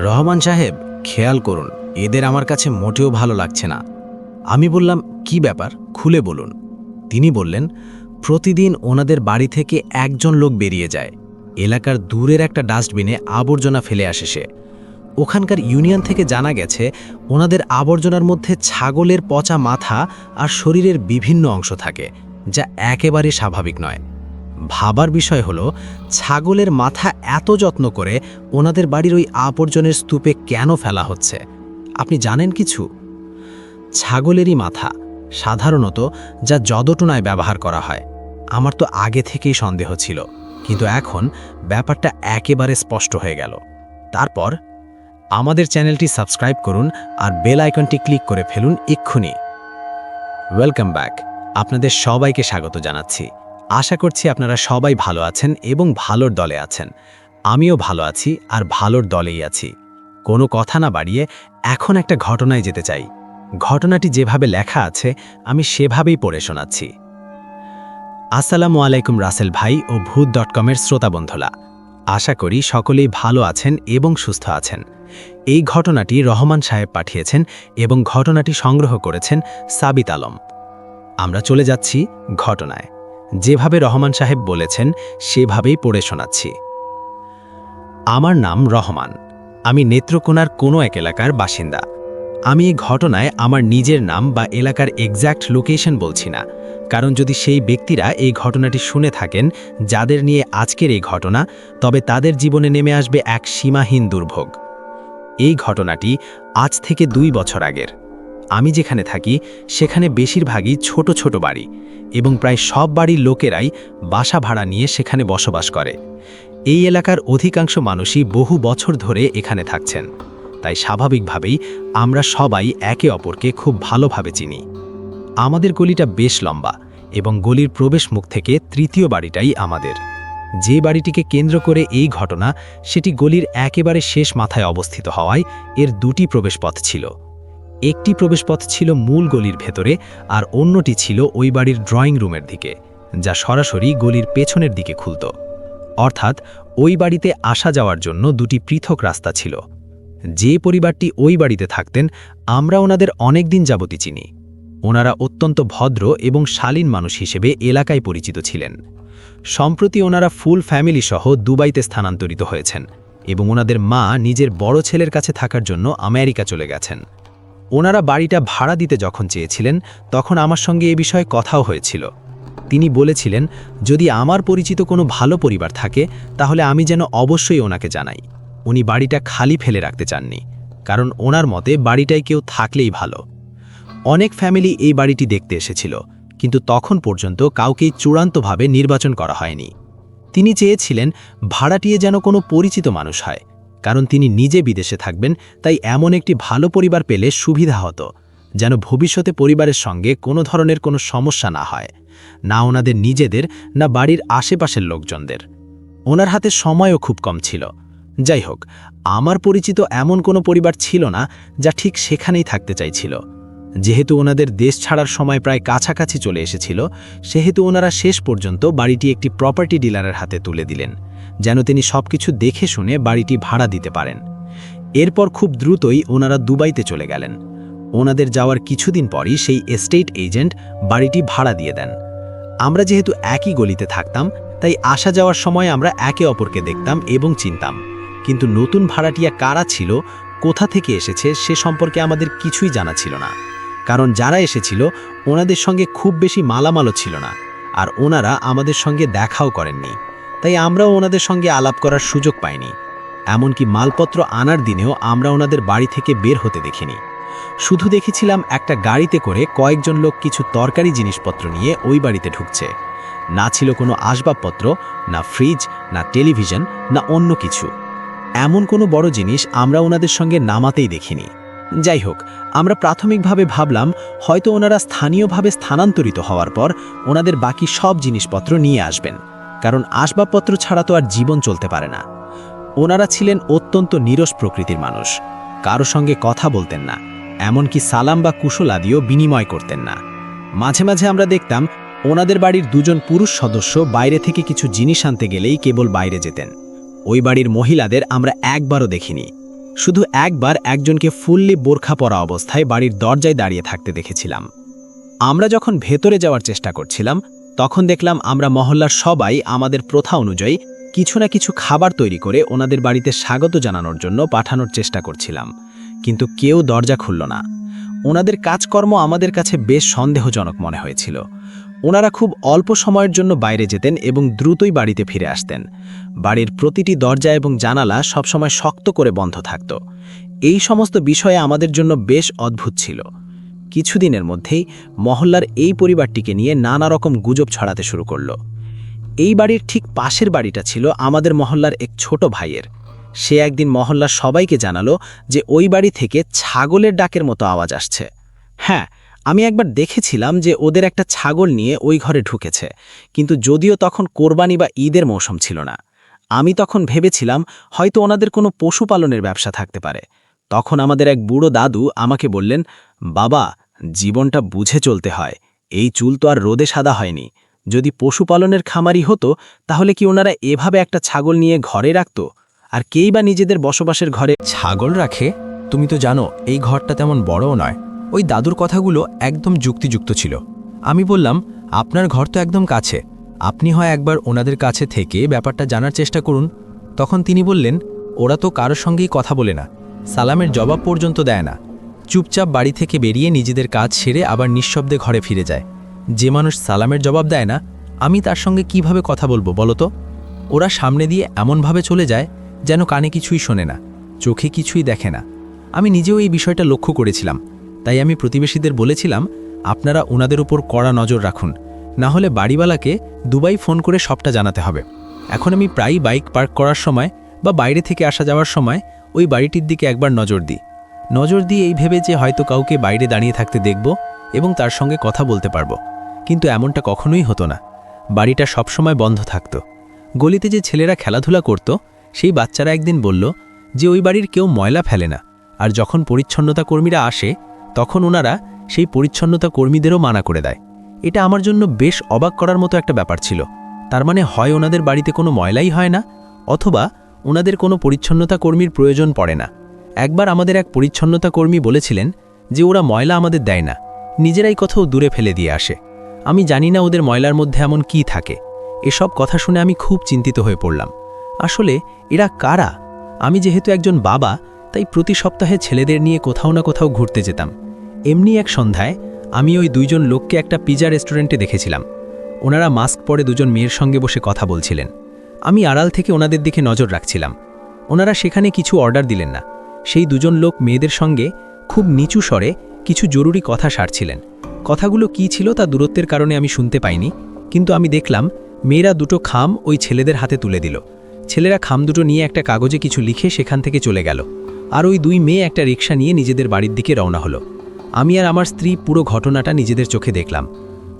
রহমান সাহেব, খেয়াল করুন, এদের আমার কাছে মোটেও ভালো লাগছে না। আমি বললাম, কি ব্যাপার, খুলে বলুন। তিনি বললেন, প্রতিদিন ওনাদের বাড়ি থেকে একজন লোক বেরিয়ে যায়, এলাকার দূরের একটা ডাস্টবিনে আবর্জনা ফেলে আসে সে। ওখানকার ইউনিয়ন থেকে জানা গেছে ওনাদের আবর্জনার মধ্যে ছাগলের পচা মাথা আর শরীরের বিভিন্ন অংশ থাকে, যা একেবারে স্বাভাবিক নয়। ভাবার বিষয় হলো, ছাগলের মাথা এত যত্ন করে ওনাদের বাড়ির ওই আবর্জনের স্তূপে কেন ফেলা হচ্ছে? আপনি জানেন কিছু? ছাগলেরই মাথা সাধারণত যা যদটুনায় ব্যবহার করা হয়। আমার তো আগে থেকেই সন্দেহ ছিল, কিন্তু এখন ব্যাপারটা একেবারে স্পষ্ট হয়ে গেল। তারপর আমাদের চ্যানেলটি সাবস্ক্রাইব করুন আর বেল আইকনটি ক্লিক করে ফেলুন এক্ষুনি। Welcome back. আপনাদের সবাইকে স্বাগত জানাচ্ছি। আশা করছি আপনারা সবাই ভালো আছেন এবং ভালোর দলে আছেন। আমিও ভালো আছি আর ভালোর দলেই আছি। কোনো কথা না বাড়িয়ে এখন একটা ঘটনায় যেতে চাই। ঘটনাটি যেভাবে লেখা আছে আমি সেভাবেই পড়ে শোনাচ্ছি। আসসালামু আলাইকুম রাসেল ভাই ও ভূত.কমের শ্রোতা বন্ধুরা, আশা করি সকলেই ভালো আছেন এবং সুস্থ আছেন। এই ঘটনাটি রহমান সাহেব পাঠিয়েছেন এবং ঘটনাটি সংগ্রহ করেছেন সাবিত আলম। আমরা চলে যাচ্ছি ঘটনায়। যেভাবে রহমান সাহেব বলেছেন সেভাবেই পড়ে শোনাচ্ছি। আমার নাম রহমান। আমি নেত্রকোনার কোনো এক এলাকার বাসিন্দা। আমি এই ঘটনায় আমার নিজের নাম বা এলাকার এক্স্যাক্ট লোকেশন বলছি না, কারণ যদি সেই ব্যক্তিরা এই ঘটনাটি শুনে থাকেন যাদের নিয়ে আজকের এই ঘটনা, তবে তাদের জীবনে নেমে আসবে এক সীমাহীন দুর্ভোগ। এই ঘটনাটি আজ থেকে 2 বছর আগের। আমি যেখানে থাকি সেখানে বেশিরভাগই ছোট ছোট বাড়ি এবং প্রায় সব বাড়ির লোকেরাই বাসা ভাড়া নিয়ে সেখানে বসবাস করে। এই এলাকার অধিকাংশ মানুষই বহু বছর ধরে এখানে থাকছেন, তাই স্বাভাবিকভাবেই আমরা সবাই একে অপরকে খুব ভালোভাবে চিনি। আমাদের গলিটা বেশ লম্বা এবং গলির প্রবেশ মুখ থেকে তৃতীয় বাড়িটাই আমাদের। যে বাড়িটিকে কেন্দ্র করে এই ঘটনা, সেটি গলির একেবারে শেষ মাথায় অবস্থিত হওয়ায় এর 2টি প্রবেশপথ ছিল। একটি প্রবেশপথ ছিল মূল গলির ভেতরে আর অন্যটি ছিল ওই বাড়ির ড্রয়িং রুমের দিকে, যা সরাসরি গলির পেছনের দিকে খুলত। অর্থাৎ ওই বাড়িতে আসা যাওয়ার জন্য 2টি পৃথক রাস্তা ছিল। যে পরিবারটি ওই বাড়িতে থাকতেন আমরা ওনাদের অনেক দিন যাবতই চিনি। ওনারা অত্যন্ত ভদ্র এবং শালীন মানুষ হিসেবে এলাকায় পরিচিত ছিলেন। সম্প্রতি ওনারা ফুল ফ্যামিলি সহ দুবাইতে স্থানান্তরিত হয়েছেন এবং ওনাদের মা নিজের বড় ছেলের কাছে থাকার জন্য আমেরিকা চলে গেছেন। ওনারা বাড়িটা ভাড়া দিতে যখন চেয়েছিলেন তখন আমার সঙ্গে এ বিষয়ে কথাও হয়েছিল। তিনি বলেছিলেন যদি আমার পরিচিত কোনো ভালো পরিবার থাকে তাহলে আমি যেন অবশ্যই ওনাকে জানাই। উনি বাড়িটা খালি ফেলে রাখতে চাননি, কারণ ওনার মতে বাড়িটায় কেউ থাকলেই ভালো। অনেক ফ্যামিলি এই বাড়িটি দেখতে এসেছিল, কিন্তু তখন পর্যন্ত কাউকেই চূড়ান্তভাবে নির্বাচন করা হয়নি। তিনি চেয়েছিলেন ভাড়াটিয়ে যেন কোনো পরিচিত মানুষ হয়, কারণ তিনি নিজে বিদেশে থাকবেন, তাই এমন একটি ভালো পরিবার পেলে সুবিধা হতো, যেন ভবিষ্যতে পরিবারের সঙ্গে কোনো ধরনের কোনো সমস্যা না হয়, না ওনাদের নিজেদের না বাড়ির আশেপাশের লোকজনদের। ওনার হাতে সময়ও খুব কম ছিল। যাই হোক, আমার পরিচিত এমন কোনো পরিবার ছিল না যা ঠিক সেখানেই থাকতে চাইছিল। যেহেতু ওনাদের দেশ ছাড়ার সময় প্রায় কাছাকাছি চলে এসেছিল, সেহেতু ওনারা শেষ পর্যন্ত বাড়িটি একটি প্রপার্টি ডিলারের হাতে তুলে দিলেন, যেন তিনি সবকিছু দেখে শুনে বাড়িটি ভাড়া দিতে পারেন। এরপর খুব দ্রুতই ওনারা দুবাইতে চলে গেলেন। ওনাদের যাওয়ার কিছুদিন পরই সেই এস্টেট এজেন্ট বাড়িটি ভাড়া দিয়ে দেন। আমরা যেহেতু একই গলিতে থাকতাম, তাই আসা যাওয়ার সময় আমরা একে অপরকে দেখতাম এবং চিনতাম, কিন্তু নতুন ভাড়াটিয়া কারা ছিল, কোথা থেকে এসেছে সে সম্পর্কে আমাদের কিছুই জানা ছিল না, কারণ যারা এসেছিল ওনাদের সঙ্গে খুব বেশি মালামালও ছিল না, আর ওনারা আমাদের সঙ্গে দেখাও করেননি, তাই আমরাও ওনাদের সঙ্গে আলাপ করার সুযোগ পাইনি। এমনকি মালপত্র আনার দিনেও আমরা ওনাদের বাড়ি থেকে বের হতে দেখিনি। শুধু দেখেছিলাম একটা গাড়িতে করে কয়েকজন লোক কিছু তরকারি জিনিসপত্র নিয়ে ওই বাড়িতে ঢুকছে। না ছিল কোনো আসবাবপত্র, না ফ্রিজ, না টেলিভিশন, না অন্য কিছু। এমন কোনো বড় জিনিস আমরা ওনাদের সঙ্গে নামাতেই দেখিনি। যাই হোক, আমরা প্রাথমিকভাবে ভাবলাম হয়তো ওনারা স্থানীয়ভাবে স্থানান্তরিত হওয়ার পর ওনাদের বাকি সব জিনিসপত্র নিয়ে আসবেন, কারণ আসবাবপত্র ছাড়া তো আর জীবন চলতে পারে না। ওনারা ছিলেন অত্যন্ত নিরস প্রকৃতির মানুষ, কারো সঙ্গে কথা বলতেন না, এমনকি সালাম বা কুশল আদিও বিনিময় করতেন না। মাঝে মাঝে আমরা দেখতাম ওনাদের বাড়ির 2জন পুরুষ সদস্য বাইরে থেকে কিছু জিনিস আনতে গেলেই কেবল বাইরে যেতেন। ওই বাড়ির মহিলাদের আমরা একবারও দেখিনি। শুধু একবার একজনকে ফুললি বোরখা পরা অবস্থায় বাড়ির দরজায় দাঁড়িয়ে থাকতে দেখেছিলাম। আমরা যখন ভেতরে যাওয়ার চেষ্টা করছিলাম, তখন দেখলাম আমরা মহল্লার সবাই আমাদের প্রথা অনুযায়ী কিছু না কিছু খাবার তৈরি করে ওনাদের বাড়িতে স্বাগত জানানোর জন্য পাঠানোর চেষ্টা করছিলাম, কিন্তু কেউ দরজা খুলল না। ওনাদের কাজকর্ম আমাদের কাছে বেশ সন্দেহজনক মনে হয়েছিল। ওনারা খুব অল্প সময়ের জন্য বাইরে যেতেন এবং দ্রুতই বাড়িতে ফিরে আসতেন। বাড়ির প্রতিটি দরজা এবং জানালা সবসময় শক্ত করে বন্ধ থাকত। এই সমস্ত বিষয়ে আমাদের জন্য বেশ অদ্ভুত ছিল। কিছুদিনের মধ্যেই মহল্লার এই পরিবারটিকে নিয়ে নানা রকম গুজব ছড়াতে শুরু করল। এই বাড়ির ঠিক পাশের বাড়িটা ছিল আমাদের মহল্লার এক ছোট ভাইয়ের। সে একদিন মহল্লার সবাইকে জানালো যে ওই বাড়ি থেকে ছাগলের ডাকের মতো আওয়াজ আসছে। হ্যাঁ, আমি একবার দেখেছিলাম যে ওদের একটা ছাগল নিয়ে ওই ঘরে ঢুকেছে, কিন্তু যদিও তখন কোরবানি বা ঈদের মৌসুম ছিল না। আমি তখন ভেবেছিলাম হয়তো ওনাদের কোনো পশুপালনের ব্যবসা থাকতে পারে। তখন আমাদের এক বুড়ো দাদু আমাকে বললেন, বাবা, জীবনটা বুঝে চলতে হয়। এই চুল তো আর রোদে সাদা হয়নি। যদি পশুপালনের খামারি হতো তাহলে কি ওনারা এভাবে একটা ছাগল নিয়ে ঘরে রাখত? আর কেই বা নিজেদের বসবাসের ঘরে ছাগল রাখে? তুমি তো জানো এই ঘরটা তেমন বড়ও নয়। ওই দাদুর কথাগুলো একদম যুক্তিযুক্ত ছিল। আমি বললাম, আপনার ঘর তো একদম কাছে, আপনি হয় একবার ওনাদের কাছে থেকে ব্যাপারটা জানার চেষ্টা করুন। তখন তিনি বললেন, ওরা তো কারোর সঙ্গেই কথা বলে না, সালামের জবাব পর্যন্ত দেয় না। চুপচাপ বাড়ি থেকে বেরিয়ে নিজেদের কাজ সেরে আবার নিঃশব্দে ঘরে ফিরে যায়। যে মানুষ সালামের জবাব দেয় না, আমি তার সঙ্গে কিভাবে কথা বলবো বলো তো? ওরা সামনে দিয়ে এমনভাবে চলে যায় যেন কানে কিছুই শোনে না, চোখে কিছুই দেখে না। আমি নিজেও এই বিষয়টা লক্ষ্য করেছিলাম। তাই আমি প্রতিবেশীদের বলেছিলাম, আপনারা ওনাদের উপর কড়া নজর রাখুন, না হলে বাড়িওয়ালাকে দুবাই ফোন করে সবটা জানাতে হবে। এখন আমি প্রায়ই বাইক পার্ক করার সময় বা বাইরে থেকে আসা যাওয়ার সময় ওই বাড়িটির দিকে একবার নজর দিই এই ভেবে যে হয়তো কাউকে বাইরে দাঁড়িয়ে থাকতে দেখব এবং তার সঙ্গে কথা বলতে পারবো। কিন্তু এমনটা কখনোই হতো না। বাড়িটা সবসময় বন্ধ থাকত। গলিতে যে ছেলেরা খেলাধুলা করত, সেই বাচ্চারা একদিন বলল যে ওই বাড়ির কেউ ময়লা ফেলে না, আর যখন পরিচ্ছন্নতা কর্মীরা আসে তখন ওনারা সেই পরিচ্ছন্নতা কর্মীদেরও মানা করে দেয়। এটা আমার জন্য বেশ অবাক করার মতো একটা ব্যাপার ছিল। তার মানে হয় ওনাদের বাড়িতে কোনো ময়লাই হয় না, অথবা ওনাদের কোনো পরিচ্ছন্নতা কর্মীর প্রয়োজন পড়ে না। একবার আমাদের এক পরিচ্ছন্নতা কর্মী বলেছিলেন যে ওরা ময়লা আমাদের দেয় না, নিজেরাই কোথাও দূরে ফেলে দিয়ে আসে। আমি জানি না ওদের ময়লার মধ্যে এমন কি থাকে। এসব কথা শুনে আমি খুব চিন্তিত হয়ে পড়লাম। আসলে এরা কারা? আমি যেহেতু একজন বাবা, তাই প্রতি সপ্তাহে ছেলেদের নিয়ে কোথাও না কোথাও ঘুরতে যেতাম। এমনি এক সন্ধ্যায় আমি ওই দুইজন লোককে একটা পিজা রেস্টুরেন্টে দেখেছিলাম। ওনারা মাস্ক পরে দুজন মেয়ের সঙ্গে বসে কথা বলছিলেন। আমি আড়াল থেকে ওনাদের দিকে নজর রাখছিলাম। ওনারা সেখানে কিছু অর্ডার দিলেন না। সেই দুজন লোক মেয়েদের সঙ্গে খুব নিচু স্বরে কিছু জরুরি কথা সারছিলেন। কথাগুলো কি ছিল তা দূরত্বের কারণে আমি শুনতে পাইনি, কিন্তু আমি দেখলাম মেয়েরা দুটো খাম ওই ছেলেদের হাতে তুলে দিল। ছেলেরা খাম দুটো নিয়ে একটা কাগজে কিছু লিখে সেখান থেকে চলে গেল, আর ওই দুই মেয়ে একটা রিক্সা নিয়ে নিজেদের বাড়ির দিকে রওনা হলো। আমি আর আমার স্ত্রী পুরো ঘটনাটা নিজেদের চোখে দেখলাম।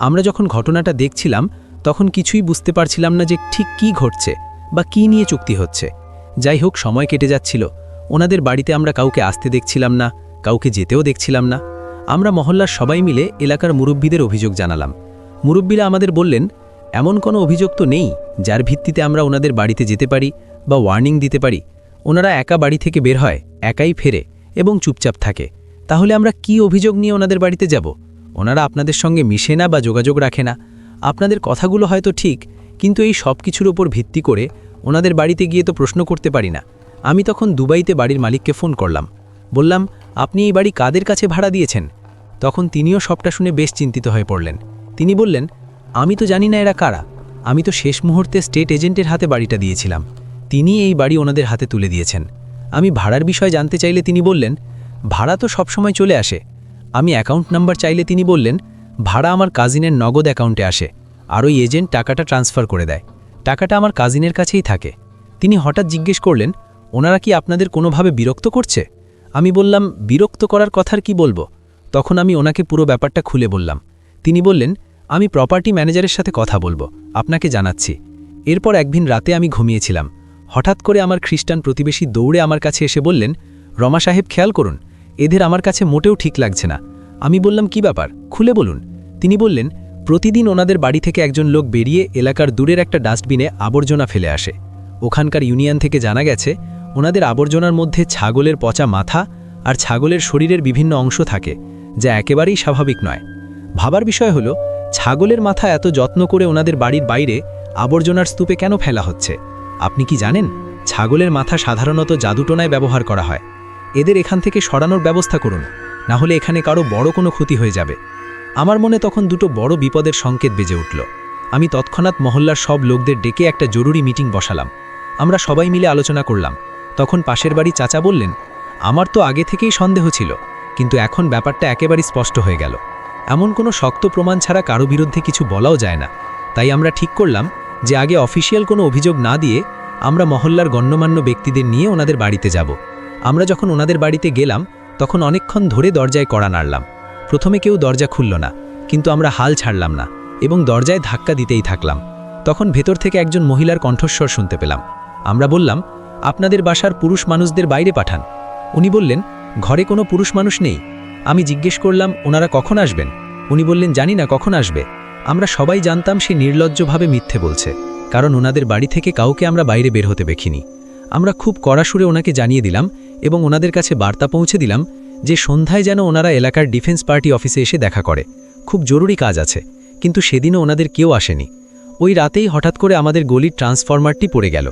আমরা যখন ঘটনাটা দেখছিলাম তখন কিছুই বুঝতে পারছিলাম না যে ঠিক কি ঘটছে বা কি নিয়ে চুক্তি হচ্ছে। যাই হোক, সময় কেটে যাচ্ছিল। ওনাদের বাড়িতে আমরা কাউকে আসতে দেখছিলাম না, কাউকে যেতেও দেখছিলাম না। আমরা মহল্লার সবাই মিলে এলাকার মুরব্বীদের অভিযোগ জানালাম। মুরব্বীরা আমাদের বললেন, এমন কোনো অভিযোগ তো নেই যার ভিত্তিতে আমরা ওনাদের বাড়িতে যেতে পারি বা ওয়ার্নিং দিতে পারি। ওনারা একা বাড়ি থেকে বের হয়, একাই ফেরে এবং চুপচাপ থাকে। তাহলে আমরা কি অভিযোগ নিয়ে ওনাদের বাড়িতে যাব? ওনারা আপনাদের সঙ্গে মিশে না বা যোগাযোগ রাখে না। আপনাদের কথাগুলো হয়তো ঠিক, কিন্তু এই সব কিছুর উপর ভিত্তি করে ওনাদের বাড়িতে গিয়ে তো প্রশ্ন করতে পারি না। আমি তখন দুবাইতে বাড়ির মালিককে ফোন করলাম। বললাম, আপনি এই বাড়ি কাদের কাছে ভাড়া দিয়েছেন? তখন তিনিও সবটা শুনে বেশ চিন্তিত হয়ে পড়লেন। তিনি বললেন, আমি তো জানি না এরা কারা। আমি তো শেষ মুহূর্তে স্টেট এজেন্টের হাতে বাড়িটা দিয়েছিলাম, তিনি এই বাড়ি ওনাদের হাতে তুলে দিয়েছেন। আমি ভাড়ার বিষয় জানতে চাইলে তিনি বললেন, ভাড়া তো সবসময় চলে আসে। আমি অ্যাকাউন্ট নাম্বার চাইলে তিনি বললেন, ভাড়া আমার কাজিনের নগদ অ্যাকাউন্টে আসে, আর ওই এজেন্ট টাকাটা ট্রান্সফার করে দেয়। টাকাটা আমার কাজিনের কাছেই থাকে। তিনি হঠাৎ জিজ্ঞেস করলেন, ওনারা কি আপনাদের কোনোভাবে বিরক্ত করছে? আমি বললাম, বিরক্ত করার কথার কি বলবো? তখন আমি ওনাকে পুরো ব্যাপারটা খুলে বললাম। তিনি বললেন, আমি প্রপার্টি ম্যানেজারের সাথে কথা বলবো, আপনাকে জানাচ্ছি। এরপর একদিন রাতে আমি ঘুমিয়েছিলাম। হঠাৎ করে আমার খ্রিস্টান প্রতিবেশী দৌড়ে আমার কাছে এসে বললেন, রমা সাহেব, খেয়াল করুন, এদের আমার কাছে মোটেও ঠিক লাগছে না। আমি বললাম, কি ব্যাপার, খুলে বলুন। তিনি বললেন, প্রতিদিন ওনাদের বাড়ি থেকে একজন লোক বেরিয়ে এলাকার দূরের একটা ডাস্টবিনে আবর্জনা ফেলে আসে। ওখানকার ইউনিয়ন থেকে জানা গেছে ওনাদের আবর্জনার মধ্যে ছাগলের পচা মাথা আর ছাগলের শরীরের বিভিন্ন অংশ থাকে, যা একেবারেই স্বাভাবিক নয়। ভাবার বিষয় হলো, ছাগলের মাথা এত যত্ন করে ওনাদের বাড়ির বাইরে আবর্জনার স্তূপে কেন ফেলা হচ্ছে? আপনি কি জানেন, ছাগলের মাথা সাধারণত জাদুটোনায় ব্যবহার করা হয়। এদের এখান থেকে সরানোর ব্যবস্থা করুন, না হলে এখানে কারো বড় কোনো ক্ষতি হয়ে যাবে। আমার মনে তখন দুটো বড় বিপদের সংকেত বেজে উঠল। আমি তৎক্ষণাৎ মহল্লার সব লোকদের ডেকে একটা জরুরি মিটিং বসালাম। আমরা সবাই মিলে আলোচনা করলাম। তখন পাশের বাড়ি চাচা বললেন, আমার তো আগে থেকেই সন্দেহ ছিল, কিন্তু এখন ব্যাপারটা একেবারেই স্পষ্ট হয়ে গেল। এমন কোনো শক্ত প্রমাণ ছাড়া কারো বিরুদ্ধে কিছু বলাও যায় না। তাই আমরা ঠিক করলাম যে আগে অফিসিয়াল কোনো অভিযোগ না দিয়ে আমরা মহল্লার গণ্যমান্য ব্যক্তিদের নিয়ে ওনাদের বাড়িতে যাব। আমরা যখন ওনাদের বাড়িতে গেলাম তখন অনেকক্ষণ ধরে দরজায় কড়া নাড়লাম। প্রথমে কেউ দরজা খুলল না, কিন্তু আমরা হাল ছাড়লাম না এবং দরজায় ধাক্কা দিতেই থাকলাম। তখন ভেতর থেকে একজন মহিলার কণ্ঠস্বর শুনতে পেলাম। আমরা বললাম, আপনাদের বাসার পুরুষ মানুষদের বাইরে পাঠান। উনি বললেন, ঘরে কোনো পুরুষ মানুষ নেই। আমি জিজ্ঞেস করলাম, ওনারা কখন আসবেন? উনি বললেন, জানি না কখন আসবে। আমরা সবাই জানতাম সে নির্লজ্জভাবে মিথ্যে বলছে, কারণ ওনাদের বাড়ি থেকে কাউকে আমরা বাইরে বের হতে দেখিনি। আমরা খুব কড়া সুরে ওনাকে জানিয়ে দিলাম এবং ওনাদের কাছে বার্তা পৌঁছে দিলাম যে সন্ধ্যায় যেন ওনারা এলাকার ডিফেন্স পার্টি অফিসে এসে দেখা করে, খুব জরুরি কাজ আছে। কিন্তু সেদিনও ওনাদের কেউ আসেনি। ওই রাতেই হঠাৎ করে আমাদের গলির ট্রান্সফরমারটি পড়ে গেল।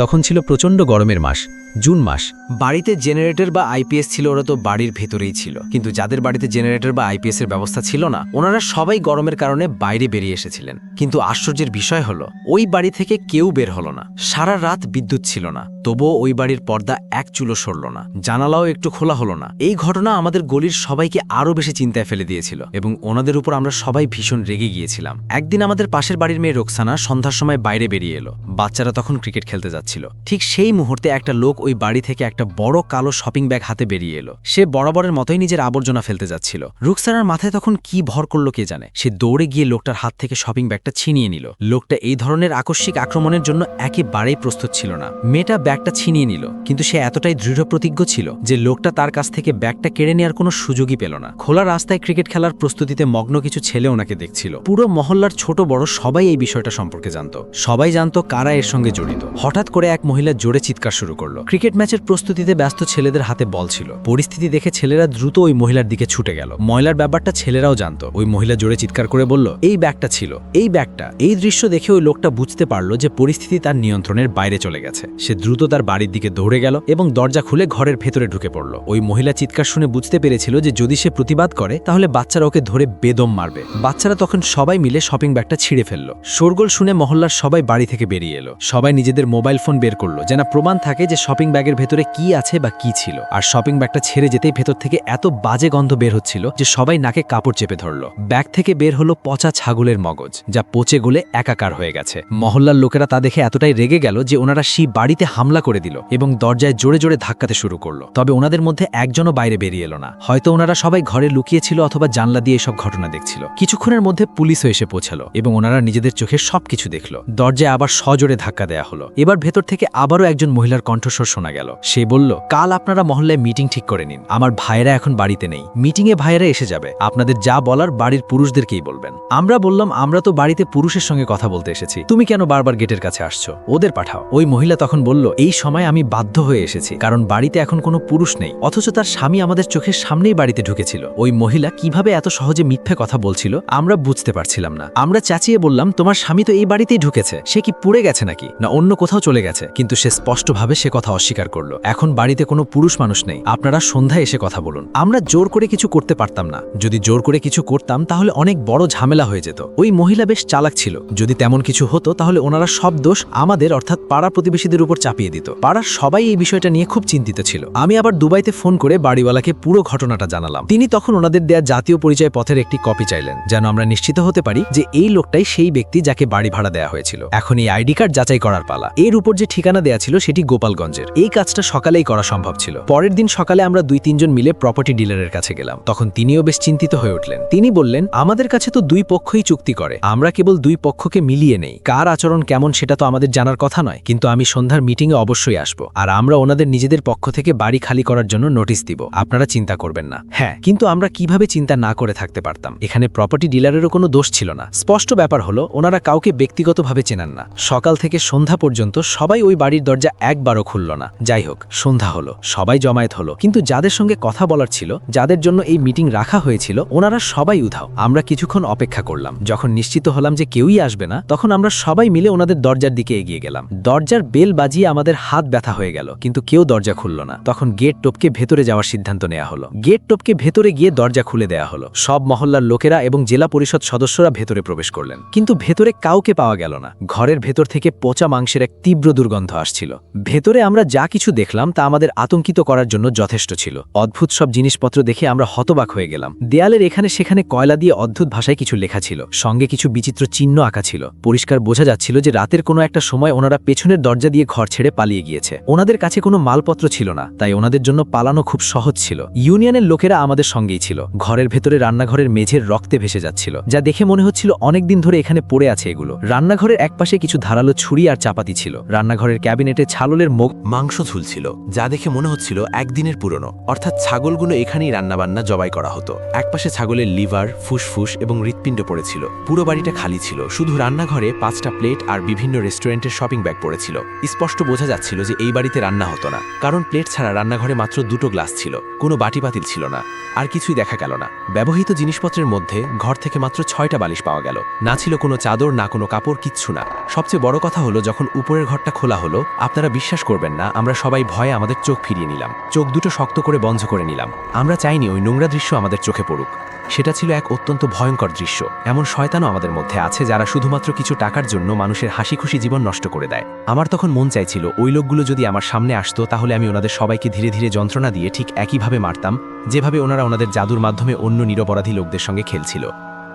তখন ছিল প্রচণ্ড গরমের মাস, জুন মাস। বাড়িতে জেনারেটর বা আইপিএস ছিল, ওরা তো বাড়ির ভেতরেই ছিল। কিন্তু যাদের বাড়িতে জেনারেটর বা আইপিএস এর ব্যবস্থা ছিল না, ওনারা সবাই গরমের কারণে বাইরে বেরিয়ে এসেছিলেন। কিন্তু আশ্চর্যের বিষয় হলো, ওই বাড়ি থেকে কেউ বের হলো না। সারা রাত বিদ্যুৎ ছিল না, তবুও ওই বাড়ির পর্দা এক চুলো সরল না, জানালাও একটু খোলা হলো না। এই ঘটনা আমাদের গলির সবাইকে আরো বেশি চিন্তায় ফেলে দিয়েছিল এবং ওনাদের উপর আমরা সবাই ভীষণ রেগে গিয়েছিলাম। একদিন আমাদের পাশের বাড়ির মেয়ে রোকসানা সন্ধ্যার সময় বাইরে বেরিয়ে এলো। বাচ্চারা তখন ক্রিকেট খেলতে যাচ্ছিল। ঠিক সেই মুহূর্তে একটা লোক ওই বাড়ি থেকে একটা বড় কালো শপিং ব্যাগ হাতে বেরিয়ে এলো। সে বরাবরের মতোই নিজের আবর্জনা ফেলতে যাচ্ছিল। রুকসানার মাথায় তখন কি ভর করলো কে জানে। সে দৌড়ে গিয়ে লোকটার হাত থেকে শপিং ব্যাগটা ছিনিয়ে নিল। লোকটা এই ধরনের আকস্মিক আক্রমণের জন্য একেবারেই প্রস্তুত ছিল না। মেয়েটা ব্যাগটা ছিনিয়ে নিল, কিন্তু সে এতটাই দৃঢ় প্রতিজ্ঞ ছিল যে লোকটা তার কাছ থেকে ব্যাগটা কেড়ে নেওয়ার কোনো সুযোগই পেল না। খোলা রাস্তায় ক্রিকেট খেলার প্রস্তুতিতে মগ্ন কিছু ছেলে ওনাকে দেখছিল। পুরো মহল্লার ছোট বড় সবাই এই বিষয়টা সম্পর্কে জানত। সবাই জানত কারা এর সঙ্গে জড়িত। হঠাৎ করে এক মহিলা জোরে চিৎকার শুরু করলো। ক্রিকেট ম্যাচের প্রস্তুতিতে ব্যস্ত ছেলেদের হাতে বল ছিল। পরিস্থিতি দেখে ছেলেরা দ্রুত ওই মহিলার দিকে ছুটে গেল। মহিলার ব্যাপারটা ছেলেরাও জানতো। ওই মহিলা জোরে চিৎকার করে বলল, এই ব্যাগটা ছিল, এই ব্যাগটা। এই দৃশ্য দেখে ওই লোকটা বুঝতে পারলো যে পরিস্থিতি তার নিয়ন্ত্রণের বাইরে চলে গেছে। সে দ্রুত তার বাড়ির দিকে দৌড়ে গেল এবং দরজা খুলে ঘরের ভেতরে ঢুকে পড়ল। ওই মহিলা চিৎকার শুনে বুঝতে পেরেছিল যে যদি সে প্রতিবাদ করে তাহলে বাচ্চারা ওকে ধরে বেদম মারবে। বাচ্চারা তখন সবাই মিলে শপিং ব্যাগটা ছিঁড়ে ফেলল। শোরগোল শুনে মহল্লার সবাই বাড়ি থেকে বেরিয়ে এলো। সবাই নিজেদের মোবাইল ফোন বের করলো, যেন প্রমাণ থাকে যে শপিং ব্যাগের ভেতরে কি আছে বা কি ছিল। আর শপিং ব্যাগটা ছেড়ে যেতেই ভেতর থেকে এত বাজে গন্ধ বের হচ্ছিল যে সবাই নাকে কাপড় চেপে ধরল। ব্যাগ থেকে বের হলো পচা ছাগলের মগজ, যা পচে গলে একাকার হয়ে গেছে। মহল্লার লোকেরা তা দেখে এতটাই রেগে গেল যে ওনারা সেই বাড়িতে হামলা করে দিল এবং দরজায় জোরে জোরে ধাক্কাতে শুরু করলো। তবে ওনাদের মধ্যে একজনও বাইরে বেরিয়ে এলো না। হয়তো ওনারা সবাই ঘরে লুকিয়েছিল অথবা জানলা দিয়ে এসব ঘটনা দেখছিল। কিছুক্ষণের মধ্যে পুলিশও এসে পৌঁছালো এবং ওনারা নিজেদের চোখে সবকিছু দেখলো। দরজায় আবার সজোরে ধাক্কা দেয়া হলো। এবার ভেতর থেকে আবারও একজন মহিলার কণ্ঠস্বর শোনা গেল। সে বলল, কাল আপনারা মহল্লায় মিটিং ঠিক করে নিন। আমার ভাইয়েরা এখন বাড়িতে নেই। মিটিংয়ে ভাইয়েরা এসে যাবে। আপনাদের যা বলার বাড়ির পুরুষদেরকেই বলবেন। আমরা বললাম, আমরা তো বাড়িতে পুরুষের সঙ্গে কথা বলতে এসেছি, তুমি কেন বারবার গেটের কাছে আসছো? ওদের পাঠাও। ওই মহিলা তখন বলল, এই সময় আমি বাধ্য হয়ে এসেছি, কারণ বাড়িতে এখন কোনো পুরুষ নেই, অথচ তার স্বামী আমাদের চোখের সামনেই বাড়িতে ঢুকেছিল। ওই মহিলা কিভাবে এত সহজে মিথ্যে কথা বলছিল আমরা বুঝতে পারছিলাম না। আমরা চেঁচিয়ে বললাম, তোমার স্বামী তো এই বাড়িতেই ঢুকেছে, সে কি পুড়ে গেছে নাকি, না অন্য কোথাও চলে গেছে? কিন্তু সে স্পষ্টভাবে সে কথা অস্বীকার করলো। এখন বাড়িতে কোনো পুরুষ মানুষ নেই, আপনারা সন্ধ্যায় এসে কথা বলুন। আমরা জোর করে কিছু করতে পারতাম না। যদি জোর করে কিছু করতাম তাহলে অনেক বড় ঝামেলা হয়ে যেত। ওই মহিলা বেশ চালাক ছিল। যদি তেমন কিছু হতো তাহলে ওনারা সব দোষ আমাদের অর্থাৎ পাড়া প্রতিবেশীদের উপর চাপিয়ে দিত। পাড়ার সবাই এই বিষয়টা নিয়ে খুব চিন্তিত ছিল। আমি আবার দুবাইতে ফোন করে বাড়িওয়ালাকে পুরো ঘটনাটা জানালাম। তিনি তখন ওনাদের দেয়া জাতীয় পরিচয় পত্রের একটি কপি চাইলেন, যেন আমরা নিশ্চিত হতে পারি যে এই লোকটাই সেই ব্যক্তি যাকে বাড়ি ভাড়া দেওয়া হয়েছিল। এখন এই আইডি কার্ড যাচাই করার পালা। এর উপর যে ঠিকানা দেয়া ছিল সেটি গোপালগঞ্জের। এই কাজটা সকালেই করা সম্ভব ছিল। পরের দিন সকালে আমরা 2-3 জন মিলে প্রপার্টি ডিলারের কাছে গেলাম। তখন তিনিও বেশ চিন্তিত হয়ে উঠলেন। তিনি বললেন, আমাদের কাছে তো দুই পক্ষই চুক্তি করে, আমরা কেবল দুই পক্ষকে মিলিয়ে নেই। কার আচরণ কেমন সেটা তো আমাদের জানার কথা নয়, কিন্তু আমি সন্ধ্যার মিটিংয়ে অবশ্যই আসব, আর আমরা ওনাদের নিজেদের পক্ষ থেকে বাড়ি খালি করার জন্য নোটিশ দিব। আপনারা চিন্তা করবেন না। হ্যাঁ, কিন্তু আমরা কিভাবে চিন্তা না করে থাকতে পারতাম? এখানে প্রপার্টি ডিলারেরও কোনো দোষ ছিল না। স্পষ্ট ব্যাপার হলো ওনারা কাউকে ব্যক্তিগতভাবে চেনান না। সকাল থেকে সন্ধ্যা পর্যন্ত সবাই ওই বাড়ির দরজা একবারও খুলল না। যাই হোক, সন্ধ্যা হলো, সবাই জমায়েত হলো, কিন্তু যাদের সঙ্গে কথা বলার ছিল, যাদের জন্য এই মিটিং রাখা হয়েছিল, ওনারা সবাই উধাও। আমরা কিছুক্ষণ অপেক্ষা করলাম। যখন নিশ্চিত হলাম যে কেউই আসবে না, তখন আমরা সবাই মিলে ওনাদের দরজার দিকে এগিয়ে গেলাম। দরজার বেল বাজিয়ে আমাদের হাত ব্যথা হয়ে গেল, কিন্তু কেউ দরজা খুলল না। তখন গেট টপকে ভেতরে যাওয়ার সিদ্ধান্ত নেওয়া হলো। গেট টপকে ভেতরে গিয়ে দরজা খুলে দেওয়া হলো। সব মহল্লার লোকেরা এবং জেলা পরিষদ সদস্যরা ভেতরে প্রবেশ করলেন, কিন্তু ভেতরে কাউকে পাওয়া গেল না। ঘরের ভেতর থেকে পচা মাংসের এক তীব্র দুর্গন্ধ আসছিল। ভেতরে আমরা যা কিছু দেখলাম তা আমাদের আতঙ্কিত করার জন্য যথেষ্ট ছিল। অদ্ভুত সব জিনিসপত্র দেখে আমরা হতবাক হয়ে গেলাম। দেয়ালের এখানে সেখানে কয়লা দিয়ে অদ্ভুত ভাষায় কিছু লেখা ছিল, সঙ্গে কিছু বিচিত্র চিহ্ন আঁকা ছিল। পরিষ্কার বোঝা যাচ্ছিল যে রাতের কোনো একটা সময় ওনারা পেছনের দরজা দিয়ে ঘর ছেড়ে পালিয়ে গিয়েছে। ওনাদের কাছে কোনো মালপত্র ছিল না, তাই ওনাদের জন্য পালানো খুব সহজ ছিল। ইউনিয়নের লোকেরা আমাদের সঙ্গেই ছিল। ঘরের ভেতরে রান্নাঘরের মেঝের রক্তে ভেসে যাচ্ছিল, যা দেখে মনে হচ্ছিল অনেকদিন ধরে এখানে পড়ে আছে এগুলো। রান্নাঘরের একপাশে কিছু ধারালো ছুরি আর চাপাতি ছিল। রান্নাঘরের ক্যাবিনেটে ছাগলের মাংস ঝুলছিল, যা দেখে মনে হচ্ছিল একদিনের পুরনো। অর্থাৎ ছাগলগুলো এখানেই রান্নাবান্না জবাই করা হতো। একপাশে ছাগলের লিভার, ফুসফুস এবং হৃৎপিণ্ড পড়েছিল। পুরো বাড়িটা খালি ছিল, শুধু রান্নাঘরে 5টা প্লেট আর বিভিন্ন রেস্টুরেন্টের শপিং ব্যাগ পড়েছিল। স্পষ্ট বোঝা যাচ্ছিল যে এই বাড়িতে রান্না হতো না, কারণ প্লেট ছাড়া রান্নাঘরে মাত্র 2টো গ্লাস ছিল, কোনো বাটি পাতিল ছিল না, আর কিছুই দেখা গেল না। ব্যবহৃত জিনিসপত্রের মধ্যে ঘর থেকে মাত্র 6টা বালিশ পাওয়া গেল। না ছিল কোনো চাদর, না কোনো কাপড়, কিচ্ছু না। সবচেয়ে বড় কথা হলো, যখন উপরের ঘরটা খোলা হলো, আপনারা বিশ্বাস করবেন না, আমরা সবাই ভয়ে আমাদের চোখ ফিরিয়ে নিলাম, চোখ দুটো শক্ত করে বন্ধ করে নিলাম। আমরা চাইনি ওই নোংরা দৃশ্য আমাদের চোখে পড়ুক। সেটা ছিল এক অত্যন্ত ভয়ঙ্কর দৃশ্য। এমন শয়তানও আমাদের মধ্যে আছে যারা শুধুমাত্র কিছু টাকার জন্য মানুষের হাসি খুশি জীবন নষ্ট করে দেয়। আমার তখন মন চাইছিল ওই লোকগুলো যদি আমার সামনে আসতো, তাহলে আমি ওনাদের সবাইকে ধীরে ধীরে যন্ত্রণা দিয়ে ঠিক একইভাবে মারতাম, যেভাবে ওনারা ওনাদের জাদুর মাধ্যমে অন্য নিরপরাধী লোকদের সঙ্গে খেলছিল।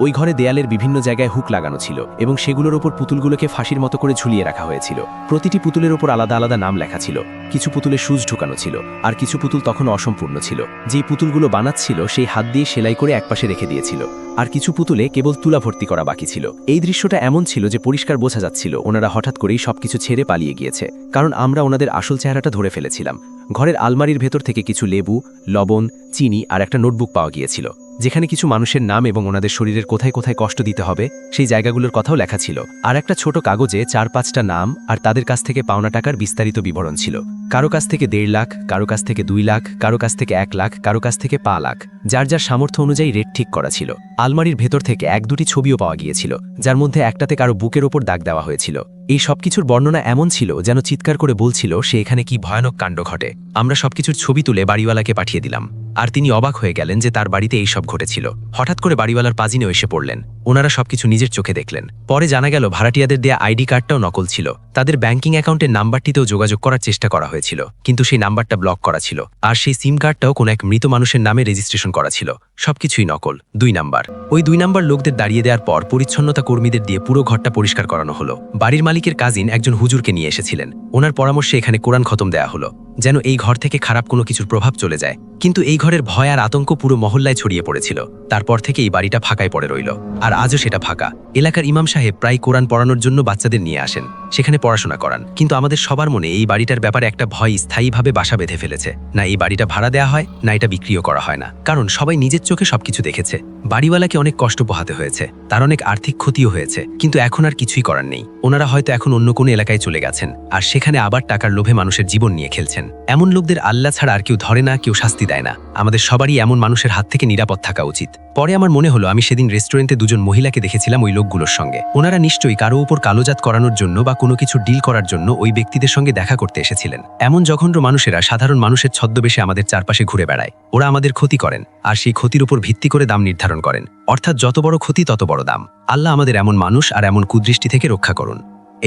ওই ঘরে দেয়ালের বিভিন্ন জায়গায় হুক লাগানো ছিল এবং সেগুলোর ওপর পুতুলগুলোকে ফাঁসির মতো করে ঝুলিয়ে রাখা হয়েছিল। প্রতিটি পুতুলের ওপর আলাদা আলাদা নাম লেখা ছিল। কিছু পুতুলে সুচ ঢুকানো ছিল, আর কিছু পুতুল তখন অসম্পূর্ণ ছিল। যেই পুতুলগুলো বানাচ্ছিল সেই হাত দিয়ে সেলাই করে একপাশে রেখে দিয়েছিল, আর কিছু পুতুলে কেবল তুলা ভর্তি করা বাকি ছিল। এই দৃশ্যটা এমন ছিল যে পরিষ্কার বোঝা যাচ্ছিল ওনারা হঠাৎ করেই সবকিছু ছেড়ে পালিয়ে গিয়েছে, কারণ আমরা ওনাদের আসল চেহারাটা ধরে ফেলেছিলাম। ঘরের আলমারির ভেতর থেকে কিছু লেবু, লবণ, চিনি আর একটা নোটবুক পাওয়া গিয়েছিল, যেখানে কিছু মানুষের নাম এবং ওনাদের শরীরের কোথায় কোথায় কষ্ট দিতে হবে সেই জায়গাগুলোর কথাও লেখা ছিল। আর একটা ছোট কাগজে 4-5টা নাম আর তাদের কাছ থেকে পাওনা টাকার বিস্তারিত বিবরণ ছিল। কারো কাছ থেকে 1.5 লাখ, কারো কাছ থেকে 2 লাখ, কারো কাছ থেকে 1 লাখ, কারো কাছ থেকে 5 লাখ, যার যার সামর্থ্য অনুযায়ী রেট ঠিক করা ছিল। আলমারির ভেতর থেকে 1-2টি ছবিও পাওয়া গিয়েছিল, যার মধ্যে একটাতে কারো বুকের ওপর দাগ দেওয়া হয়েছিল। এই সবকিছুর বর্ণনা এমন ছিল যেন চিৎকার করে বলছিল সে এখানে কি ভয়ানক কাণ্ড ঘটে। আমরা সবকিছুর ছবি তুলে বাড়িওয়ালাকে পাঠিয়ে দিলাম, আর তিনি অবাক হয়ে গেলেন যে তার বাড়িতে এই সব ঘটেছিল। হঠাৎ করে বাড়িওয়ালার পাজিনেও এসে পড়লেন। ওনারা সবকিছু নিজের চোখে দেখলেন। পরে জানা গেল ভাড়াটিয়াদের দেয়া আইডি কার্ডটাও নকল ছিল। তাদের ব্যাংকিং অ্যাকাউন্টের নাম্বারটিতেও যোগাযোগ করার চেষ্টা করা হয়েছিল, কিন্তু সেই নাম্বারটা ব্লক করা ছিল। আর সেই সিম কার্ডটাও কোনো এক মৃত মানুষের নামে রেজিস্ট্রেশন করা ছিল। সবকিছুই নকল। 2 নাম্বার। ওই 2 নাম্বার লোকদের দাঁড়িয়ে দেওয়ার পর পরিচ্ছন্নতা কর্মীদের দিয়ে পুরো ঘরটা পরিষ্কার করানো হলো। বাড়ির মালিকের কাজিন একজন হুজুরকে নিয়ে এসেছিলেন। ওনার পরামর্শে এখানে কোরআন খতম দেয়া হলো, যেন এই ঘর থেকে খারাপ কোনো কিছুর প্রভাব চলে যায়। কিন্তু এই ঘরের ভয় আর আতঙ্ক পুরো মহল্লায় ছড়িয়ে পড়েছিল। তারপর থেকে এই বাড়িটা ফাঁকায় পড়ে রইল, আর আজও সেটা ফাঁকা। এলাকার ইমাম সাহেব প্রায় কোরআন পড়ানোর জন্য বাচ্চাদের নিয়ে আসেন, সেখানে পড়াশোনা করান। কিন্তু আমাদের সবার মনে এই বাড়িটার ব্যাপারে একটা ভয় স্থায়ীভাবে বাসা বেঁধে ফেলেছে। না এই বাড়িটা ভাড়া দেওয়া হয়, না এটা বিক্রিও করা হয় না, কারণ সবাই নিজের চোখে সবকিছু দেখেছে। বাড়িওয়ালাকে অনেক কষ্ট পোহাতে হয়েছে, তার অনেক আর্থিক ক্ষতিও হয়েছে, কিন্তু এখন আর কিছুই করার নেই। ওনারা হয়তো এখন অন্য কোনো এলাকায় চলে গেছেন, আর সেখানে আবার টাকার লোভে মানুষের জীবন নিয়ে খেলছেন। এমন লোকদের আল্লাহ ছাড়া আর কেউ ধরে না, কেউ শাস্তি দেয় না। আমাদের সবারই এমন মানুষের হাত থেকে নিরাপদ থাকা উচিত। পরে আমার মনে হলো আমি সেদিন রেস্টুরেন্টে 2জন মহিলাকে দেখেছিলাম ওই লোকগুলোর সঙ্গে। ওনারা নিশ্চয়ই কারো উপর কালোজাত করানোর জন্য বা কোনো কিছু ডিল করার জন্য ওই ব্যক্তিদের সঙ্গে দেখা করতে এসেছিলেন। এমন জঘন্য মানুষেরা সাধারণ মানুষের ছদ্মবেশে আমাদের চারপাশে ঘুরে বেড়ায়। ওরা আমাদের ক্ষতি করেন, আর সেই ক্ষতির উপর ভিত্তি করে দাম নির্ধারণ করেন, অর্থাৎ যত বড় ক্ষতি তত বড় দাম। আল্লাহ আমাদের এমন মানুষ আর এমন কুদৃষ্টি থেকে রক্ষা করুন।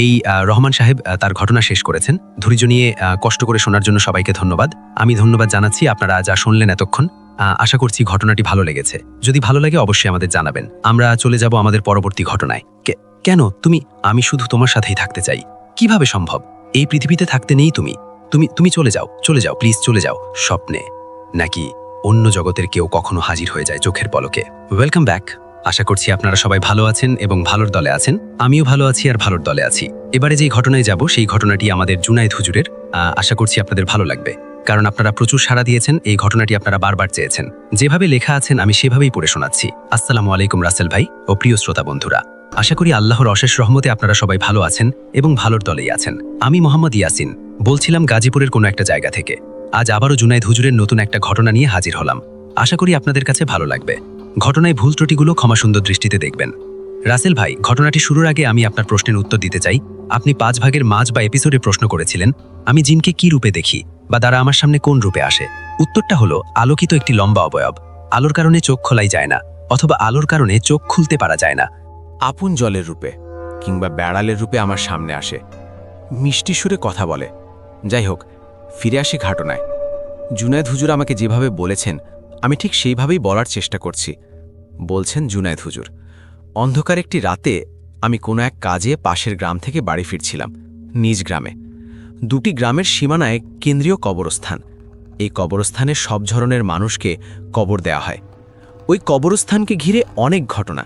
এই রহমান সাহেব তার ঘটনা শেষ করেছেন। ধৈর্য নিয়ে কষ্ট করে শোনার জন্য সবাইকে ধন্যবাদ। আমি ধন্যবাদ জানাচ্ছি আপনারা যা শুনলেন এতক্ষণ। আশা করছি ঘটনাটি ভালো লেগেছে। যদি ভালো লাগে অবশ্যই আমাদের জানাবেন। আমরা চলে যাব আমাদের পরবর্তী ঘটনায়। কেন আমি শুধু তোমার সাথেই থাকতে চাই। কিভাবে সম্ভব? এই পৃথিবীতে থাকতে নেই তুমি। তুমি চলে যাও প্লিজ, চলে যাও। স্বপ্নে নাকি অন্য জগতের কেউ কখনো হাজির হয়ে যায় চোখের পলকে। Welcome back. আশা করছি আপনারা সবাই ভালো আছেন এবং ভালোর দলে আছেন। আমিও ভালো আছি আর ভালোর দলে আছি। এবারে যেই ঘটনায় যাব সেই ঘটনাটি আমাদের জুনায়েদ হুজুরের। আশা করছি আপনাদের ভালো লাগবে, কারণ আপনারা প্রচুর সাড়া দিয়েছেন। এই ঘটনাটি আপনারা বারবার চেয়েছেন। যেভাবে লেখা আছেন আমি সেভাবেই পড়ে শোনাচ্ছি। আসসালামু আলাইকুম রাসেল ভাই ও প্রিয় শ্রোতা বন্ধুরা। আশা করি আল্লাহর অশেষ রহমতে আপনারা সবাই ভালো আছেন এবং ভালোর দলেই আছেন। আমি মোহাম্মদ ইয়াসিন বলছিলাম গাজীপুরের কোনো একটা জায়গা থেকে। আজ আবারও জুনায়েদ হুজুরের নতুন একটা ঘটনা নিয়ে হাজির হলাম। আশা করি আপনাদের কাছে ভালো লাগবে। ঘটনায় ভুল ত্রুটিগুলো ক্ষমাসুন্দর দৃষ্টিতে দেখবেন। রাসেল ভাই, ঘটনাটি শুরুর আগে আমি আপনার প্রশ্নের উত্তর দিতে চাই। আপনি 5 ভাগের মাঝ বা এপিসোডে প্রশ্ন করেছিলেন আমি জিনকে কি রূপে দেখি বা তারা আমার সামনে কোন রূপে আসে। উত্তরটা হলো আলোকিত একটি লম্বা অবয়ব। আলোর কারণে চোখ খোলাই যায় না, অথবা আলোর কারণে চোখ খুলতে পারা যায় না। আপন জলের রূপে কিংবা বেড়ালের রূপে আমার সামনে আসে, মিষ্টি সুরে কথা বলে। যাই হোক, ফিরে আসি ঘটনায়। জুনায়েদ হুজুর আমাকে যেভাবে বলেছেন আমি ঠিক সেইভাবেই বলার চেষ্টা করছি। বলছেন জুনায়েদ হুজুর, অন্ধকার একটি রাতে আমি কোনো এক কাজে পাশের গ্রাম থেকে বাড়ি ফিরছিলাম। নিজ গ্রামে 2টি গ্রামের সীমানায় কেন্দ্রীয় কবরস্থান। এই কবরস্থানে সব ধরনের মানুষকে কবর দেওয়া হয়। ওই কবরস্থানকে ঘিরে অনেক ঘটনা।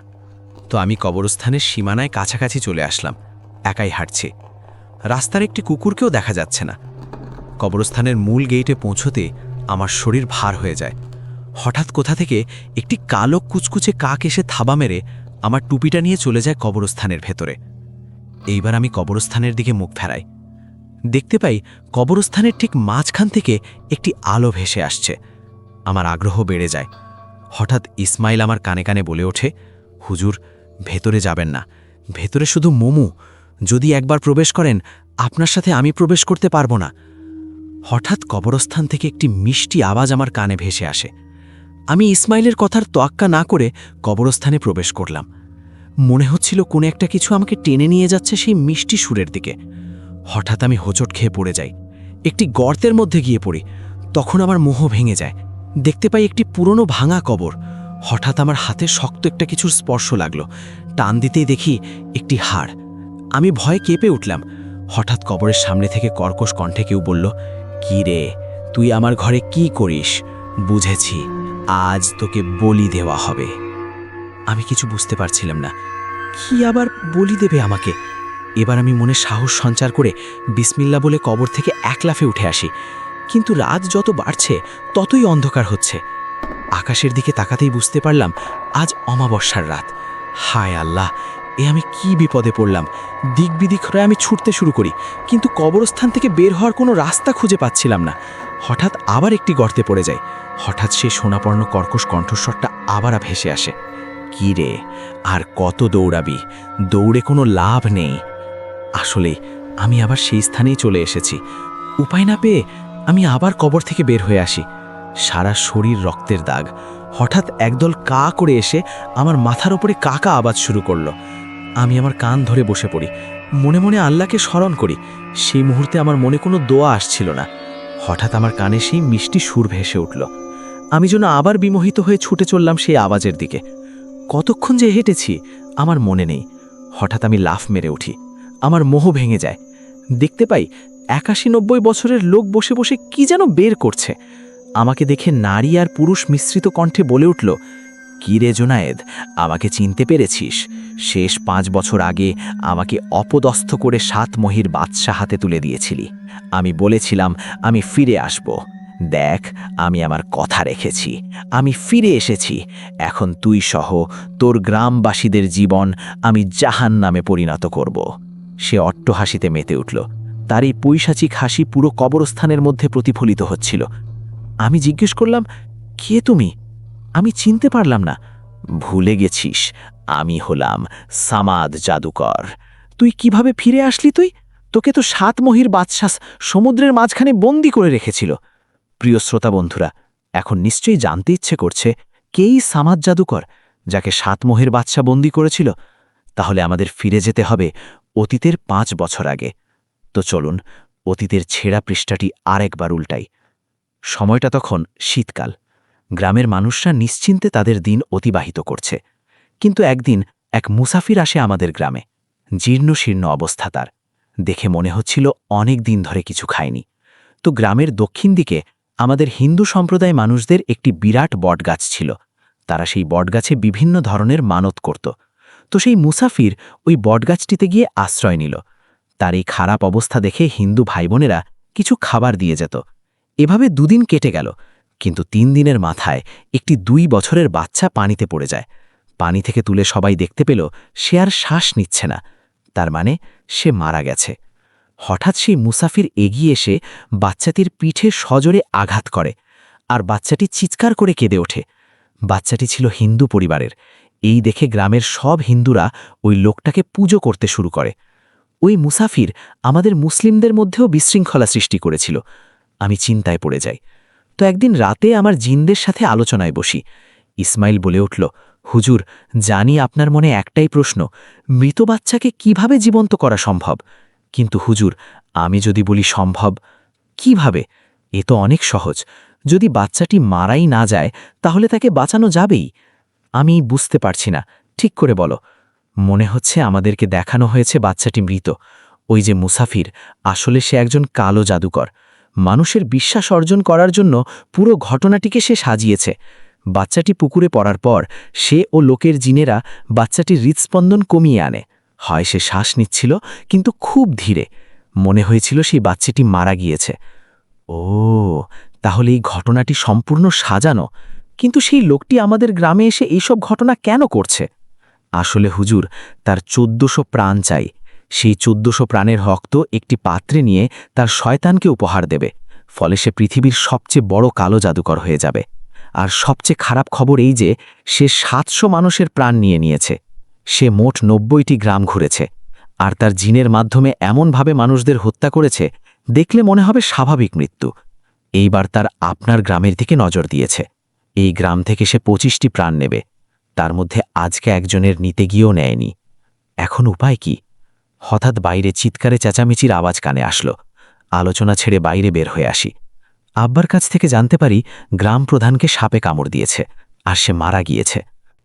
তো আমি কবরস্থানের সীমানায় কাছাকাছি চলে আসলাম। একাই হাঁটছি। রাস্তার একটি কুকুরকেও দেখা যাচ্ছে না। কবরস্থানের মূল গেইটে পৌঁছতে আমার শরীর ভার হয়ে যায়। হঠাৎ কোথা থেকে একটি কালো কুচকুচে কাক এসে থাবা মেরে আমার টুপিটা নিয়ে চলে যায় কবরস্থানের ভেতরে। এইবার আমি কবরস্থানের দিকে মুখ ফেরাই। দেখতে পাই কবরস্থানের ঠিক মাঝখান থেকে একটি আলো ভেসে আসছে। আমার আগ্রহ বেড়ে যায়। হঠাৎ ইসমাইল আমার কানে কানে বলে ওঠে, হুজুর, ভেতরে যাবেন না, ভেতরে শুধু মোমু। যদি একবার প্রবেশ করেন আপনার সাথে আমি প্রবেশ করতে পারবো না। হঠাৎ কবরস্থান থেকে একটি মিষ্টি আওয়াজ আমার কানে ভেসে আসে। আমি ইসমাইলের কথার তোয়াক্কা না করে কবরস্থানে প্রবেশ করলাম। মনে হচ্ছিল কোনো একটা কিছু আমাকে টেনে নিয়ে যাচ্ছে সেই মিষ্টি সুরের দিকে। হঠাৎ আমি হোঁচট খেয়ে পড়ে যাই। একটি গর্তের মধ্যে গিয়ে পড়ি। তখন আমার মোহ ভেঙে যায়। দেখতে পাই একটি পুরনো ভাঙা কবর। হঠাৎ আমার হাতে শক্ত একটা কিছুর স্পর্শ লাগলো। টান দিতেই দেখি একটি হাড়। আমি ভয়ে কেঁপে উঠলাম। হঠাৎ কবরের সামনে থেকে কর্কশ কণ্ঠে কেউ বলল, কি রে, তুই আমার ঘরে কি করিস? বুঝেছি, আজ তোকে বলি দেওয়া হবে। আমি কিছু বুঝতে পারছিলাম না। কি আবার বলি দেবে আমাকে? এবার আমি মনে সাহস সঞ্চার করে বিসমিল্লাহ বলে কবর থেকে এক লাফে উঠে আসি। কিন্তু রাত যত বাড়ছে ততই অন্ধকার হচ্ছে। আকাশের দিকে তাকাতেই বুঝতে পারলাম আজ অমাবস্যার রাত। হায় আল্লাহ, এ আমি কি বিপদে পড়লাম! দিক বিদিক হয়ে আমি ছুটতে শুরু করি, কিন্তু কবরস্থান থেকে বের হওয়ার কোনো রাস্তা খুঁজে পাচ্ছিলাম না। হঠাৎ আবার একটি গর্তে পড়ে যাই। হঠাৎ সেই সোনাপর্ণ কর্কশ কণ্ঠস্বরটা আবার ভেসে আসে, কি রে, আর কত দৌড়াবি? দৌড়ে কোনো লাভ নেই। আসলে আমি আবার সেই স্থানেই চলে এসেছি। উপায় না পেয়ে আমি আবার কবর থেকে বের হয়ে আসি। সারা শরীর রক্তের দাগ। হঠাৎ একদল কা করে এসে আমার মাথার ওপরে কাকা আওয়াজ শুরু করলো। আমি আমার কান ধরে বসে পড়ি। মনে মনে আল্লাহকে স্মরণ করি। সেই মুহূর্তে আমার মনে কোনো দোয়া আসছিল না। হঠাৎ আমার কানে সেই মিষ্টি সুর ভেসে উঠল। আমি যেন আবার বিমোহিত হয়ে ছুটে চললাম সেই আওয়াজের দিকে। কতক্ষণ যে হেঁটেছি আমার মনে নেই। হঠাৎ আমি লাফ মেরে উঠি। আমার মোহ ভেঙে যায়। দেখতে পাই ৮১-৯০ বছরের লোক বসে বসে কি যেন বের করছে। আমাকে দেখে নারী আর পুরুষ মিশ্রিত কণ্ঠে বলে উঠল, কি রে জুনায়েদ, আমাকে চিনতে পেরেছিস? শেষ 5 বছর আগে আমাকে অপদস্থ করে 7 মহির বাদশা হাতে তুলে দিয়েছিলি। আমি বলেছিলাম আমি ফিরে আসব। দেখ, আমি আমার কথা রেখেছি। আমি ফিরে এসেছি। এখন তুই সহ তোর গ্রামবাসীদের জীবন আমি জাহান্নামে পরিণত করব। সে অট্টহাসিতে মেতে উঠল। তার এই পৈশাচিক হাসি পুরো কবরস্থানের মধ্যে প্রতিফলিত হচ্ছিল। আমি জিজ্ঞেস করলাম, কে তুমি? আমি চিনতে পারলাম না। ভুলে গেছিস, আমি হলাম সামাদ জাদুকর। তুই কিভাবে ফিরে আসলি? তোকে তো 7 মহির বাদশাহ সমুদ্রের মাঝখানে বন্দি করে রেখেছিল। প্রিয় শ্রোতা বন্ধুরা, এখন নিশ্চয়ই জানতে ইচ্ছে করছে কেই সামাদ জাদুকর, যাকে 7 মহির বাদশা বন্দি করেছিল? তাহলে আমাদের ফিরে যেতে হবে অতীতের 5 বছর আগে। তো চলুন অতীতের ছেঁড়া পৃষ্ঠাটি আরেকবার উল্টাই। সময়টা তখন শীতকাল। গ্রামের মানুষরা নিশ্চিন্তে তাদের দিন অতিবাহিত করছে। কিন্তু একদিন এক মুসাফির আসে আমাদের গ্রামে। জীর্ণশীর্ণ অবস্থা তার। দেখে মনে হচ্ছিল অনেক দিন ধরে কিছু খায়নি। তো গ্রামের দক্ষিণ দিকে আমাদের হিন্দু সম্প্রদায় মানুষদের একটি বিরাট বটগাছ ছিল। তারা সেই বটগাছে বিভিন্ন ধরনের মানত করত। তো সেই মুসাফির ওই বটগাছটিতে গিয়ে আশ্রয় নিল। তার এই খারাপ অবস্থা দেখে হিন্দু ভাইবোনেরা কিছু খাবার দিয়ে যেত। এভাবে 2 দিন কেটে গেল। কিন্তু 3 দিনের মাথায় একটি 2 বছরের বাচ্চা পানিতে পড়ে যায়। পানি থেকে তুলে সবাই দেখতে পেল সে আর শ্বাস নিচ্ছে না, তার মানে সে মারা গেছে। হঠাৎ সেই মুসাফির এগিয়ে এসে বাচ্চাটির পিঠে সজোরে আঘাত করে, আর বাচ্চাটি চিৎকার করে কেঁদে ওঠে। বাচ্চাটি ছিল হিন্দু পরিবারের। এই দেখে গ্রামের সব হিন্দুরা ওই লোকটাকে পুজো করতে শুরু করে। ওই মুসাফির আমাদের মুসলিমদের মধ্যেও বিশৃঙ্খলা সৃষ্টি করেছিল। আমি চিন্তায় পড়ে যাই। তো একদিন রাতে আমার জিনদের সাথে আলোচনায় বসি। ইসমাইল বলে উঠল, হুজুর, জানি আপনার মনে একটাই প্রশ্ন, মৃত বাচ্চাকে কিভাবে জীবন্ত করা সম্ভব? কিন্তু হুজুর, আমি যদি বলি সম্ভব, কিভাবে? এ তো অনেক সহজ। যদি বাচ্চাটি মারাই না যায় তাহলে তাকে বাঁচানো যাবেই। আমি বুঝতে পারছি না, ঠিক করে বলো। মনে হচ্ছে আমাদেরকে দেখানো হয়েছে বাচ্চাটি মৃত। ওই যে মুসাফির, আসলে সে একজন কালো জাদুকর। মানুষের বিশ্বাস অর্জন করার জন্য পুরো ঘটনাটিকে সে সাজিয়েছে। বাচ্চাটি পুকুরে পড়ার পর সে ও লোকের জিনেরা বাচ্চাটির হৃৎস্পন্দন কমিয়ে আনে। হয় সে শ্বাস নিচ্ছিল, কিন্তু খুব ধীরে। মনে হয়েছিল সেই বাচ্চাটি মারা গিয়েছে। ও, তাহলে এই ঘটনাটি সম্পূর্ণ সাজানো। কিন্তু সেই লোকটি আমাদের গ্রামে এসে এইসব ঘটনা কেন করছে? আসলে হুজুর, তার 1400 প্রাণ চাই। সেই 1400 প্রাণের রক্ত একটি পাত্রে নিয়ে তার শয়তানকে উপহার দেবে। ফলে সে পৃথিবীর সবচেয়ে বড় কালো জাদুকর হয়ে যাবে। আর সবচেয়ে খারাপ খবর এই যে সে 700 মানুষের প্রাণ নিয়েছে। সে মোট 90টি গ্রাম ঘুরেছে, আর তার জিনের মাধ্যমে এমনভাবে মানুষদের হত্যা করেছে, দেখলে মনে হবে স্বাভাবিক মৃত্যু। এইবার তার আপনার গ্রামের দিকে নজর দিয়েছে। এই গ্রাম থেকে সে 25টি প্রাণ নেবে। তার মধ্যে আজকে একজনের নিতে গিয়েও নেয়নি। এখন উপায় কি? হঠাৎ বাইরে চিৎকারে চেঁচামেচির আওয়াজ কানে আসলো। আলোচনা ছেড়ে বাইরে বের হয়ে আসি। আব্বার কাছ থেকে জানতে পারি গ্রাম প্রধানকে সাপে কামড় দিয়েছে, আর সে মারা গিয়েছে।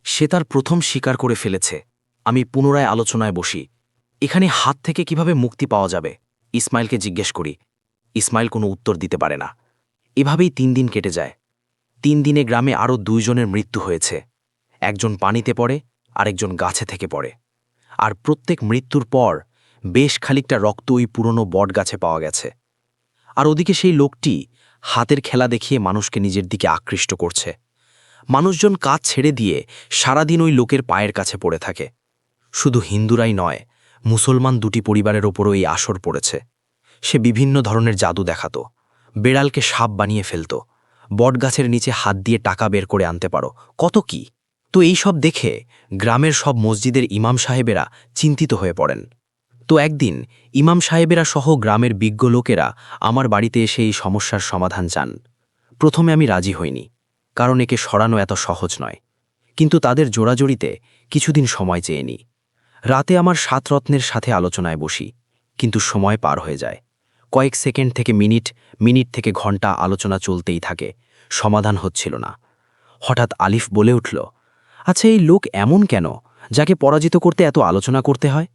সে তার প্রথম স্বীকার করে ফেলেছে। আমি পুনরায় আলোচনায় বসি। এখানে হাত থেকে কিভাবে মুক্তি পাওয়া যাবে? ইসমাইলকে জিজ্ঞেস করি। ইসমাইল কোনো উত্তর দিতে পারে না। এভাবেই 3 দিন কেটে যায়। 3 দিনে গ্রামে আরও 2 জনের মৃত্যু হয়েছে। একজন পানিতে পড়ে, আরেকজন গাছে থেকে পড়ে। আর প্রত্যেক মৃত্যুর পর বেশ খানিকটা রক্ত ওই পুরনো বটগাছে পাওয়া গেছে। আর ওদিকে সেই লোকটি হাতের খেলা দেখিয়ে মানুষকে নিজের দিকে আকৃষ্ট করছে। মানুষজন কাজ ছেড়ে দিয়ে সারাদিন ওই লোকের পায়ের কাছে পড়ে থাকে। শুধু হিন্দুরাই নয়, মুসলমান 2টি পরিবারের ওপরও এই আসর পড়েছে। সে বিভিন্ন ধরনের জাদু দেখাতো। বেড়ালকে সাপ বানিয়ে ফেলত। বটগাছের নিচে হাত দিয়ে টাকা বের করে আনতে পারো, কত কি। তো এই সব দেখে গ্রামের সব মসজিদের ইমাম সাহেবেরা চিন্তিত হয়ে পড়েন। তো একদিন ইমাম সাহেবেরা সহ গ্রামের বিজ্ঞ লোকেরা আমার বাড়িতে এসে এই সমস্যার সমাধান চান। প্রথমে আমি রাজি হইনি, কারণ একে সরানো এত সহজ নয়। কিন্তু তাদের জোড়াজড়িতে কিছুদিন সময় চেয়ে নিই। রাতে আমার 7 রত্নের সাথে আলোচনায় বসি, কিন্তু সময় পার হয়ে যায়। কয়েক সেকেন্ড থেকে মিনিট, মিনিট থেকে ঘন্টা আলোচনা চলতেই থাকে, সমাধান হচ্ছিল না। হঠাৎ আলিফ বলে উঠল, আচ্ছা, এই লোক এমন কেন যাকে পরাজিত করতে এত আলোচনা করতে হয়?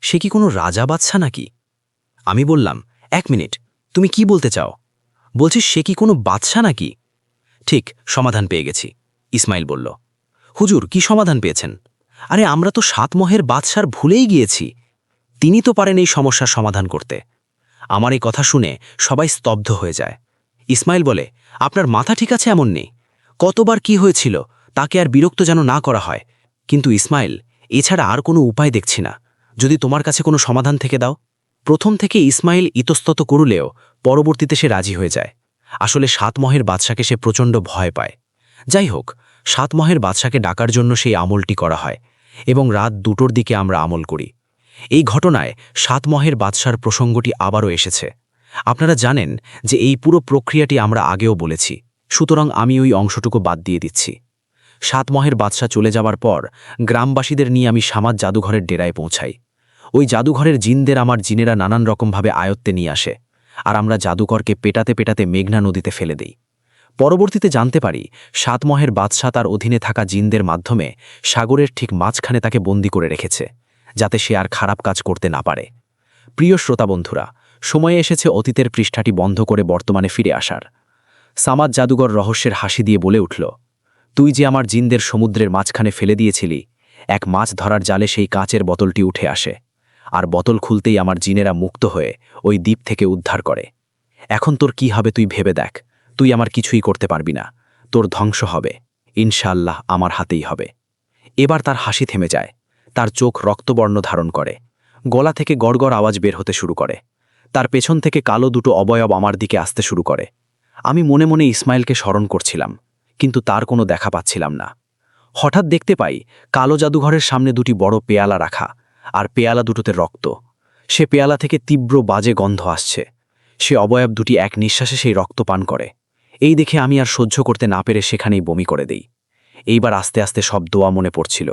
সে কি কোনো রাজা বাদশা নাকি? আমি বললাম, 1 মিনিট, তুমি কি বলতে চাও? বলছিস সে কি কোনো বাদশা নাকি? ঠিক, সমাধান পেয়ে গেছি, ইসমাইল বলল। হুজুর, কি সমাধান পেয়েছেন? আরে আমরা তো 7 মহের বাদশার ভুলেই গিয়েছি। তিনি তো পারেন এই সমস্যার সমাধান করতে। আমার এই কথা শুনে সবাই স্তব্ধ হয়ে যায়। ইসমাইল বলে, আপনার মাথা ঠিক আছে এমন নেই? কতবার কি হয়েছিল তাকে আর বিরক্ত যেন না করা হয়। কিন্তু ইসমাইল, এছাড়া আর কোনো উপায় দেখছি না। যদি তোমার কাছে কোনো সমাধান থেকে দাও। প্রথম থেকে ইসমাইল ইতস্তত করলেও পরবর্তীতে সে রাজি হয়ে যায়। আসলে 7 মহের বাদশাকে সে প্রচণ্ড ভয় পায়। যাই হোক, 7 মহের বাদশাকে ডাকার জন্য সেই আমলটি করা হয়, এবং রাত 2টোর দিকে আমরা আমল করি। এই ঘটনায় 7 মহের বাদশার প্রসঙ্গটি আবারও এসেছে। আপনারা জানেন যে এই পুরো প্রক্রিয়াটি আমরা আগেও বলেছি, সুতরাং আমি ওই অংশটুকু বাদ দিয়ে দিচ্ছি। 7 মহের বাদশা চলে যাওয়ার পর গ্রামবাসীদের নিয়ে আমি সামাদ জাদুঘরের ডেরায় পৌঁছাই। ওই জাদুঘরের জিনদের আমার জিনেরা নানান রকমভাবে আয়ত্তে নিয়ে আসে, আর আমরা জাদুকরকে পেটাতে পেটাতে মেঘনা নদীতে ফেলে দেই। পরবর্তীতে জানতে পারি 7 মহের বাদশা তার অধীনে থাকা জিনদের মাধ্যমে সাগরের ঠিক মাঝখানে তাকে বন্দী করে রেখেছে, যাতে সে আর খারাপ কাজ করতে না পারে। প্রিয় শ্রোতা বন্ধুরা, সময়ে এসেছে অতীতের পৃষ্ঠাটি বন্ধ করে বর্তমানে ফিরে আসার। সামাদ জাদুঘর রহস্যের হাসি দিয়ে বলে উঠল, তুই যে আমার জিনদের সমুদ্রের মাঝখানে ফেলে দিয়েছিলি, এক মাছ ধরার জালে সেই কাঁচের বোতলটি উঠে আসে, আর বোতল খুলতেই আমার জিনেরা মুক্ত হয়ে ওই দ্বীপ থেকে উদ্ধার করে। এখন তোর কি হবে তুই ভেবে দেখ। তুই আমার কিছুই করতে পারবি না, তোর ধ্বংস হবে, ইনশাআল্লাহ আমার হাতেই হবে। এবার তার হাসি থেমে যায়, তার চোখ রক্তবর্ণ ধারণ করে, গলা থেকে গড়গড় আওয়াজ বের হতে শুরু করে, তার পেছন থেকে কালো দুটো অবয়ব আমার দিকে আসতে শুরু করে। আমি মনে মনে ইসমাইলকে স্মরণ করছিলাম, কিন্তু তার কোনো দেখা পাচ্ছিলাম না। হঠাৎ দেখতে পাই কালো জাদুঘরের সামনে দুটি বড় পেয়ালা রাখা, আর পেয়ালা দুটোতে রক্ত। সে পেয়ালা থেকে তীব্র বাজে গন্ধ আসছে। সে অবয়ব দুটি এক নিঃশ্বাসে সেই রক্ত পান করে। এই দেখে আমি আর সহ্য করতে না পেরে সেখানেই বমি করে দেই। এইবার আস্তে আস্তে সব দোয়া মনে পড়ছিল,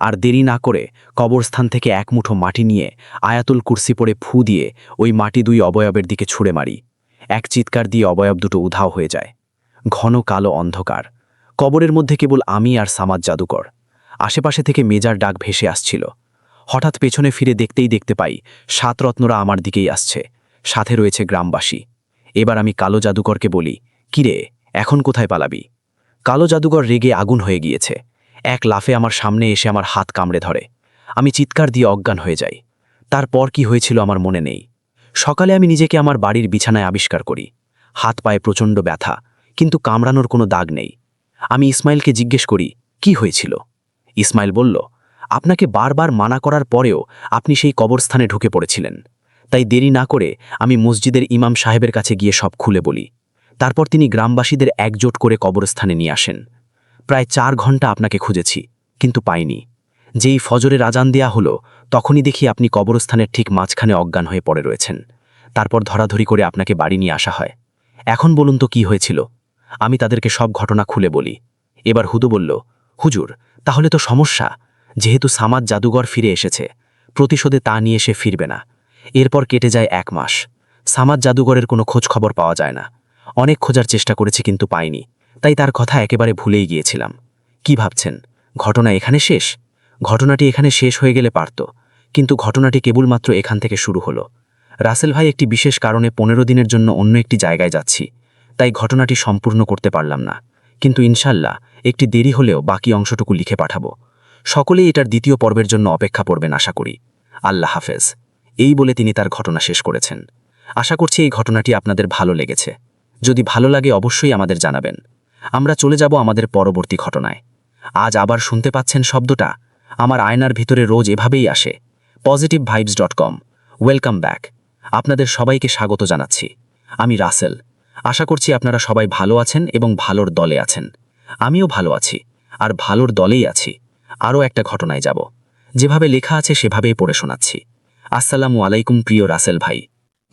আর দেরি না করে কবরস্থান থেকে এক মুঠো মাটি নিয়ে আয়াতুল কুরসি পড়ে ফু দিয়ে ওই মাটি দুই অবয়বের দিকে ছুঁড়ে মারি। এক চিৎকার দিয়ে অবয়ব দুটো উধাও হয়ে যায়। ঘন কালো অন্ধকার, কবরের মধ্যে কেবল আমি আর সামাদ জাদুকর। আশেপাশে থেকে মেজার ডাক ভেসে আসছিল। হঠাৎ পেছনে ফিরে দেখতেই দেখতে পাই 7 রত্নরা আমার দিকেই আসছে, সাথে রয়েছে গ্রামবাসী। এবার আমি কালো জাদুকরকে বলি, কিরে, এখন কোথায় পালাবি? কালো জাদুকর রেগে আগুন হয়ে গিয়েছে। এক লাফে আমার সামনে এসে আমার হাত কামড়ে ধরে। আমি চিৎকার দিয়ে অজ্ঞান হয়ে যাই। তারপর কি হয়েছিল আমার মনে নেই। সকালে আমি নিজেকে আমার বাড়ির বিছানায় আবিষ্কার করি। হাত পায়ে প্রচণ্ড ব্যথা, কিন্তু কামড়ানোর কোনো দাগ নেই। আমি ইসমাইলকে জিজ্ঞেস করি, কি হয়েছিল? ইসমাইল বলল, আপনাকে বারবার মানা করার পরেও আপনি সেই কবরস্থানে ঢুকে পড়েছিলেন। তাই দেরি না করে আমি মসজিদের ইমাম সাহেবের কাছে গিয়ে সব খুলে বলি। তারপর তিনি গ্রামবাসীদের একজোট করে কবরস্থানে নিয়ে আসেন। প্রায় 4 ঘন্টা আপনাকে খুঁজেছি, কিন্তু পাইনি। যেই ফজরের আজান দেয়া হলো, তখনই দেখি আপনি কবরস্থানের ঠিক মাঝখানে অজ্ঞান হয়ে পড়ে রয়েছেন। তারপর ধরাধরি করে আপনাকে বাড়ি নিয়ে আসা হয়। এখন বলুন তো কি হয়েছিল? আমি তাদেরকে সব ঘটনা খুলে বলি। এবার হুদু বলল, হুজুর, তাহলে তো সমস্যা। যেহেতু সামাদ জাদুঘর ফিরে এসেছে, প্রতিশোধে তা নিয়ে সে ফিরবে না। এরপর কেটে যায় 1 মাস। সামাদ জাদুঘরের কোনো খোঁজ খবর পাওয়া যায় না। অনেক খোঁজার চেষ্টা করেছি, কিন্তু পাইনি। তাই তার কথা একেবারে ভুলেই গিয়েছিলাম। কি ভাবছেন, ঘটনা এখানে শেষ? ঘটনাটি এখানে শেষ হয়ে গেলে পারত, কিন্তু ঘটনাটি কেবলমাত্র এখান থেকে শুরু হলো। রাসেল ভাই, একটি বিশেষ কারণে 15 দিনের জন্য অন্য একটি জায়গায় যাচ্ছি, তাই ঘটনাটি সম্পূর্ণ করতে পারলাম না। কিন্তু ইনশাল্লাহ একটি দেরি হলেও বাকি অংশটুকু লিখে পাঠাবো। সকলেই এটার দ্বিতীয় পর্বের জন্য অপেক্ষা করবেন আশা করি। আল্লাহ হাফেজ। এই বলে তিনি তার ঘটনা শেষ করেছেন। আশা করছি এই ঘটনাটি আপনাদের ভালো লেগেছে। যদি ভালো লাগে অবশ্যই আমাদের জানাবেন। আমরা চলে যাব আমাদের পরবর্তী ঘটনায়। আজ আবার শুনতে পাচ্ছেন শব্দটা? আমার আয়নার ভিতরে রোজ এভাবেই আসে। positivevibes.com, welcome back. আপনাদের সবাইকে স্বাগত জানাচ্ছি। আমি রাসেল। আশা করছি আপনারা সবাই ভালো আছেন এবং ভালোর দলে আছেন। আমিও ভালো আছি, আর ভালোর দলেই আছি। আরও একটা ঘটনায় যাব। যেভাবে লেখা আছে সেভাবেই পড়ে শোনাচ্ছি। আসসালামু আলাইকুম প্রিয় রাসেল ভাই।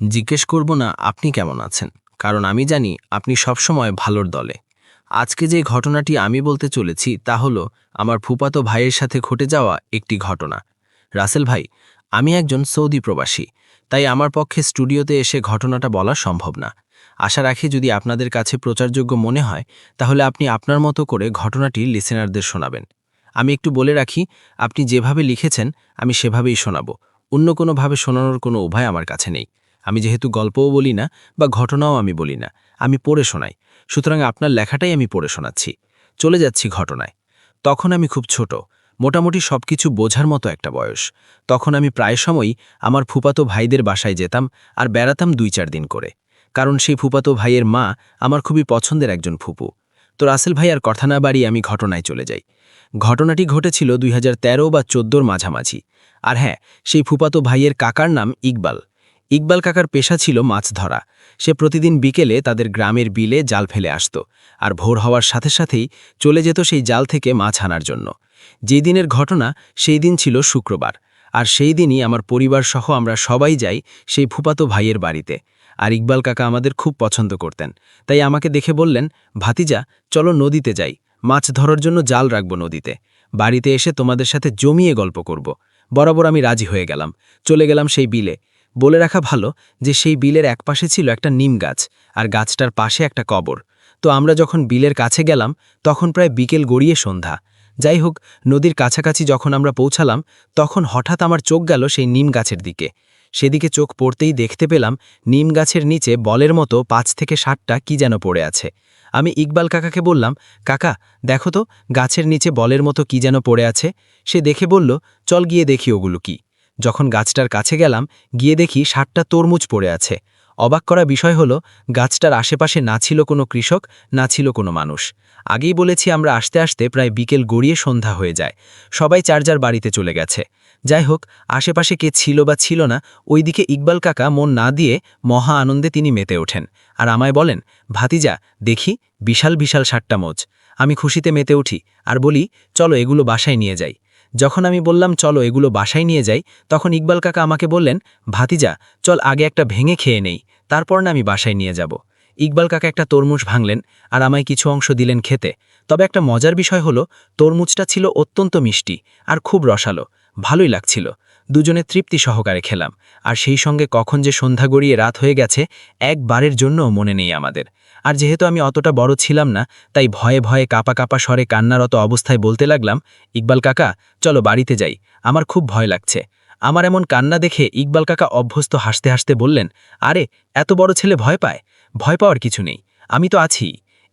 জিজ্ঞেস করব না আপনি কেমন আছেন, কারণ আমি জানি আপনি সবসময় ভালোর দলে। আজকে যে ঘটনাটি আমি বলতে চলেছি তা হলো আমার ফুপাতো ভাইয়ের সাথে ঘটে যাওয়া একটি ঘটনা। রাসেল ভাই, আমি একজন সৌদি প্রবাসী, তাই আমার পক্ষে স্টুডিওতে এসে ঘটনাটা বলা সম্ভব না। আশা রাখি যদি আপনাদের কাছে প্রচারযোগ্য মনে হয়, তাহলে আপনি আপনার মতো করে ঘটনাটি লিসেনারদের শোনাবেন। আমি একটু বলে রাখি, আপনি যেভাবে লিখেছেন আমি সেভাবেই শোনাবো। অন্য কোনোভাবে শোনানোর কোনো উপায় আমার কাছে নেই। আমি যেহেতু গল্পও বলি না বা ঘটনাও আমি বলি না, আমি পড়ে শোনাই। সুতরাং আপনার লেখাটাই আমি পড়ে শোনাচ্ছি। চলে যাচ্ছি ঘটনায়। তখন আমি খুব ছোট, মোটামুটি সবকিছু বোঝার মতো একটা বয়স। তখন আমি প্রায় সময়ই আমার ফুপাতো ভাইদের বাসায় যেতাম আর বেড়াতাম 2-4 দিন করে, কারণ সেই ফুপাতো ভাইয়ের মা আমার খুবই পছন্দের একজন ফুপু। তো রাসেল ভাই আর কথা না বাড়িয়ে আমি ঘটনায় চলে যাই। ঘটনাটি ঘটেছিল 2013 বা 14-র মাঝামাঝি। আর হ্যাঁ, সেই ফুপাতো ভাইয়ের কাকার নাম ইকবাল। ইকবাল কাকার পেশা ছিল মাছ ধরা। সে প্রতিদিন বিকেলে তাদের গ্রামের বিলে জাল ফেলে আসত, আর ভোর হওয়ার সাথে সাথেই চলে যেত সেই জাল থেকে মাছ আনার জন্য। যেই দিনের ঘটনা সেই দিন ছিল শুক্রবার, আর সেই দিনই আমার পরিবার সহ আমরা সবাই যাই সেই ফুপাতো ভাইয়ের বাড়িতে। আর ইকবাল কাকা আমাদের খুব পছন্দ করতেন, তাই আমাকে দেখে বললেন, ভাতিজা, চলো নদীতে যাই, মাছ ধরার জন্য জাল রাখবো নদীতে। বাড়িতে এসে তোমাদের সাথে জমিয়ে গল্প করব। বরাবর আমি রাজি হয়ে গেলাম। চলে গেলাম সেই বিলে। বলে রাখা ভালো যে সেই বিলের একপাশে ছিল একটা নিম গাছ, আর গাছটার পাশে একটা কবর। তো আমরা যখন বিলের কাছে গেলাম তখন প্রায় বিকেল গড়িয়ে সন্ধ্যা। যাই হোক, নদীর কাছাকাছি যখন আমরা পৌঁছালাম তখন হঠাৎ আমার চোখ গেল সেই নিম গাছের দিকে। সেদিকে চোখ পড়তেই দেখতে পেলাম নিম গাছের নিচে বলের মতো 5 থেকে 7টা কি যেন পড়ে আছে। আমি ইকবাল কাকাকে বললাম, কাকা দেখো তো, গাছের নিচে বলের মতো কি যেন পড়ে আছে। সে দেখে বলল, চল গিয়ে দেখি ওগুলো কি। যখন গাছটার কাছে গেলাম, গিয়ে দেখি 7টা তরমুজ পড়ে আছে। অবাক করা বিষয় হলো গাছটার আশেপাশে না ছিল কোনো কৃষক, না ছিল কোনো মানুষ। আগেই বলেছি আমরা আসতে আসতে প্রায় বিকেল গড়িয়ে সন্ধ্যা হয়ে যায়। সবাই যার যার বাড়িতে চলে গেছে। যাই হোক, আশেপাশে কে ছিল বা ছিল না, ওইদিকে ইকবাল কাকা মন না দিয়ে মহা আনন্দে তিনি মেতে ওঠেন আর আমায় বলেন, ভাতিজা দেখি বিশাল বিশাল 7টা মোজ। আমি খুশিতে মেতে উঠি আর বলি, চলো এগুলো বাসায় নিয়ে যাই। যখন আমি বললাম চলো এগুলো বাসায় নিয়ে যাই, তখন ইকবাল কাকা আমাকে বললেন, ভাতিজা চল আগে একটা ভেঙে খেয়ে নেই, তারপর না আমি বাসায় নিয়ে যাব। ইকবাল কাকা একটা তরমুজ ভাঙলেন আর আমায় কিছু অংশ দিলেন খেতে। তবে একটা মজার বিষয় হলো তরমুজটা ছিল অত্যন্ত মিষ্টি আর খুব রসালো, ভালোই লাগছিল। দুজনে তৃপ্তি সহকারে খেলাম। আর সেই সঙ্গে কখন যে সন্ধ্যা গড়িয়ে রাত হয়ে গেছে একবারের জন্যও মনে নেই আমাদের। আর যেহেতু আমি অতটা বড় ছিলাম না, তাই ভয়ে ভয়ে কাপা কাপা স্বরে কান্নারত অবস্থায় বলতে লাগলাম, ইকবাল কাকা চলো বাড়িতে যাই, আমার খুব ভয় লাগছে। আমার এমন কান্না দেখে ইকবাল কাকা অভ্যস্ত হাসতে হাসতে বললেন, আরে এত বড় ছেলে ভয় পায়? ভয় পাওয়ার কিছু নেই, আমি তো আছি।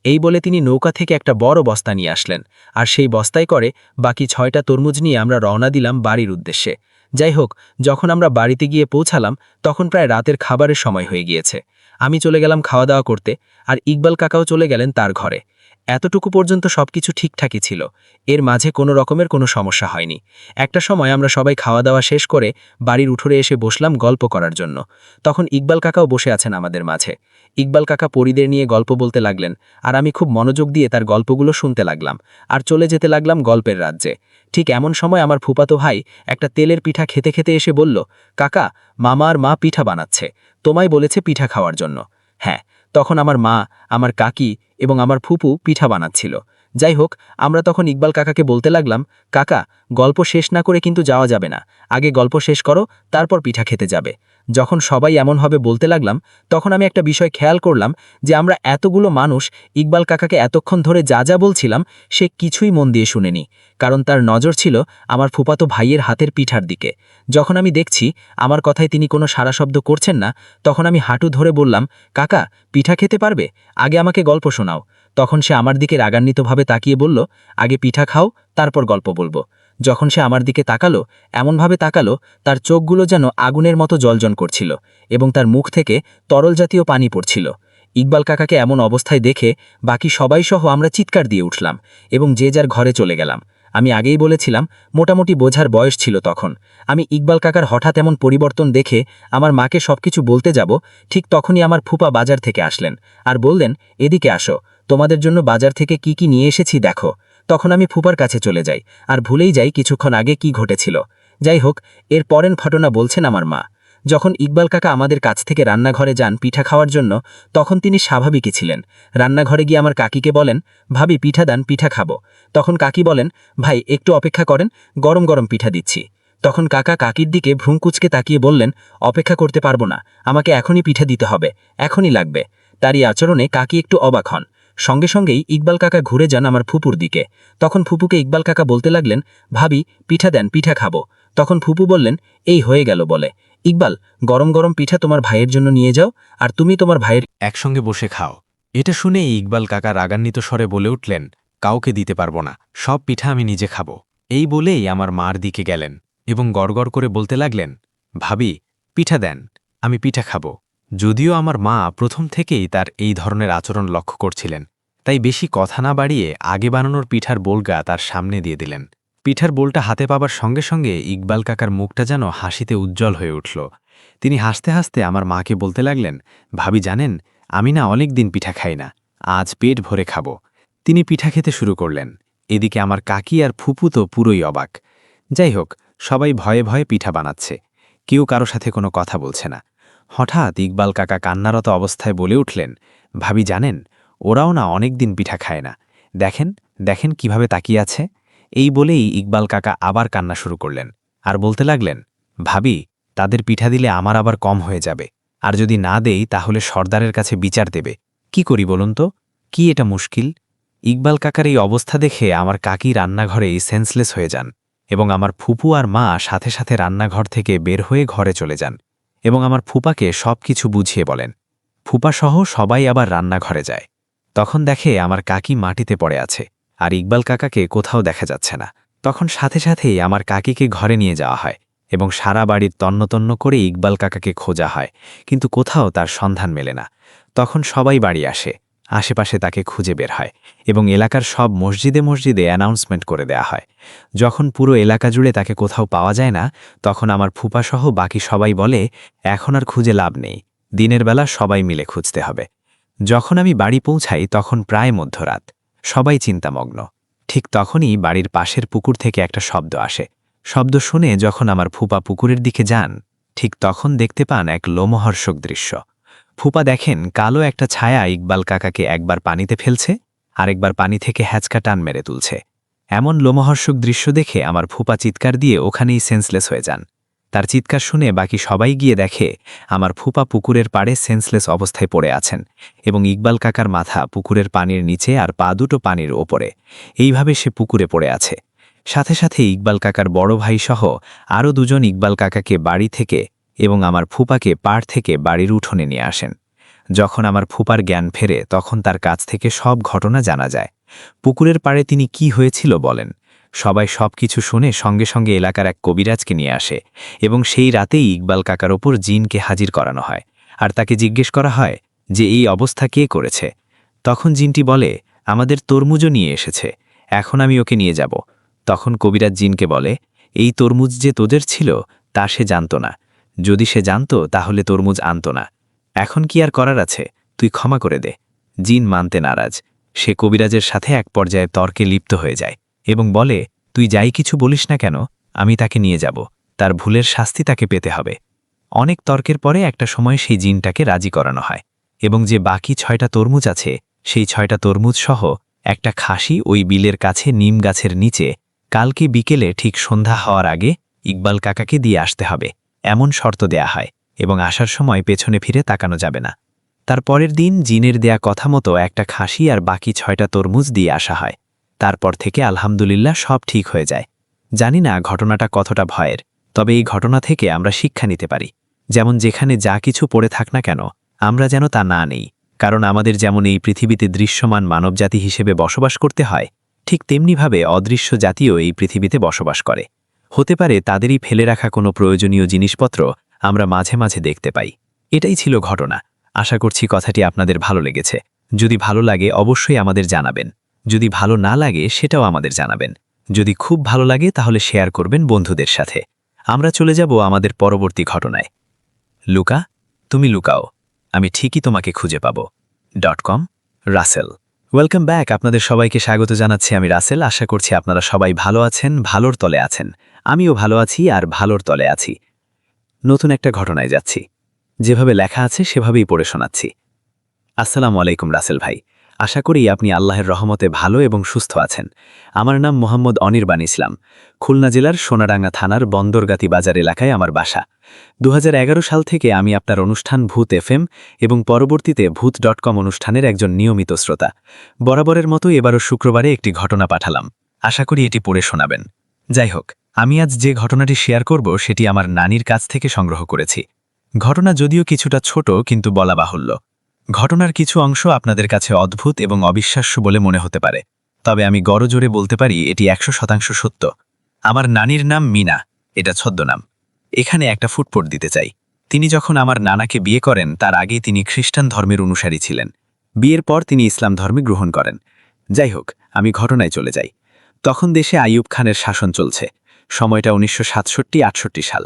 এই বলে তিনি নৌকা থেকে একটা বড় বস্তা নিয়ে আসলেন আর সেই বস্তায় করে বাকি 6টা তরমুজ নিয়ে আমরা রওনা দিলাম বাড়ির উদ্দেশ্যে। যাই হোক, যখন আমরা বাড়িতে গিয়ে পৌঁছালাম তখন প্রায় রাতের খাবারের সময় হয়ে গিয়েছে। আমি চলে গেলাম খাওয়া দাওয়া করতে আর ইকবাল কাকাও চলে গেলেন তার ঘরে। এতটুকু পর্যন্ত সবকিছু ঠিকঠাকই ছিল, এর মাঝে কোনো রকমের কোনো সমস্যা হয়নি। একটা সময় আমরা সবাই খাওয়া দাওয়া শেষ করে বাড়ির উঠোরে এসে বসলাম গল্প করার জন্য। তখন ইকবাল কাকাও বসে আছেন আমাদের মাঝে। ইকবাল কাকা পরিদের নিয়ে গল্প বলতে লাগলেন আর আমি খুব মনোযোগ দিয়ে তার গল্পগুলো শুনতে লাগলাম আর চলে যেতে লাগলাম গল্পের রাজ্যে। ঠিক এমন সময় আমার ফুপাতো ভাই একটা তেলের পিঠা খেতে খেতে এসে বলল, কাকা মামা আর মা পিঠা বানাচ্ছে, তোমায় বলেছে পিঠা খাওয়ার জন্য। হ্যাঁ, তখন আমার মা, আমার কাকি এবং আমার ফুপু পিঠা বানাচ্ছিল। যাই হোক, আমরা তখন ইকবাল কাকাকে বলতে লাগলাম, কাকা গল্প শেষ না করে কিন্তু যাওয়া যাবে না, আগে গল্প শেষ করো, তারপর পিঠা খেতে যাবে। যখন সবাই এমনভাবে বলতে লাগলাম তখন আমি একটা বিষয় খেয়াল করলাম যে আমরা এতগুলো মানুষ ইকবাল কাকাকে এতক্ষণ ধরে যা যা বলছিলাম সে কিছুই মন দিয়ে শুনেনি, কারণ তার নজর ছিল আমার ফুপাতো ভাইয়ের হাতের পিঠার দিকে। যখন আমি দেখছি আমার কথায় তিনি কোনো সাড়া শব্দ করছেন না, তখন আমি হাঁটু ধরে বললাম, কাকা পিঠা খেতে পারবে? আগে আমাকে গল্প শোনাও। তখন সে আমার দিকে রাগান্বিতভাবে তাকিয়ে বলল, আগে পিঠা খাও, তারপর গল্প বলবো। যখন সে আমার দিকে তাকালো, এমনভাবে তাকালো তার চোখগুলো যেন আগুনের মতো জ্বলজ্বল করছিল এবং তার মুখ থেকে তরল জাতীয় পানি পড়ছিল। ইকবাল কাকাকে এমন অবস্থায় দেখে বাকি সবাই সহ আমরা চিৎকার দিয়ে উঠলাম এবং যে যার ঘরে চলে গেলাম। আমি আগেই বলেছিলাম মোটামুটি বোঝার বয়স ছিল তখন। আমি ইকবাল কাকার হঠাৎ এমন পরিবর্তন দেখে আমার মাকে সবকিছু বলতে যাব, ঠিক তখনই আমার ফুপা বাজার থেকে আসলেন আর বললেন, এদিকে আসো, তোমাদের জন্য বাজার থেকে কি কি নিয়ে এসেছি দেখো। তখন আমি ফুপার কাছে চলে যাই আর ভুলেই যাই কিছুক্ষণ আগে কি ঘটেছিল। যাই হোক, এর পরের ঘটনা বলছেন আমার মা। যখন ইকবাল কাকা আমাদের কাছ থেকে রান্নাঘরে যান পিঠা খাওয়ার জন্য, তখন তিনি স্বাভাবিকই ছিলেন। রান্নাঘরে গিয়ে আমার কাকিকে বলেন, ভাবি পিঠা দান, পিঠা খাবো। তখন কাকি বলেন, ভাই একটু অপেক্ষা করেন, গরম গরম পিঠা দিচ্ছি। তখন কাকা কাকির দিকে ভ্রুকুচকে তাকিয়ে বললেন, অপেক্ষা করতে পারবো না, আমাকে এখনই পিঠা দিতে হবে, এখনই লাগবে। তারই আচরণে কাকি একটু অবাক হন। সঙ্গে সঙ্গেই ইকবাল কাকা ঘুরে যান আমার ফুপুর দিকে। তখন ফুপুকে ইকবাল কাকা বলতে লাগলেন, ভাবি পিঠা দেন, পিঠা খাবো। তখন ফুপু বললেন, এই হয়ে গেল বলে, ইকবাল গরম গরম পিঠা তোমার ভাইয়ের জন্য নিয়ে যাও আর তুমি তোমার ভাইয়ের একসঙ্গে বসে খাও। এটা শুনেই ইকবাল কাকা রাগান্বিত স্বরে বলে উঠলেন, কাউকে দিতে পারবো না, সব পিঠা আমি নিজে খাবো। এই বলেই আমার মার দিকে গেলেন এবং গড়গড় করে বলতে লাগলেন, ভাবি পিঠা দেন, আমি পিঠা খাবো। যদিও আমার মা প্রথম থেকেই তার এই ধরনের আচরণ লক্ষ্য করছিলেন, তাই বেশি কথা না বাড়িয়ে আগে বানানোর পিঠার বোলগা তার সামনে দিয়ে দিলেন। পিঠার বোলটা হাতে পাবার সঙ্গে সঙ্গে ইকবাল কাকার মুখটা যেন হাসিতে উজ্জ্বল হয়ে উঠল। তিনি হাসতে হাসতে আমার মাকে বলতে লাগলেন, ভাবি জানেন, আমি না অনেক দিন পিঠা খাই না, আজ পেট ভরে খাবো। তিনি পিঠা খেতে শুরু করলেন। এদিকে আমার কাকি আর ফুপু তো পুরোই অবাক। যাই হোক, সবাই ভয়ে ভয়ে পিঠা বানাচ্ছে, কেউ কারো সাথে কোনো কথা বলছে না। হঠাৎ ইকবাল কাকা কান্নারত অবস্থায় বলে উঠলেন, ভাবি জানেন, ওরাও না অনেক দিন পিঠা খায় না, দেখেন দেখেন কিভাবে তাকিয়ে আছে। এই বলেই ইকবাল কাকা আবার কান্না শুরু করলেন আর বলতে লাগলেন, ভাবি তাদের পিঠা দিলে আমার আবার কম হয়ে যাবে, আর যদি না দেই তাহলে সর্দারের কাছে বিচার দেবে। কি করি বলুন তো, কি এটা মুশকিল? ইকবাল কাকার এই অবস্থা দেখে আমার কাকি রান্নাঘরেই সেন্সলেস হয়ে যান এবং আমার ফুপু আর মা সাথে সাথে রান্নাঘর থেকে বের হয়ে ঘরে চলে যান এবং আমার ফুপাকে সব কিছু বুঝিয়ে বলেন। ফুপাসহ সবাই আবার রান্নাঘরে যায়। তখন দেখে আমার কাকি মাটিতে পড়ে আছে আর ইকবাল কাকাকে কোথাও দেখা যাচ্ছে না। তখন সাথে সাথেই আমার কাকিকে ঘরে নিয়ে যাওয়া হয় এবং সারা বাড়ির তন্নতন্ন করে ইকবাল কাকাকে খোঁজা হয়, কিন্তু কোথাও তার সন্ধান মেলে না। তখন সবাই বাড়ি আসে, আশেপাশে তাকে খুঁজে বের হয় এবং এলাকার সব মসজিদে মসজিদে অ্যানাউন্সমেন্ট করে দেয়া হয়। যখন পুরো এলাকা জুড়ে তাকে কোথাও পাওয়া যায় না, তখন আমার ফুপাসহ বাকি সবাই বলে, এখন আর খুঁজে লাভ নেই, দিনের বেলা সবাই মিলে খুঁজতে হবে। যখন আমি বাড়ি পৌঁছাই তখন প্রায় মধ্যরাত, সবাই চিন্তামগ্ন। ঠিক তখনই বাড়ির পাশের পুকুর থেকে একটা শব্দ আসে। শব্দ শুনে যখন আমার ফুপা পুকুরের দিকে যান, ঠিক তখন দেখতে পান এক লোমহর্ষক দৃশ্য। ফুপা দেখেন কালো একটা ছায়া ইকবাল কাকাকে একবার পানিতে ফেলছে, আরেকবার পানি থেকে হ্যাচকা টান মেরে তুলছে। এমন লোমহর্ষক দৃশ্য দেখে আমার ফুপা চিৎকার দিয়ে ওখানেই সেন্সলেস হয়ে যান। তার চিৎকার শুনে বাকি সবাই গিয়ে দেখে আমার ফুপা পুকুরের পাড়ে সেন্সলেস অবস্থায় পড়ে আছেন এবং ইকবাল কাকার মাথা পুকুরের পানির নিচে আর পা দুটো পানির ওপরে। এইভাবে সে পুকুরে পড়ে আছে। সাথে সাথে ইকবাল কাকার বড় ভাই সহ আরও দুজন ইকবাল কাকাকে বাড়ি থেকে এবং আমার ফুপাকে পাড় থেকে বাড়ির উঠোনে নিয়ে আসেন। যখন আমার ফুপার জ্ঞান ফেরে তখন তার কাছ থেকে সব ঘটনা জানা যায়। পুকুরের পাড়ে তিনি কি হয়েছিল বলেন। সবাই সব কিছু শুনে সঙ্গে সঙ্গে এলাকার এক কবিরাজকে নিয়ে আসে এবং সেই রাতেই ইকবাল কাকার ওপর জিনকে হাজির করানো হয় আর তাকে জিজ্ঞেস করা হয় যে এই অবস্থা কে করেছে। তখন জিনটি বলে, আমাদের তরমুজও নিয়ে এসেছে, এখন আমি ওকে নিয়ে যাব। তখন কবিরাজ জিনকে বলে, এই তরমুজ যে তোদের ছিল তা সে জানত না, যদি সে জানত তাহলে তরমুজ আনত না। এখন কি আর করার আছে, তুই ক্ষমা করে দে। জিন মানতে নারাজ। সে কবিরাজের সাথে এক পর্যায়ে তর্কে লিপ্ত হয়ে যায় এবং বলে, তুই যাই কিছু বলিস না কেন, আমি তাকে নিয়ে যাব, তার ভুলের শাস্তি তাকে পেতে হবে। অনেক তর্কের পরে একটা সময় সেই জিনটাকে রাজি করানো হয় এবং যে বাকি 6টা তরমুজ আছে সেই 6টা তরমুজ সহ একটা খাসি ওই বিলের কাছে নিম গাছের নিচে কালকে বিকেলে ঠিক সন্ধ্যা হওয়ার আগে ইকবাল কাকাকে দিয়ে আসতে হবে, এমন শর্ত দেয়া হয় এবং আসার সময় পেছনে ফিরে তাকানো যাবে না। তার পরের দিন জিনের দেয়া কথা মতো একটা খাসি আর বাকি 6টা তরমুজ দিয়ে আসা হয়। তারপর থেকে আলহামদুলিল্লাহ সব ঠিক হয়ে যায়। জানি না ঘটনাটা কতটা ভয়ের, তবে এই ঘটনা থেকে আমরা শিক্ষা নিতে পারি। যেমন যেখানে যা কিছু পড়ে থাক না কেন, আমরা যেন তা না নেই, কারণ আমাদের যেমন এই পৃথিবীতে দৃশ্যমান মানবজাতি হিসেবে বসবাস করতে হয়, ঠিক তেমনিভাবে অদৃশ্য জাতিও এই পৃথিবীতে বসবাস করে। হতে পারে তাদেরই ফেলে রাখা কোনো প্রয়োজনীয় জিনিসপত্র আমরা মাঝে মাঝে দেখতে পাই। এটাই ছিল ঘটনা। আশা করছি কথাটি আপনাদের ভালো লেগেছে। যদি ভালো লাগে অবশ্যই আমাদের জানাবেন, যদি ভালো না লাগে সেটাও আমাদের জানাবেন। যদি খুব ভালো লাগে তাহলে শেয়ার করবেন বন্ধুদের সাথে। আমরা চলে যাব আমাদের পরবর্তী ঘটনায়। লুকা, তুমি লুকাও, আমি ঠিকই তোমাকে খুঁজে পাব। .com রাসেল। Welcome back. আপনাদের সবাইকে স্বাগত জানাচ্ছি, আমি রাসেল। আশা করছি আপনারা সবাই ভালো আছেন, ভালোর তলে আছেন। আমিও ভালো আছি আর ভালোর তলে আছি। নতুন একটা ঘটনায় যাচ্ছি, যেভাবে লেখা আছে সেভাবেই পড়ে শোনাচ্ছি। আসসালামু আলাইকুম রাসেল ভাই, আশা করি আপনি আল্লাহের রহমতে ভালো এবং সুস্থ আছেন। আমার নাম মোহাম্মদ অনির্বাণ ইসলাম। খুলনা জেলার সোনাডাঙ্গা থানার বন্দরগাতি বাজার এলাকায় আমার বাসা। 2011 সাল থেকে আমি আপনার অনুষ্ঠান ভূত এফএম এবং পরবর্তীতে ভূত.com অনুষ্ঠানের একজন নিয়মিত শ্রোতা। বরাবরের মতো এবারও শুক্রবারে একটি ঘটনা পাঠালাম, আশা করি এটি পড়ে শোনাবেন। যাই হোক, আমি আজ যে ঘটনাটি শেয়ার করব সেটি আমার নানির কাছ থেকে সংগ্রহ করেছি। ঘটনা যদিও কিছুটা ছোট, কিন্তু বলা বাহুল্য। ঘটনার কিছু অংশ আপনাদের কাছে অদ্ভুত এবং অবিশ্বাস্য বলে মনে হতে পারে, তবে আমি গড়জোরে বলতে পারি এটি 100% সত্য। আমার নানির নাম মিনা, এটা ছদ্মনাম। এখানে একটা ফুটপোট দিতে চাই। তিনি যখন আমার নানাকে বিয়ে করেন তার আগে তিনি খ্রিস্টান ধর্মের অনুসারী ছিলেন। বিয়ের পর তিনি ইসলাম ধর্মে গ্রহণ করেন। যাই হোক, আমি ঘটনায় চলে যাই। তখন দেশে আইয়ুব খানের শাসন চলছে। সময়টা 1967-68 সাল।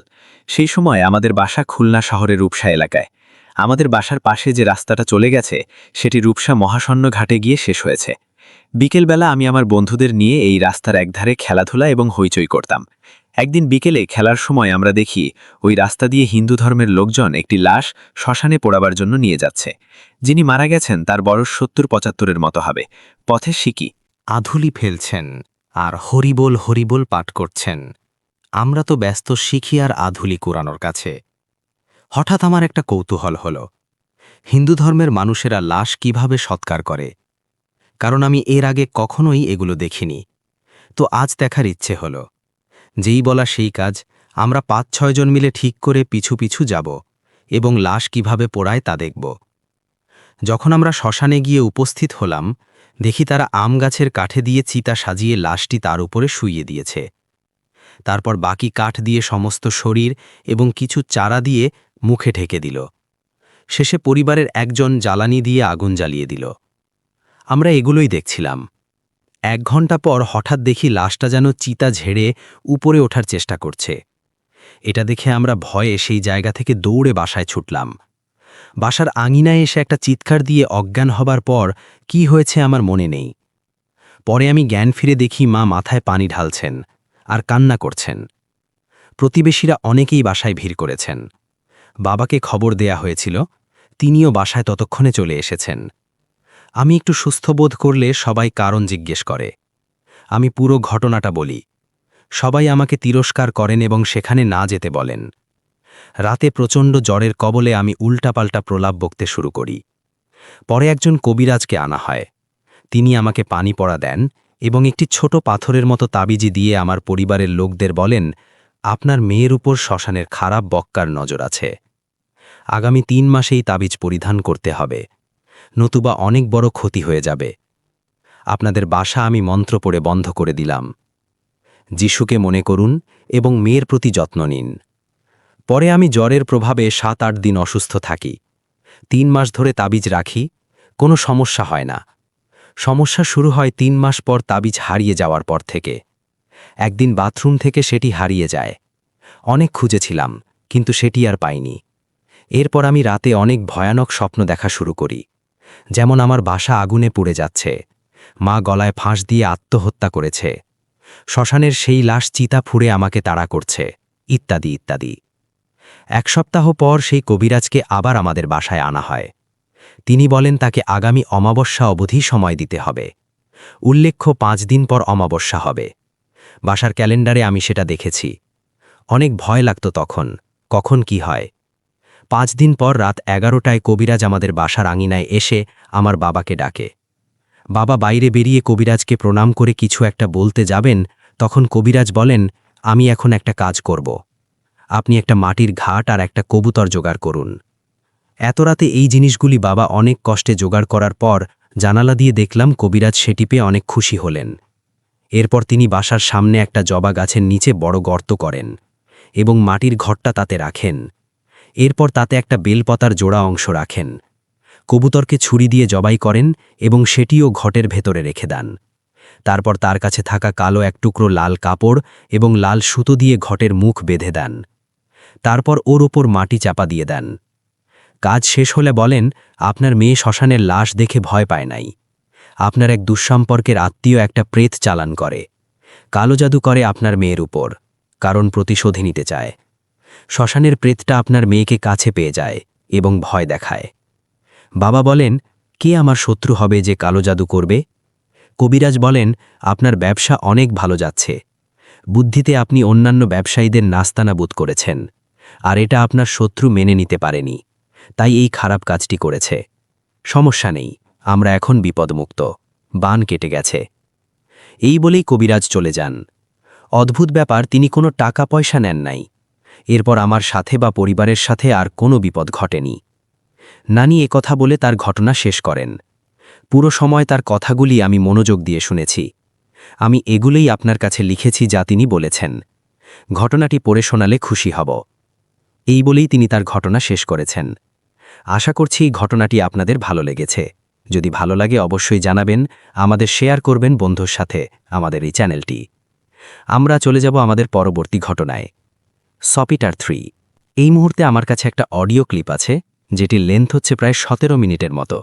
সেই সময় আমাদের বাসা খুলনা শহরের রূপসা এলাকায়। আমাদের বাসার পাশে যে রাস্তাটা চলে গেছে সেটি রূপসা মহাশূন্য ঘাটে গিয়ে শেষ হয়েছে। বিকেলবেলা আমি আমার বন্ধুদের নিয়ে এই রাস্তার একধারে খেলাধুলা এবং হইচই করতাম। একদিন বিকেলে খেলার সময় আমরা দেখি ওই রাস্তা দিয়ে হিন্দু ধর্মের লোকজন একটি লাশ শ্মশানে পোড়াবার জন্য নিয়ে যাচ্ছে। যিনি মারা গেছেন তার বয়স 70-75-এর মতো হবে। পথে শিকি আধুলি ফেলছেন আর হরিবোল হরিবোল পাঠ করছেন। আমরা তো ব্যস্ত শিখি আর আধুলি কুরানোর কাছে। হঠাৎ আমার একটা কৌতূহল হল, হিন্দু ধর্মের মানুষেরা লাশ কিভাবে সৎকার করে, কারণ আমি এর আগে কখনোই এগুলো দেখিনি। তো আজ দেখার ইচ্ছে হল। যেই বলা সেই কাজ, আমরা 5-6 জন মিলে ঠিক করে পিছু পিছু যাব এবং লাশ কিভাবে পোড়ায় তা দেখব। যখন আমরা শ্মশানে গিয়ে উপস্থিত হলাম, দেখি তারা আম গাছের কাঠে দিয়ে চিতা সাজিয়ে লাশটি তার উপরে শুইয়ে দিয়েছে। তারপর বাকি কাঠ দিয়ে সমস্ত শরীর এবং কিছু চারা দিয়ে মুখে ঢেকে দিল। শেষে পরিবারের একজন জ্বালানি দিয়ে আগুন জ্বালিয়ে দিল। আমরা এগুলোই দেখছিলাম। 1 ঘন্টা পর হঠাৎ দেখি লাশটা যেন চিতা ঝেড়ে উপরে ওঠার চেষ্টা করছে। এটা দেখে আমরা ভয়ে সেই জায়গা থেকে দৌড়ে বাসায় ছুটলাম। বাসার আঙিনায় এসে একটা চিৎকার দিয়ে অজ্ঞান হবার পর কি হয়েছে আমার মনে নেই। পরে আমি জ্ঞান ফিরে দেখি মা মাথায় পানি ঢালছেন আর কান্না করছেন। প্রতিবেশীরা অনেকেই বাসায় ভিড় করেছেন। বাবাকে খবর দেয়া হয়েছিল, তিনিও বাসায় ততক্ষণে চলে এসেছেন। আমি একটু সুস্থ বোধ করলে সবাই কারণ জিজ্ঞেস করে। আমি পুরো ঘটনাটা বলি। সবাই আমাকে তিরস্কার করেন এবং সেখানে না যেতে বলেন। রাতে প্রচণ্ড জ্বরের কবলে আমি উল্টাপাল্টা প্রলাপ বকতে শুরু করি। পরে একজন কবিরাজকে আনা হয়। তিনি আমাকে পানি পড়া দেন এবং একটি ছোট পাথরের মতো তাবিজি দিয়ে আমার পরিবারের লোকদের বলেন, আপনার মেয়ের উপর শ্মশানের খারাপ বক্কার নজর আছে। আগামী 3 মাসেই তাবিজ পরিধান করতে হবে, নতুবা অনেক বড় ক্ষতি হয়ে যাবে। আপনাদের বাসা আমি মন্ত্র পড়ে বন্ধ করে দিলাম। যিশুকে মনে করুন এবং মেয়ের প্রতি যত্ন নিন। পরে আমি জ্বরের প্রভাবে 7-8 দিন অসুস্থ থাকি। 3 মাস ধরে তাবিজ রাখি, কোনো সমস্যা হয় না। সমস্যা শুরু হয় 3 মাস পর তাবিজ হারিয়ে যাওয়ার পর থেকে। একদিন বাথরুম থেকে সেটি হারিয়ে যায়। অনেক খুঁজেছিলাম, কিন্তু সেটি আর পাইনি। এরপর আমি রাতে অনেক ভয়ানক স্বপ্ন দেখা শুরু করি। যেমন আমার বাসা আগুনে পুড়ে যাচ্ছে, মা গলায় ফাঁস দিয়ে আত্মহত্যা করেছে, শ্মশানের সেই লাশ চিতা ফুঁড়ে আমাকে তাড়া করছে, ইত্যাদি ইত্যাদি। 1 সপ্তাহ পর সেই কবিরাজকে আবার আমাদের বাসায় আনা হয়। তিনি বলেন তাকে আগামী অমাবস্যা অবধি সময় দিতে হবে। উল্লেখ্য 5 দিন পর অমাবস্যা হবে। বাসার ক্যালেন্ডারে আমি সেটা দেখেছি। অনেক ভয় লাগত তখন, কখন কি হয়। 5 দিন পর রাত 11টায় কবিরাজ আমাদের বাসার আঙিনায় এসে আমার বাবাকে ডাকে। বাবা বাইরে বেরিয়ে কবিরাজকে প্রণাম করে কিছু একটা বলতে যাবেন, তখন কবিরাজ বলেন, আমি এখন একটা কাজ করব। আপনি একটা মাটির ঘাট আর একটা কবুতর জোগাড় করুন। এত রাতে এই জিনিসগুলি বাবা অনেক কষ্টে জোগাড় করার পর জানালা দিয়ে দেখলাম কবিরাজ সেটি পেয়ে অনেক খুশি হলেন। এরপর তিনি বাসার সামনে একটা জবা গাছের নিচে বড় গর্ত করেন এবং মাটির ঘরটা তাতে রাখেন। এরপর তাতে একটা বেলপাতার জোড়া অংশ রাখেন। কবুতরকে ছুরি দিয়ে জবাই করেন এবং সেটিও ঘটের ভেতরে রেখে দেন। তারপর তার কাছে থাকা কালো এক টুকরো লাল কাপড় এবং লাল সুতো দিয়ে ঘটের মুখ বেঁধে দেন। তারপর ওর ওপর মাটি চাপা দিয়ে দেন। কাজ শেষ হলে বলেন, আপনার মেয়ে শ্মশানের লাশ দেখে ভয় পায় নাই। আপনার এক দুঃসম্পর্কের আত্মীয় একটা প্রেত চালান করে, কালো জাদু করে আপনার মেয়ের উপর, কারণ প্রতিশোধ নিতে চায়। শ্মশানের প্রেতটা আপনার মেয়েকে কাছে পেয়ে যায় এবং ভয় দেখায়। বাবা বলেন, কে আমার শত্রু হবে যে কালো জাদু করবে? কবিরাজ বলেন, আপনার ব্যবসা অনেক ভালো যাচ্ছে। বুদ্ধিতে আপনি অন্যান্য ব্যবসায়ীদের নাস্তানাবুদ করেছেন, আর এটা আপনার শত্রু মেনে নিতে পারেনি, তাই এই খারাপ কাজটি করেছে। সমস্যা নেই, আমরা এখন বিপদমুক্ত, বান কেটে গেছে। এই বলেই কবিরাজ চলে যান। অদ্ভুত ব্যাপার, তিনি কোনো টাকা পয়সা নেন নাই। এরপর আমার সাথে বা পরিবারের সাথে আর কোনো বিপদ ঘটেনি। নানি কথা বলে তার ঘটনা শেষ করেন। পুরো সময় তার কথাগুলি আমি মনোযোগ দিয়ে শুনেছি। আমি এগুলোই আপনার কাছে লিখেছি যা তিনি বলেছেন। ঘটনাটি পড়ে শোনালে খুশি হব। এই বলেই তিনি তার ঘটনা শেষ করেছেন। আশা করছি এই ঘটনাটি আপনাদের ভালো লেগেছে। যদি ভালো লাগে অবশ্যই জানাবেন, আমাদের শেয়ার করবেন বন্ধুর সাথে আমাদের এই চ্যানেলটি। আমরা চলে যাব আমাদের পরবর্তী ঘটনায়। সপিটার 3। এই মুহূর্তে আমার কাছে একটা অডিও ক্লিপ আছে, যেটির লেন্থ হচ্ছে প্রায় 17 মিনিটের মতো,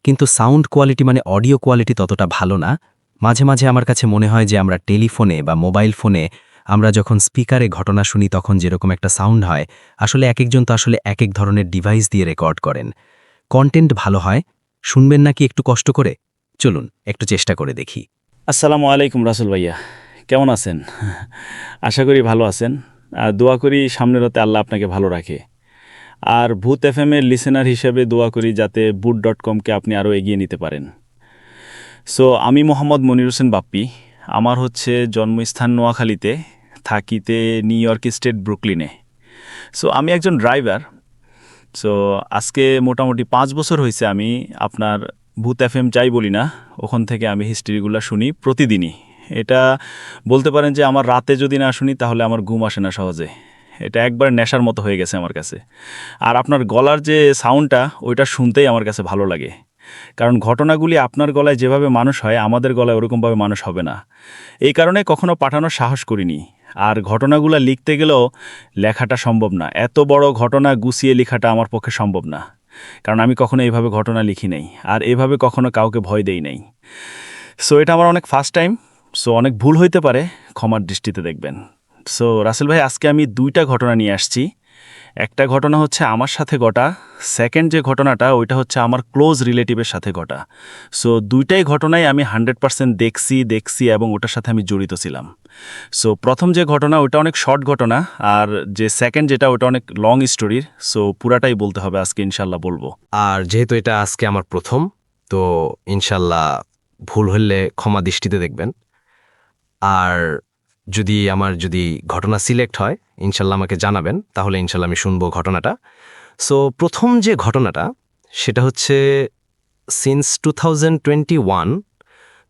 কিন্তু সাউন্ড কোয়ালিটি মানে অডিও কোয়ালিটি ততটা ভালো না। মাঝে মাঝে আমার কাছে মনে হয় যে আমরা টেলিফোনে বা মোবাইল ফোনে আমরা যখন স্পিকারে ঘটনা শুনি তখন যেরকম একটা সাউন্ড হয়, আসলে এক একজন তো আসলে এক এক ধরনের ডিভাইস দিয়ে রেকর্ড করেন। কন্টেন্ট ভালো হয়, শুনবেন নাকি একটু কষ্ট করে? চলুন একটু চেষ্টা করে দেখি। আসসালামু আলাইকুম রাসুল ভাইয়া, কেমন আছেন? আশা করি ভালো আছেন। আর দোয়া করি সামনের রাতে আল্লাহ আপনাকে ভালো রাখে। আর ভূত এফএমের লিসেনার হিসেবে দোয়া করি যাতে boot.com-কে আপনি আরও এগিয়ে নিতে পারেন। সো আমি মোহাম্মদ মনির হোসেন বাপ্পি। আমার হচ্ছে জন্মস্থান নোয়াখালীতে, থাকিতে নিউ ইয়র্ক স্টেট ব্রুকলিনে। সো আমি একজন ড্রাইভার। সো আজকে মোটামুটি 5 বছর হয়েছে আমি আপনার ভূত এফএম যাই বলি না, ওখান থেকে আমি হিস্ট্রিগুলো শুনি প্রতিদিনই, এটা বলতে পারেন যে আমার রাতে যদি না শুনি তাহলে আমার ঘুম আসে না সহজে। এটা একবার নেশার মতো হয়ে গেছে আমার কাছে। আর আপনার গলার যে সাউন্ডটা ওইটা শুনতেই আমার কাছে ভালো লাগে, কারণ ঘটনাগুলি আপনার গলায় যেভাবে মানুষ হয় আমাদের গলায় ওরকমভাবে মানুষ হবে না। এই কারণে কখনো পাঠানোর সাহস করিনি। আর ঘটনাগুলো লিখতে গেলেও লেখাটা সম্ভব না, এত বড় ঘটনা গুছিয়ে লেখাটা আমার পক্ষে সম্ভব না, কারণ আমি কখনো এইভাবে ঘটনা লিখি নাই আর এভাবে কখনো কাউকে ভয় দেই নাই। সো এটা আমার অনেক ফার্স্ট টাইম, সো অনেক ভুল হইতে পারে, ক্ষমার দৃষ্টিতে দেখবেন। সো রাসেল ভাই, আজকে আমি 2টা ঘটনা নিয়ে আসছি। একটা ঘটনা হচ্ছে আমার সাথে ঘটা, সেকেন্ড যে ঘটনাটা ওইটা হচ্ছে আমার ক্লোজ রিলেটিভের সাথে ঘটা। সো 2টাই ঘটনাই আমি 100% দেখছি এবং ওটার সাথে আমি জড়িত ছিলাম। সো প্রথম যে ঘটনা ওটা অনেক শর্ট ঘটনা, আর যে সেকেন্ড যেটা ওটা অনেক লং স্টোরির। সো পুরাটাই বলতে হবে আজকে, ইনশাল্লাহ বলবো। আর যেহেতু এটা আজকে আমার প্রথম, তো ইনশাল্লাহ ভুল হলে ক্ষমা দৃষ্টিতে দেখবেন। আর যদি ঘটনা সিলেক্ট হয় ইনশাল্লাহ আমাকে জানাবেন, তাহলে ইনশাল্লাহ আমি শুনবো ঘটনাটা। সো প্রথম যে ঘটনাটা সেটা হচ্ছে সিন্স 2021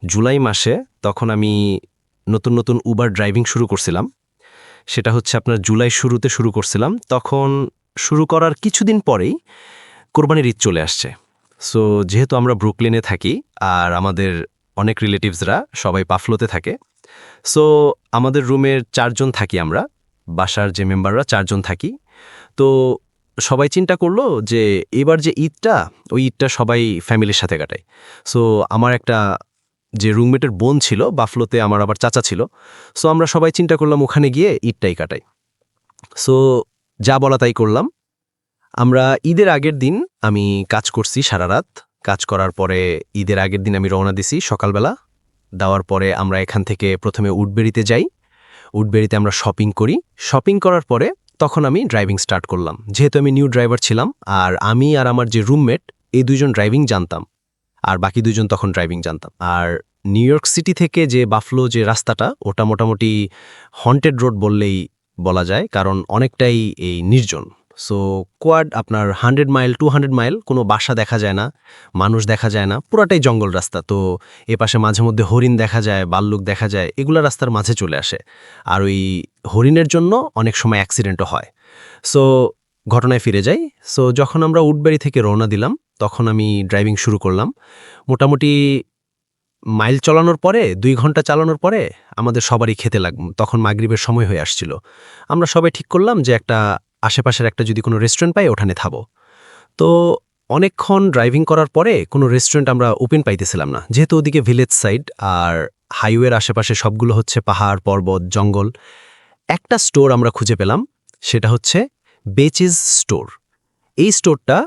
জুলাই মাসে, তখন আমি নতুন নতুন উবার ড্রাইভিং শুরু করছিলাম। সেটা হচ্ছে আপনার জুলাই শুরুতে শুরু করছিলাম। তখন শুরু করার কিছুদিন পরেই কোরবানির ঈদ চলে আসছে। সো যেহেতু আমরা ব্রুকলিনে থাকি আর আমাদের অনেক রিলেটিভসরা সবাই পাফলোতে থাকে, সো আমাদের রুমের 4 জন থাকি আমরা, বাসার যে মেম্বাররা 4 জন থাকি। তো সবাই চিন্তা করলো যে এবার যে ঈদটা, ওই ঈদটা সবাই ফ্যামিলির সাথে কাটায়। সো আমার একটা যে রুমমেটের বোন ছিল বাফলোতে, আমার আবার চাচা ছিল। সো আমরা সবাই চিন্তা করলাম ওখানে গিয়ে ঈদটাই কাটাই। সো যা বলা তাই করলাম। আমরা ঈদের আগের দিন আমি কাজ করছি সারা রাত। কাজ করার পরে ঈদের আগের দিন আমি রওনা দিছি সকালবেলা। দেওয়ার পরে আমরা এখান থেকে প্রথমে উডবেরিতে যাই। উডবেরিতে আমরা শপিং করি। শপিং করার পরে তখন আমি ড্রাইভিং স্টার্ট করলাম। যেহেতু আমি নিউ ড্রাইভার ছিলাম, আর আমি আর আমার যে রুমমেট এই 2 জন ড্রাইভিং জানতাম, আর বাকি 2 জন তখন ড্রাইভিং জানতাম। আর নিউ ইয়র্ক সিটি থেকে যে বাফলো যে রাস্তাটা, ওটা মোটামুটি হন্টেড রোড বললেই বলা যায়, কারণ অনেকটাই এই নির্জন। সো কোয়াড আপনার 100 মাইল 200 মাইল কোনো বাসা দেখা যায় না, মানুষ দেখা যায় না, পুরাটাই জঙ্গল রাস্তা। তো এপাশে মাঝে মধ্যে হরিণ দেখা যায়, বাল্লুক দেখা যায়, এগুলা রাস্তার মাঝে চলে আসে। আর ওই হরিণের জন্য অনেক সময় অ্যাক্সিডেন্টও হয়। সো ঘটনায় ফিরে যাই। সো যখন আমরা উডবেরি থেকে রওনা দিলাম তখন আমি ড্রাইভিং শুরু করলাম। মোটামুটি মাইল চালানোর পরে 2 ঘন্টা চালানোর পরে আমাদের সবারই খেতে লাগবে, তখন মাগরিবের সময় হয়ে আসছিল। আমরা সবাই ঠিক করলাম যে একটা আশেপাশের একটা যদি কোনো রেস্টুরেন্ট পাই ওখানে থাকবো। তো অনেকক্ষণ ড্রাইভিং করার পরে কোনো রেস্টুরেন্ট আমরা ওপেন পাইতেছিলাম না, যেহেতু ওদিকে ভিলেজ সাইড আর হাইওয়ের আশেপাশে সবগুলো হচ্ছে পাহাড় পর্বত জঙ্গল। একটা স্টোর আমরা খুঁজে পেলাম, সেটা হচ্ছে বেচিস স্টোর। এই স্টোরটা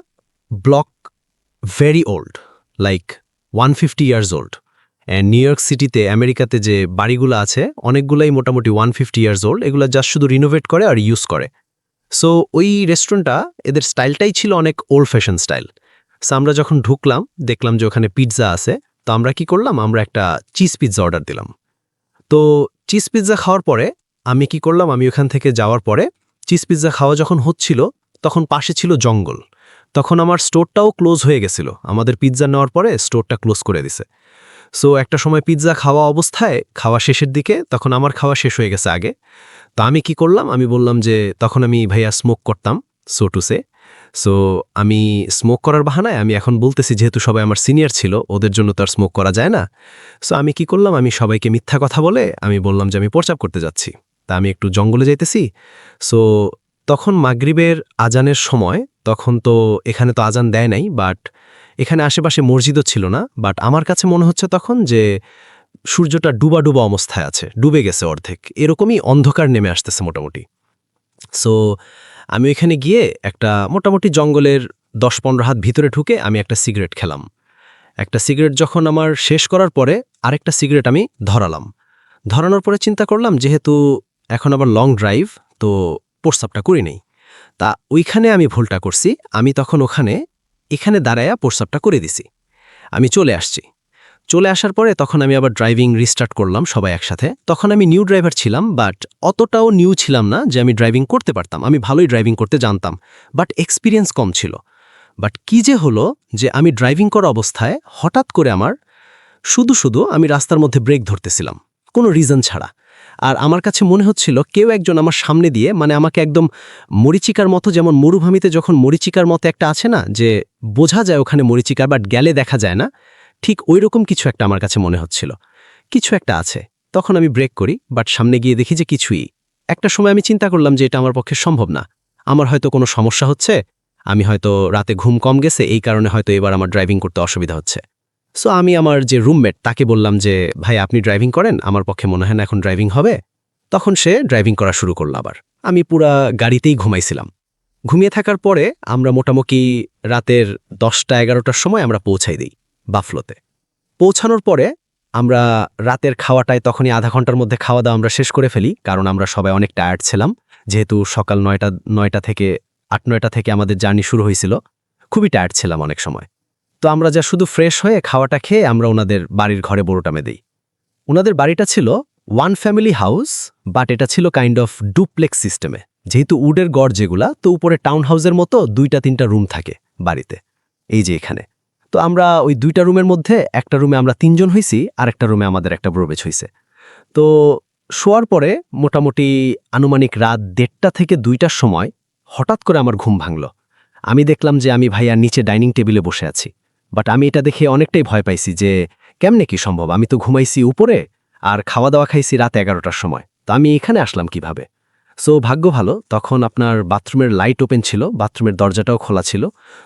block very old, like 150 years old. And New York সিটিতে আমেরিকাতে যে বাড়িগুলো আছে অনেকগুলাই মোটামুটি 150 ইয়ার্স ওল্ড, এগুলো জাস্ট শুধু রিনোভেট করে আর ইউজ করে। সো ওই রেস্টুরেন্টটা এদের স্টাইলটাই ছিল অনেক ওল্ড ফ্যাশন স্টাইল। সো আমরা যখন ঢুকলাম দেখলাম যে ওখানে পিৎজা আছে। তো আমরা কি করলাম, আমরা একটা চিজ পিৎজা অর্ডার দিলাম। তো চিজ পিৎজা খাওয়ার পরে আমি কি করলাম, আমি ওখান থেকে যাওয়ার পরে চিজ পিৎজা খাওয়া যখন হচ্ছিল তখন পাশে ছিল জঙ্গল। তখন আমার স্টোরটাও ক্লোজ হয়ে গেছিল, আমাদের পিৎজা নেওয়ার পরে স্টোরটা ক্লোজ করে দিছে। সো একটা সময় পিৎজা খাওয়া অবস্থায়, খাওয়া শেষের দিকে, তখন আমার খাওয়া শেষ হয়ে গেছে আগে। তো আমি কি করলাম, আমি বললাম যে তখন আমি ভাইয়া স্মোক করতাম, সো টু সে। সো আমি স্মোক করার বাহানায় আমি এখন বলতেছি, যেহেতু সবাই আমার সিনিয়র ছিল ওদের জন্য তো আর স্মোক করা যায় না। সো আমি কি করলাম, আমি সবাইকে মিথ্যা কথা বলে আমি বললাম যে আমি প্রস্রাব করতে যাচ্ছি। তা আমি একটু জঙ্গলে যাইতেছি। সো তখন মাগরিবের আজানের সময়, তখন তো এখানে তো আজান দেয় নাই, বাট এখানে আশেপাশে মসজিদও ছিল না। বাট আমার কাছে মনে হচ্ছে তখন যে সূর্যটা ডুবা ডুবা অবস্থায় আছে, ডুবে গেছে অর্ধেক, এরকমই অন্ধকার নেমে আসতেছে মোটামুটি। সো আমি ওইখানে গিয়ে একটা মোটামুটি জঙ্গলের 10-15 হাত ভিতরে ঢুকে আমি একটা সিগারেট খেলাম। একটা সিগারেট যখন আমার শেষ করার পরে আরেকটা সিগারেট আমি ধরালাম। ধরানোর পরে চিন্তা করলাম যেহেতু এখন আবার লং ড্রাইভ, তো প্রস্রাবটা করি নেই। তা ওইখানে আমি ভুলটা করছি, আমি তখন এখানে দাঁড়ায়া প্রস্রাবটা করে দিছি। আমি চলে আসছি। চলে আসার পরে তখন আমি আবার ড্রাইভিং রিস্টার্ট করলাম সবাই একসাথে। তখন আমি নিউ ড্রাইভার ছিলাম, বাট অতটাও নিউ ছিলাম না যে আমি ড্রাইভিং করতে পারতাম। আমি ভালোই ড্রাইভিং করতে জানতাম, বাট এক্সপিরিয়েন্স কম ছিল। বাট কি যে হলো যে আমি ড্রাইভিং করা অবস্থায় হঠাৎ করে আমার শুধু আমি রাস্তার মধ্যে ব্রেক ধরতেছিলাম, কোনো রিজন ছাড়া। আর আমার কাছে মনে হচ্ছিল কেউ একজন আমার সামনে দিয়ে মানে আমাকে একদম মরিচিকার মতো, যেমন মরুভূমিতে যখন মরিচিকার মতো একটা আছে না, যে বোঝা যায় ওখানে মরিচিকা বাট গেলে দেখা যায় না, ঠিক ওই রকম কিছু একটা আমার কাছে মনে হচ্ছিল। কিছু একটা আছে। তখন আমি ব্রেক করি, বাট সামনে গিয়ে দেখি যে কিছুই। একটা সময় আমি চিন্তা করলাম যে এটা আমার পক্ষে সম্ভব না, আমার হয়তো কোনো সমস্যা হচ্ছে, আমি হয়তো রাতে ঘুম কম গেছে, এই কারণে হয়তো এবার আমার ড্রাইভিং করতে অসুবিধা হচ্ছে। সো আমি আমার যে রুমমেট তাকে বললাম যে ভাই আপনি ড্রাইভিং করেন, আমার পক্ষে মনে হয় না এখন ড্রাইভিং হবে। তখন সে ড্রাইভিং করা শুরু করল। আবার আমি পুরা গাড়িতেই ঘুমাইছিলাম। ঘুমিয়ে থাকার পরে আমরা মোটামুটি রাতের 10টা-11টার সময় আমরা পৌঁছাই দিই বাফলোতে। পৌঁছানোর পরে আমরা রাতের খাওয়াটায় তখনই আধা ঘন্টার মধ্যে খাওয়া দাওয়া আমরা শেষ করে ফেলি, কারণ আমরা সবাই অনেক টায়ার্ড ছিলাম, যেহেতু সকাল 9টা থেকে 8-9টা থেকে আমাদের জার্নি শুরু হয়েছিল। খুবই টায়ার্ড ছিলাম অনেক সময়। তো আমরা যা শুধু ফ্রেশ হয়ে খাওয়াটা খেয়ে আমরা ওনাদের বাড়ির ঘরে বোরোটামে দিই। ওনাদের বাড়িটা ছিল 1 ফ্যামিলি হাউস, বাট এটা ছিল কাইন্ড অফ ডুপ্লেক্স সিস্টেমে। যেহেতু উডের গড় যেগুলা, তো উপরে টাউন হাউসের মতো 2-3টা রুম থাকে বাড়িতে, এই যে এখানে। তো আমরা ওই 2টা রুমের মধ্যে একটা রুমে আমরা 3 জন হইছি, আর একটা রুমে আমাদের একটা ব্রোবেজ হইছে। তো শোয়ার পরে মোটামুটি আনুমানিক রাত 1:30 থেকে 2টার সময় হঠাৎ করে আমার ঘুম ভাঙল। আমি দেখলাম যে আমি ভাইয়ার নিচে ডাইনিং টেবিলে বসে আছি। বাট আমি এটা দেখে অনেকটাই ভয় পাইছি যে কেমনে কি সম্ভব, আমি তো ঘুমাইছি উপরে আর খাওয়া দাওয়া খাইছি রাত 11টার সময়, তো আমি এখানে আসলাম কিভাবে? সো ভাগ্য ভালো, তখন আপনার বাথরুমের লাইট ওপেন ছিল, বাথরুমের দরজাটাও খোলা ছিল,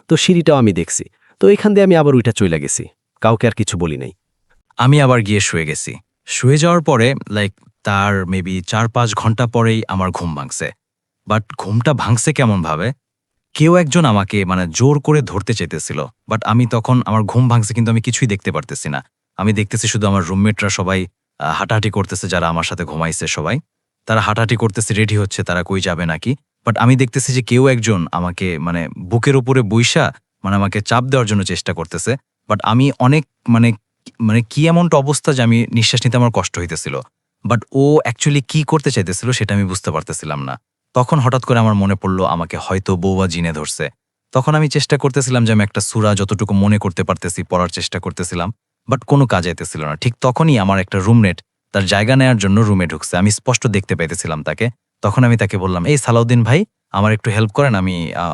তো সিঁড়িটাও আমি দেখছি। তো এখান দিয়ে আমি আবার ওইটা চলে গেছি, কাউকে আর কিছু বলি নাই। আমি আবার গিয়ে শুয়ে গেছি। শুয়ে যাওয়ার পরে তার মেবি 4-5 ঘন্টা পরেই আমার ঘুম ভাঙছে। বাট ঘুমটা ভাঙছে কেমনভাবে, কেউ একজন আমাকে জোর করে ধরতে চাইতেছিল। বাট আমি তখন, আমার ঘুম ভাঙছে কিন্তু আমি কিছুই দেখতে পারতেছি না। আমি দেখতেছি শুধু আমার রুমমেটরা সবাই হাঁটাহাঁটি করতেছে, যারা আমার সাথে ঘুমাইছে সবাই তারা হাঁটাহাঁটি করতেছে, রেডি হচ্ছে, তারা কই যাবে নাকি। বাট আমি দেখতেছি যে কেউ একজন আমাকে বুকের উপরে বইসা আমাকে চাপ দেওয়ার জন্য চেষ্টা করতেছে। বাট আমি অনেক কি এমনটা অবস্থা যে আমি নিঃশ্বাস নিতে আমার কষ্ট হইতেছিল। বাট ও অ্যাকচুয়ালি কি করতে চাইতেছিল সেটা আমি বুঝতে পারতেছিলাম না। তখন হঠাৎ করে আমার মনে পড়লো আমাকে হয়তো বউয়া জিনে ধরছে। তখন আমি চেষ্টা করতেছিলাম যে আমি একটা সূরা যতটুকু মনে করতে পারতেছি পড়ার চেষ্টা করতেছিলাম, বাট কোনো কাজ আইতেছিল না। ঠিক তখনই আমার একটা রুমমেট তার জায়গা নেয়ার জন্য রুমে ঢুকছে, আমি স্পষ্ট দেখতে পাইতেছিলাম তাকে। তখন আমি তাকে বললাম, এই সালাউদ্দিন ভাই, আমার একটু হেল্প করেন,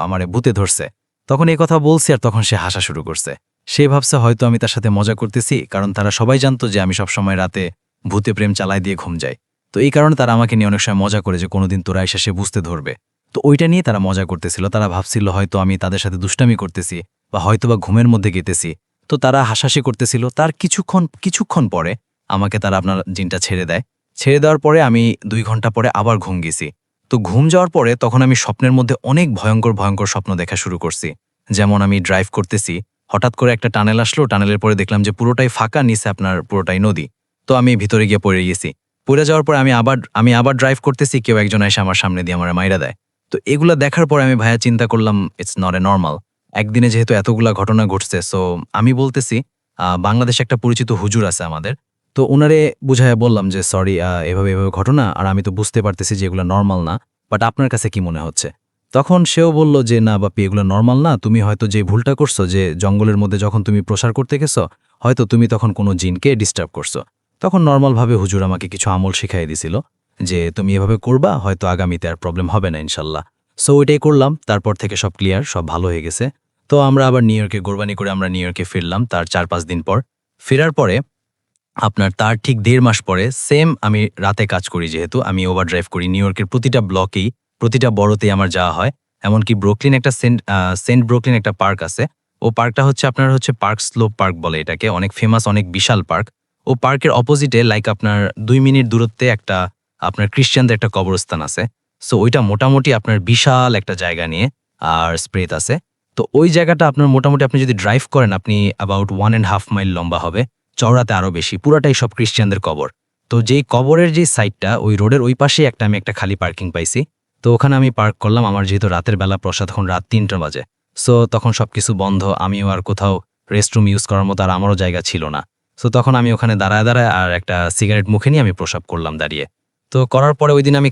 আমারে ভূতে ধরছে। তখন এই কথা বলছি আর তখন সে হাসা শুরু করছে। সে ভাবছে হয়তো আমি তার সাথে মজা করতেছি, কারণ তারা সবাই জানতো যে আমি সবসময় রাতে ভূতে প্রেম চালাই দিয়ে ঘুম যাই। তো এই কারণে তারা আমাকে নিয়ে অনেক সময় মজা করে যে কোনোদিন তোরা এসে সে বুঝতে ধরবে। তো ওইটা নিয়ে তারা মজা করতেছিল। তারা ভাবছিল হয়তো আমি তাদের সাথে দুষ্টামি করতেছি বা হয়তোবা ঘুমের মধ্যে গেতেছি। তো তারা হাসাহাসি করতেছিল। তার কিছুক্ষণ পরে আমাকে তারা আপনার জিনটা ছেড়ে দেয়। ছেড়ে দেওয়ার পরে আমি 2 ঘন্টা পরে আবার ঘুম গেছি। তো ঘুম যাওয়ার পরে তখন আমি স্বপ্নের মধ্যে অনেক ভয়ঙ্কর স্বপ্ন দেখা শুরু করছি। যেমন আমি ড্রাইভ করতেছি, হঠাৎ করে একটা টানেল আসলো, টানেলের পরে দেখলাম যে পুরোটাই ফাঁকা, নিচে আপনার পুরোটাই নদী। তো আমি ভিতরে গিয়ে পড়ে গেছি। পড়ে যাওয়ার পরে আমি আবার ড্রাইভ করতেছি, কেউ একজন এসে আমার সামনে দিয়ে আমার মাইরা দেয়। তো এগুলা দেখার পরে আমি ভাইয়া চিন্তা করলাম ইটস নট এ নর্মাল। একদিনে যেহেতু এতগুলা ঘটনা ঘটছে, সো আমি বলতেছি বাংলাদেশে একটা পরিচিত হুজুর আছে আমাদের, তো ওনারে বুঝাইয়া বললাম যে সরি, এভাবে ঘটনা, আর আমি তো বুঝতে পারতেছি যে এগুলো নর্মাল না, বাট আপনার কাছে কি মনে হচ্ছে? তখন সেও বলল যে না বাপি, এগুলো নর্মাল না, তুমি হয়তো যে ভুলটা করছো, যে জঙ্গলের মধ্যে যখন তুমি প্রসার করতে গেছো হয়তো তুমি তখন কোনো জিনকে ডিস্টার্ব করছো। তখন নর্মালভাবে হুজুর আমাকে কিছু আমল শিখাই দিছিল যে তুমি এভাবে করবা, হয়তো আগামীতে আর প্রবলেম হবে না ইনশাল্লাহ। সো ওইটাই করলাম, তারপর থেকে সব ক্লিয়ার, সব ভালো হয়ে গেছে। তো আমরা আবার নিউ ইয়র্কে কোরবানি করে আমরা নিউ ইয়র্কে ফিরলাম তার 4-5 দিন পর। ফেরার পরে আপনার তার ঠিক 1.5 মাস পরে সেম আমি রাতে কাজ করি, যেহেতু আমি ওভার ড্রাইভ করি নিউ ইয়র্কের প্রতিটা ব্লকেই, প্রতিটা বড়তেই আমার যাওয়া হয়। এমনকি ব্রুকলিন একটা সেন্ট ব্রুকলিন একটা পার্ক আছে, ও পার্কটা হচ্ছে আপনার পার্ক স্লোপ পার্ক বলে এটাকে, অনেক ফেমাস, অনেক বিশাল পার্ক। ও পার্কের অপোজিটে আপনার 2 মিনিট দূরত্বে একটা আপনার খ্রিস্টানদের একটা কবরস্থান আছে। সো ওইটা মোটামুটি আপনার বিশাল একটা জায়গা নিয়ে আর স্প্রেত আছে। তো ওই জায়গাটা আপনার মোটামুটি আপনি যদি ড্রাইভ করেন আপনি অ্যাবাউট 1.5 মাইল লম্বা হবে, চওড়াতে আরও বেশি, পুরাটাই সব খ্রিস্টানদের কবর। তো যেই কবরের যে সাইডটা, ওই রোডের ওই পাশেই আমি একটা খালি পার্কিং পাইছি। তো ওখানে আমি পার্ক করলাম। আমার যেহেতু রাতের বেলা প্রসাদ, তখন রাত 3টা বাজে, সো তখন সবকিছু বন্ধ, আমিও আর কোথাও রেস্টরুম ইউজ করার মতো আর আমারও জায়গা ছিল না। সো তখন আমি ওখানে দাঁড়ায় আর একটা সিগারেট মুখে নিয়ে আমি প্রসাব করলাম দাঁড়িয়ে। তো করার পরে ওই দিন আমি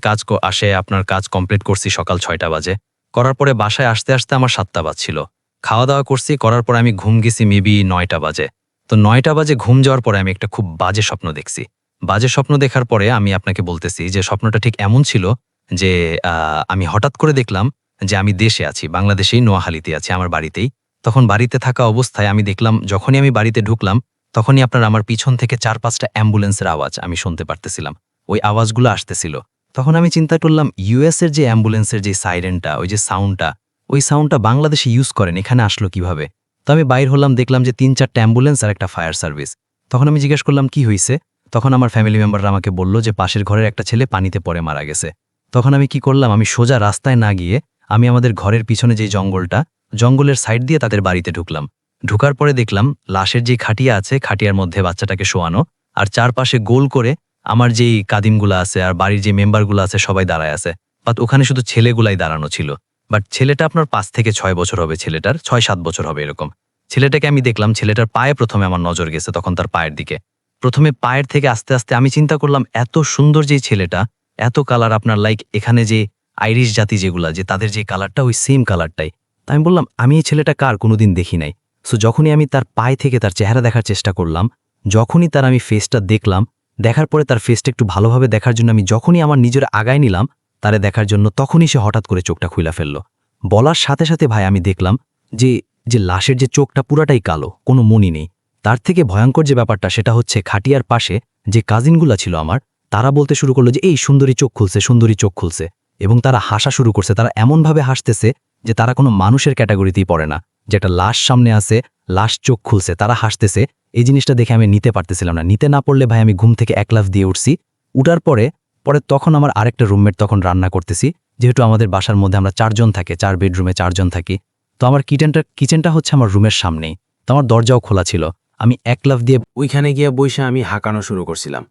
আপনার কাজ কমপ্লিট করছি সকাল 6টা বাজে। করার পরে বাসায় আসতে আমার 7টা বাজছিল। খাওয়া দাওয়া করছি, করার পরে আমি ঘুম গেছি মেবি 9টা বাজে। তো 9টা বাজে ঘুম যাওয়ার পরে আমি একটা খুব বাজে স্বপ্ন দেখছি। বাজে স্বপ্ন দেখার পরে আমি আপনাকে বলতেছি যে স্বপ্নটা ঠিক এমন ছিল যে আমি হঠাৎ করে দেখলাম যে আমি দেশে আছি, বাংলাদেশেই নোয়াখালীতে আছি আমার বাড়িতেই। তখন বাড়িতে থাকা অবস্থায় আমি দেখলাম যখনই আমি বাড়িতে ঢুকলাম তখনই আপনার আমার পিছন থেকে 4-5টা অ্যাম্বুলেন্সের আওয়াজ আমি শুনতে পারতেছিলাম। ওই আওয়াজগুলো আসতেছিল। তখন আমি চিন্তা করলাম ইউএস এর যে অ্যাম্বুলেন্সের যে সাইরেনটা, ওই যে সাউন্ডটা, ওই সাউন্ডটা বাংলাদেশে ইউজ করেন, এখানে আসলো কিভাবে? তো আমি বাইর হলাম, দেখলাম যে 3-4টা অ্যাম্বুলেন্স আর একটা ফায়ার সার্ভিস। তখন আমি জিজ্ঞেস করলাম কি হইছে? তখন আমার ফ্যামিলি মেম্বাররা আমাকে বলল যে পাশের ঘরের একটা ছেলে পানিতে পড়ে মারা গেছে। তখন আমি কি করলাম, আমি সোজা রাস্তায় না গিয়ে আমি আমাদের ঘরের পিছনে যে জঙ্গলটা, জঙ্গলের সাইড দিয়ে তাদের বাড়িতে ঢুকলাম। ঢুকার পরে দেখলাম লাশের যে খাটিয়া আছে, খাটিয়ার মধ্যে বাচ্চাটাকে শোয়ানো, আর চারপাশে গোল করে আমার যেই কাদিমগুলো আছে আর বাড়ির যে মেম্বারগুলো আছে সবাই দাঁড়ায় আছে। বাট ওখানে শুধু ছেলেগুলাই দাঁড়ানো ছিল। বাট ছেলেটা আপনার 5 থেকে 6 বছর হবে, ছেলেটার 6-7 বছর হবে এরকম। ছেলেটাকে আমি দেখলাম, ছেলেটার পায়ে প্রথমে আমার নজর গেছে, তখন তার পায়ের দিকে। প্রথমে পায়ের থেকে আস্তে আস্তে আমি চিন্তা করলাম এত সুন্দর যে ছেলেটা, এত কালার আপনার লাইক এখানে যে আইরিশ জাতি যেগুলা, যে তাদের যে কালারটা ওই সেম কালারটাই। তাই আমি বললাম আমি এই ছেলেটা কার, কোনোদিন দেখি নাই। সো যখনই আমি তার পায়ে থেকে তার চেহারা দেখার চেষ্টা করলাম, যখনই তার আমি ফেসটা দেখলাম, দেখার পরে তার ফেসটা একটু ভালোভাবে দেখার জন্য আমি যখনই আমার নিজের আগায় নিলাম তারে দেখার জন্য, তখনই সে হঠাৎ করে চোখটা খুইলা ফেলল। বলার সাথে সাথে ভাই আমি দেখলাম যে যে লাশের যে চোখটা পুরাটাই কালো, কোনো মনি নেই। তার থেকে ভয়ঙ্কর যে ব্যাপারটা সেটা হচ্ছে খাটিয়ার পাশে যে কাজিনগুলা ছিল আমার, তারা বলতে শুরু করলো যে এই সুন্দরী চোখ খুলছে, সুন্দরী চোখ খুলছে। এবং তারা হাসা শুরু করছে। তারা এমনভাবে হাসতেছে যে তারা কোনো মানুষের ক্যাটাগরিতেই পড়ে না, যে একটা লাশ সামনে আছে, লাশ চোখ খুলছে, তারা হাসতেছে। এই জিনিসটা দেখে আমি নিতে পারতেছিলাম না। নিতে না পড়লে ভাই আমি ঘুম থেকে 1 লাফ দিয়ে উঠছি। উঠার পরে তখন আমার আরেকটা রুমমেট তখন রান্না করতেছি, যেহেতু আমাদের বাসার মধ্যে আমরা 4 জন থাকি, 4 বেডরুমে 4 জন থাকি। তো আমার কিচেনটা হচ্ছে আমার রুমের সামনেই। তো আমার দরজাও খোলা ছিল। আমি 1 লাফ দিয়ে ওইখানে গিয়ে বইসা আমি হাঁকানো শুরু করছিলাম।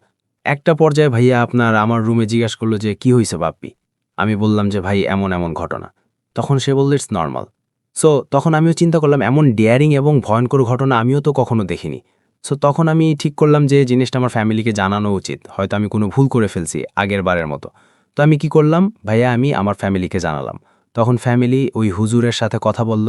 একটা পর্যায়ে ভাইয়া আপনার আমার রুমে জিজ্ঞাসা করলো যে কি হইছে বাপ্পি? আমি বললাম যে ভাই এমন এমন ঘটনা। তখন সে বলল ইটস নরমাল। সো তখন আমিও চিন্তা করলাম এমন ডেয়ারিং এবং ভয়ঙ্কর ঘটনা আমিও তো কখনো দেখিনি। সো তখন আমি ঠিক করলাম যে জিনিসটা আমার ফ্যামিলিকে জানানো উচিত, হয়তো আমি কোনো ভুল করে ফেলছি আগের বারের মতো। তো আমি কি করলাম ভাইয়া, আমি আমার ফ্যামিলিকে জানালাম। তখন ফ্যামিলি ওই হুজুরের সাথে কথা বলল।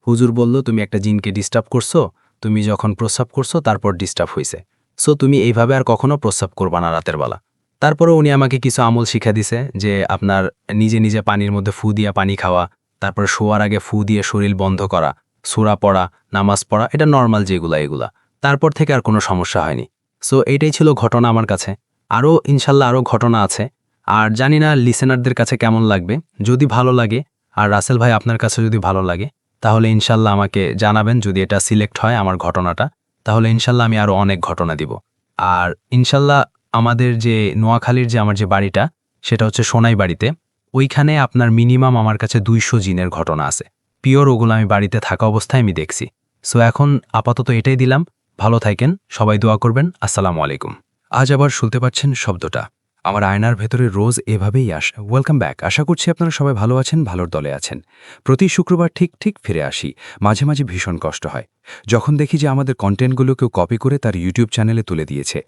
হুজুর বলল তুমি একটা জিনকে ডিস্টার্ব করছো, তুমি যখন প্রস্রাব করছো তারপর ডিস্টার্ব হইছে। সো তুমি এইভাবে আর কখনো প্রস্রাব করবা না রাতের বেলা। তারপরে উনি আমাকে কিছু আমল শিখা দিছে, যে আপনার নিজে নিজে পানির মধ্যে ফু দিয়া পানি খাওয়া, তারপরে শোয়ার আগে ফু দিয়ে শরীর বন্ধ করা, সূরা পড়া, নামাজ পড়া, এটা নর্মাল যেগুলা এগুলা। তারপর থেকে আর কোনো সমস্যা হয়নি। সো এইটাই ছিল ঘটনা আমার কাছে। আরও ইনশাল্লাহ আরও ঘটনা আছে। আর জানি না লিসেনারদের কাছে কেমন লাগবে। যদি ভালো লাগে, আর রাসেল ভাই আপনার কাছে যদি ভালো লাগে, তাহলে ইনশাল্লাহ আমাকে জানাবেন। যদি এটা সিলেক্ট হয় আমার ঘটনাটা, তাহলে ইনশাল্লাহ আমি আরও অনেক ঘটনা দিব। আর ইনশাল্লাহ আমাদের যে নোয়াখালীর যে আমার যে বাড়িটা, সেটা হচ্ছে সোনাই বাড়িতে। ওইখানে আপনার মিনিমাম আমার কাছে 200 জিনের ঘটনা আছে। পিওর ওগুলো আমি বাড়িতে থাকা অবস্থায় আমি দেখছি। সো এখন আপাতত এটাই দিলাম। ভালো থাকেন, সবাই দোয়া করবেন। আসসালামু আলাইকুম। আজ আবার শুনতে পাচ্ছেন শব্দটা আমার আয়নার ভেতরে রোজ এভাবেই আসে। Welcome back. আশা করছি আপনারা সবাই ভালো আছেন, ভালোর দলে আছেন। প্রতি শুক্রবার ঠিক ফিরে আসি। মাঝে মাঝে ভীষণ কষ্ট হয় যখন দেখি যে আমাদের কন্টেন্টগুলো কেউ কপি করে তার ইউটিউব চ্যানেলে তুলে দিয়েছে।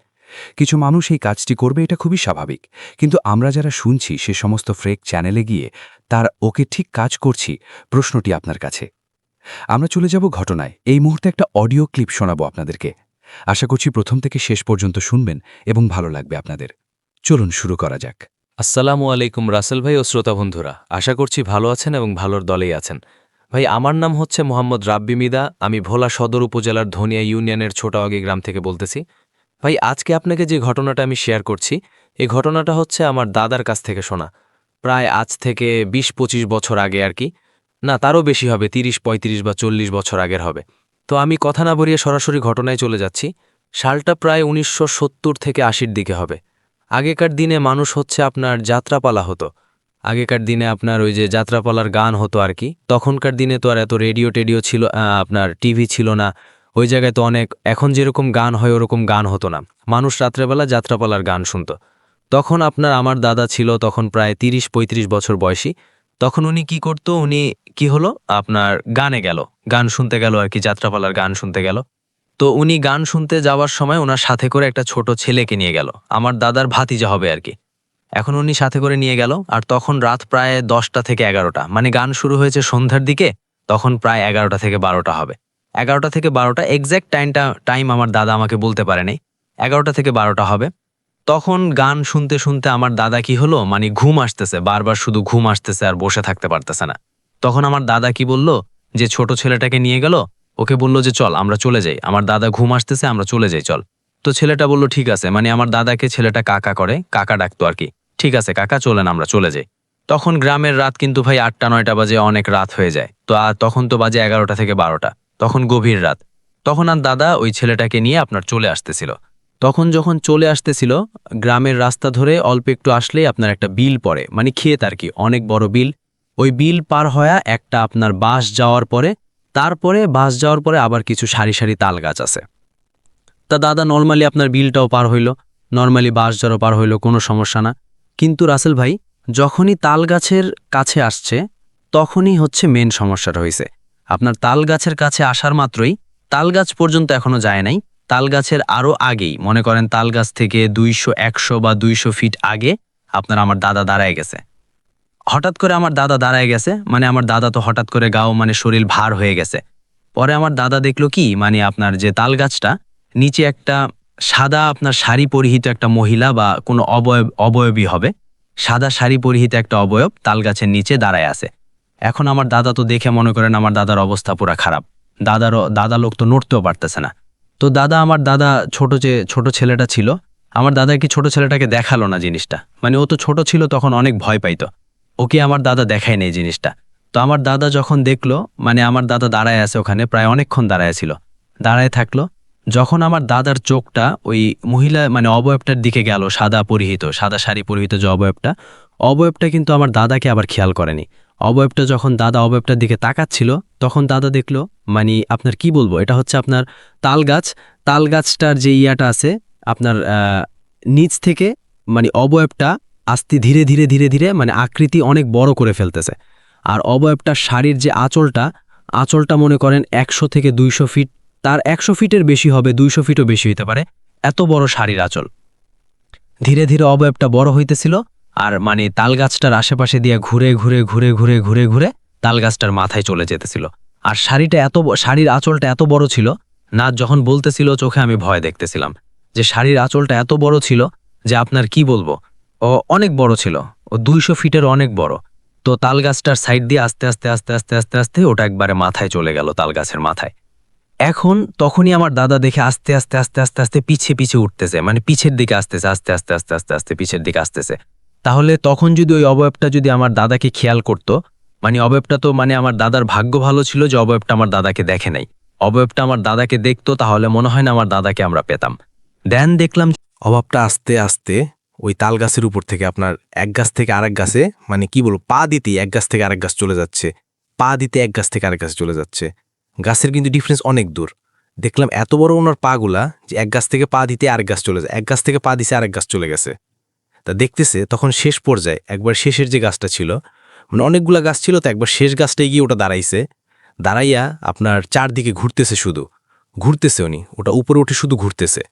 কিছু মানুষ এই কাজটি করবে, এটা খুবই স্বাভাবিক। কিন্তু আমরা যারা শুনছি সে সমস্ত ফেক চ্যানেলে গিয়ে তার ওকে ঠিক কাজ করছি, প্রশ্নটি আপনার কাছে। আমরা চলে যাব ঘটনায়। এই মুহূর্তে একটা অডিও ক্লিপ শোনাবো আপনাদেরকে। আশা করছি প্রথম থেকে শেষ পর্যন্ত শুনবেন এবং ভালো লাগবে আপনাদের। চলুন শুরু করা যাক। আসসালামু আলাইকুম রাসেল ভাই ও শ্রোতা বন্ধুরা, আশা করছি ভালো আছেন এবং ভালোর দলেই আছেন। ভাই আমার নাম হচ্ছে মোহাম্মদ রাব্বি মিদা, আমি ভোলা সদর উপজেলার ধনিয়া ইউনিয়নের ছোটাওয়াগি গ্রাম থেকে বলতেছি। ভাই আজকে আপনাকে যে ঘটনাটা আমি শেয়ার করছি, এই ঘটনাটা হচ্ছে আমার দাদার কাছ থেকে শোনা। প্রায় আজ থেকে 20-25 বছর আগে আর কি, না তারও বেশি হবে, 30-35 বা 40 বছর আগের হবে। তো আমি কথা না বলিয়ে সরাসরি ঘটনায় চলে যাচ্ছি। সালটা প্রায় 1970 থেকে 80-র দিকে হবে। আগেকার দিনে মানুষ হচ্ছে আপনার যাত্রাপালা হতো। আগেকার দিনে আপনার ওই যে যাত্রাপালার গান হতো আর কি। তখনকার দিনে তো আর এত রেডিও ছিল, আপনার টিভি ছিল না। ওই জায়গায় তো অনেক এখন যেরকম গান হয় ওরকম গান হতো না। মানুষ রাত্রেবেলা যাত্রাপালার গান শুনত। তখন আমার দাদা ছিল তখন প্রায় 30-35 বছর বয়সী। তখন উনি কি করত, উনি কি হলো আপনার গান শুনতে গেল আর কি, যাত্রাপালার গান শুনতে গেল। তো উনি গান শুনতে যাওয়ার সময় ওনার সাথে করে একটা ছোট ছেলেকে নিয়ে গেল, আমার দাদার ভাতিজা হবে আর কি। এখন উনি সাথে করে নিয়ে গেল, আর তখন রাত প্রায় 10টা থেকে 11টা, মানে গান শুরু হয়েছে সন্ধ্যার দিকে, তখন প্রায় 11টা থেকে 12টা হবে। 11টা থেকে 12টা এক্স্যাক্ট টাইম আমার দাদা আমাকে বলতে পারেনি। 11টা থেকে 12টা হবে। তখন গান শুনতে শুনতে আমার দাদা কি হলো, মানে ঘুম আসতেছে, বারবার শুধু ঘুম আসতেছে আর বসে থাকতে পারতেছে না। তখন আমার দাদা কি বলল, যে ছোট ছেলেটাকে নিয়ে গেল, ওকে বলল যে চল আমরা চলে যাই, আমার দাদা ঘুম আসতেছে, আমরা চলে যাই চল। তো ছেলেটা বলল ঠিক আছে, মানে আমার দাদাকে ছেলেটা কাকা করে, কাকা ডাকতো আর কি। ঠিক আছে কাকা, চলেন আমরা চলে যাই। তখন গ্রামের রাত কিন্তু ভাই 8টা-9টা বাজে, অনেক রাত হয়ে যায়। তো তখন তো বাজে 11টা থেকে 12টা, তখন গভীর রাত। তখন আর দাদা ওই ছেলেটাকে নিয়ে আপনার চলে আসতেছিল। তখন যখন চলে আসতেছিল, গ্রামের রাস্তা ধরে অল্প একটু আসলেই আপনার একটা বিল পড়ে, মানে ক্ষেত আর কি, অনেক বড় বিল। ওই বিল পার হয়ে একটা আপনার বাঁশ যাওয়ার পরে, তারপরে বাঁশ যাওয়ার পরে আবার কিছু সারি সারি তাল গাছ আছে। তা দাদা নর্মালি আপনার বিলটাও পার হইল, নর্মালি বাঁশ যাওয়ারও পার হইল, কোনো সমস্যা না। কিন্তু রাসেল ভাই যখনই তাল গাছের কাছে আসছে, তখনই হচ্ছে মেন সমস্যাটা হয়েছে। আপনার তাল গাছের কাছে আসার মাত্রই, তাল গাছ পর্যন্ত এখনো যায় নাই, তাল গাছের আরও আগেই, মনে করেন তাল গাছ থেকে 200, 100 বা 200 ফিট আগে আপনার আমার দাদা দাঁড়ায় গেছে। হঠাৎ করে আমার দাদা দাঁড়ায় গেছে, মানে আমার দাদা তো হঠাৎ করে গাও মানে শরীর ভার হয়ে গেছে। পরে আমার দাদা দেখলো কি, মানে আপনার যে তাল গাছটা নিচে একটা সাদা আপনার শাড়ি পরিহিত একটা মহিলা বা কোনো অবয়বী হবে, সাদা শাড়ি পরিহিত একটা অবয়ব তাল গাছের নিচে দাঁড়ায় আছে। এখন আমার দাদা তো দেখে মনে করেন আমার দাদার অবস্থা পুরা খারাপ, দাদা লোক তো নড়তেও পারতেছে না। তো আমার দাদা ছোট ছেলেটা ছিল, আমার দাদা কি ছোট ছেলেটাকে দেখালো না জিনিসটা, মানে ও তো ছোট ছিল তখন, অনেক ভয় পাইতো, ওকে আমার দাদা দেখায় নেই জিনিসটা। তো আমার দাদা যখন দেখলো, মানে আমার দাদা দাঁড়ায় আছে ওখানে, প্রায় অনেকক্ষণ দাঁড়ায় ছিল, দাঁড়ায় থাকলো। যখন আমার দাদার চোখটা ওই মহিলা মানে অবয়বটার দিকে গেল, সাদা শাড়ি পরিহিত যে অবয়বটা কিন্তু আমার দাদাকে আবার খেয়াল করেনি। অবয়বটা যখন দাদা অবয়বটার দিকে তাকাচ্ছিল, তখন দাদা দেখলো, মানে আপনার কি বলবো, এটা হচ্ছে আপনার তাল গাছটার যে ইয়াটা আছে আপনার নিচ থেকে, মানে অবয়বটা আস্তে ধীরে ধীরে ধীরে ধীরে মানে আকৃতি অনেক বড় করে ফেলতেছে। আর অবয়বটার শাড়ির যে আঁচলটা মনে করেন 100 থেকে 200 ফিট, তার 100 ফিটের বেশি হবে, 200 ফিটও বেশি হতে পারে, এত বড় শাড়ির আঁচল। ধীরে ধীরে অবয়বটা বড় হইতেছিল, আর মানে তাল গাছটার আশেপাশে দিয়ে ঘুরে ঘুরে ঘুরে ঘুরে ঘুরে ঘুরে তাল গাছটার মাথায় চলে যেতেছিল। আর শাড়ির আঁচলটা এত বড় ছিল না, যখন বলতেছিল চোখে আমি ভয় দেখতেছিলাম, যে শাড়ির আঁচলটা এত বড় ছিল যে আপনার কি বলবো, ও অনেক বড় ছিল, ও 200 ফিটের অনেক বড়। তো তাল গাছটার সাইড দিয়ে আস্তে আস্তে আস্তে আস্তে আস্তে আস্তে ওটা একবারে মাথায় চলে গেল, তাল গাছের মাথায়। এখন তখনই আমার দাদা দেখে আস্তে আস্তে আস্তে আস্তে আস্তে পিছে পিছে উঠতেছে, মানে পিছের দিকে আসতেছে, আস্তে আস্তে আস্তে আস্তে আস্তে পিছের দিকে আসতেছে। তাহলে তখন যদি ওই অবয়বটা যদি আমার দাদাকে খেয়াল করতো, মানে অবয়বটা তো, মানে আমার দাদার ভাগ্য ভালো ছিল যে অবয়বটা আমার দাদাকে দেখে নাই, অবয়বটা আমার দাদাকে দেখতো, তাহলে মনে হয় না আমার দাদাকে আমরা পেতাম। দেখলাম অভাবটা আস্তে আস্তে ওই তাল গাছের উপর থেকে আপনার এক গাছ থেকে আরেক গাছে, মানে কি বলবো, পা দিতেই এক গাছ থেকে আরেক গাছ চলে যাচ্ছে, পা দিতে এক গাছ থেকে আরেক গাছে চলে যাচ্ছে। গাছের কিন্তু ডিফারেন্স অনেক দূর। দেখলাম এত বড় ওনার পাগুলা যে এক গাছ থেকে পা দিতে আরেক গাছ চলে যায়, এক গাছ থেকে পা দিতে আরেক গাছ চলে গেছে। তা দেখতেছে তখন শেষ পর্যায়ে একবার শেষের যে গাছটা ছিল, মানে অনেকগুলা গাছ ছিল, তো একবার শেষ গাছটাই গিয়ে ওটা দাঁড়াইয়া আপনার চারদিকে ঘুরতেছে উনি, ওটা উপরে উঠে শুধু ঘুরতেছে।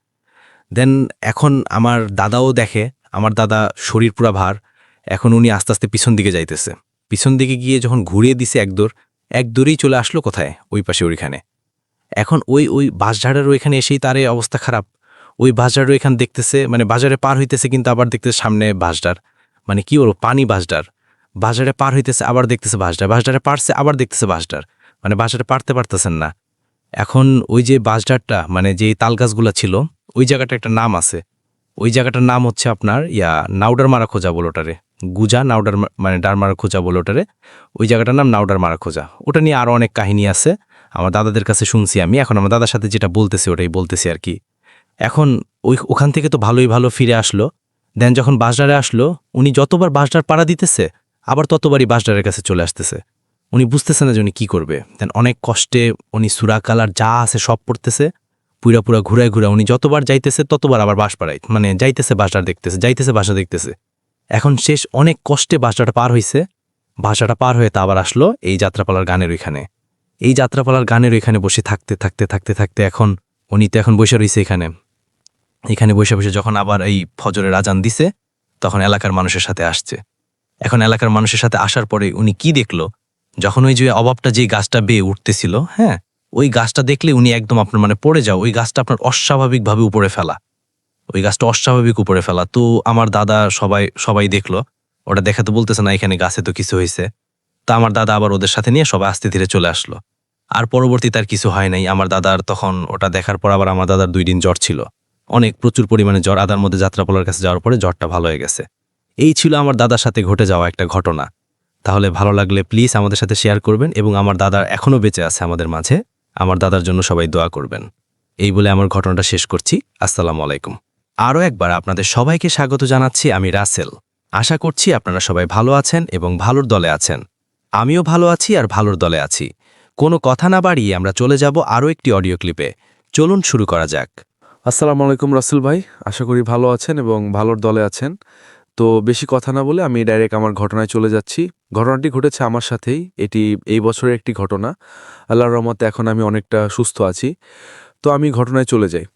দেন এখন আমার দাদাও দেখে, আমার দাদা শরীর পুরা ভার, এখন উনি আস্তে আস্তে পিছন দিকে যাইতেছে। পিছন দিকে গিয়ে যখন ঘুরিয়ে দিছে এক দৌড়েই চলে আসলো কোথায়, ওই পাশে ওইখানে। এখন ওই বাঁশঝাড়ের ওইখানে এসেই তার অবস্থা খারাপ। ওই বাঁশঝাড়ের ওইখানে দেখতেছে, মানে বাজারে পার হইতেছে, কিন্তু আবার দেখতেছে সামনে বাঁশঝাড়, মানে কি বলবো, পানি বাঁশঝাড়। বাজারে পার হইতেছে, আবার দেখতেছে বাঁশঝাড়ে পারছে, আবার দেখতেছে বাঁশঝাড়, মানে বাজারে পারতে পারতেছেন না। এখন ওই যে বাঁশঝাড়টা, মানে যে তাল গাছগুলা ছিল, ওই জায়গাটা একটা নাম আছে, ওই জায়গাটার নাম হচ্ছে আপনার নাউডার মারা খোঁজা বলে ওটারে, গুজা নাউডার মানে ডার মারা খোঁজা বলে ওটারে, ওই জায়গাটার নাম নাউডার মারা খোঁজা। ওটা নিয়ে আরও অনেক কাহিনী আছে, আমার দাদাদের কাছে শুনছি আমি, এখন আমার দাদার সাথে যেটা বলতেছি ওটাই বলতেছি আর কি। এখন ওখান থেকে তো ভালোই ভালো ফিরে আসলো। দেন যখন বাঁশডারে আসলো, উনি যতবার বাঁশডার পাড়া দিতেছে, আবার ততবারই বাঁশডারের কাছে চলে আসতেছে। উনি বুঝতেছে না যে উনি কী করবে। দেন অনেক কষ্টে উনি সুরা কালার যা আছে সব পড়তেছে, পুরা ঘুরায় উনি যতবার যাইতেছে ততবার আবার বাঁশ পাড়ায়, মানে যাইতেছে বাঁশডার দেখতেছে, যাইতেছে বাসা দেখতেছে। এখন শেষ অনেক কষ্টে বাঁশডাটা পার হয়েছে, বাসাটা পার হয়ে তা আবার আসলো এই যাত্রাপালার গানের ওইখানে। এই যাত্রাপালার গানের ওইখানে বসে থাকতে এখন উনি তো এখন বসে রয়েছে এখানে বসে যখন আবার এই ফজরের আজান দিছে, তখন এলাকার মানুষের সাথে আসছে। এখন এলাকার মানুষের সাথে আসার পরে উনি কি দেখলো, যখন ওই যে অভাবটা যে গাছটা বেয়ে উঠতেছিল, হ্যাঁ, ওই গাছটা দেখলে উনি একদম আপনার মানে পড়ে যাও, ওই গাছটা আপনার অস্বাভাবিকভাবে উপরে ফেলা, ওই গাছটা অস্বাভাবিক উপরে ফেলা। তো আমার দাদা সবাই দেখলো, ওটা দেখে তো বলতেছে না এখানে গাছে তো কিছু হয়েছে। তা আমার দাদা আবার ওদের সাথে নিয়ে সবাই আস্তে ধীরে চলে আসলো। আর পরবর্তীতে আর কিছু হয় নাই। আমার দাদার তখন ওটা দেখার পর আবার আমার দাদার 2 দিন জ্বর ছিল, অনেক প্রচুর পরিমাণে জ্বর। আদার মধ্যে যাত্রাপালার কাছে যাওয়ার পরে জ্বরটা ভালো হয়ে গেছে। এই ছিল আমার দাদার সাথে ঘটে যাওয়া একটা ঘটনা। তাহলে ভালো লাগলে প্লিজ আমাদের সাথে শেয়ার করবেন, এবং আমার দাদা এখনো বেঁচে আছে আমাদের মাঝে, আমার দাদার জন্য সবাই দোয়া করবেন। এই বলে আমার ঘটনাটা শেষ করছি। আসসালামু আলাইকুম। আরও একবার আপনাদের সবাইকে স্বাগত জানাচ্ছি, আমি রাসেল। আশা করছি আপনারা সবাই ভালো আছেন এবং ভালোর দলে আছেন। আমিও ভালো আছি আর ভালোর দলে আছি। কোনো কথা না বাড়িয়ে আমরা চলে যাব আরও একটি অডিও ক্লিপে। চলুন শুরু করা যাক। আসসালামু আলাইকুম রাসেল ভাই, আশা করি ভালো আছেন এবং ভালোর দলে আছেন। তো বেশি কথা না বলে আমি ডাইরেক্ট আমার ঘটনায় চলে যাচ্ছি। ঘটনাটি ঘটেছে আমার সাথেই, এটি এই বছরের একটি ঘটনা। আল্লাহর রহমতে এখন আমি অনেকটা সুস্থ আছি। তো আমি ঘটনায় চলে যাই।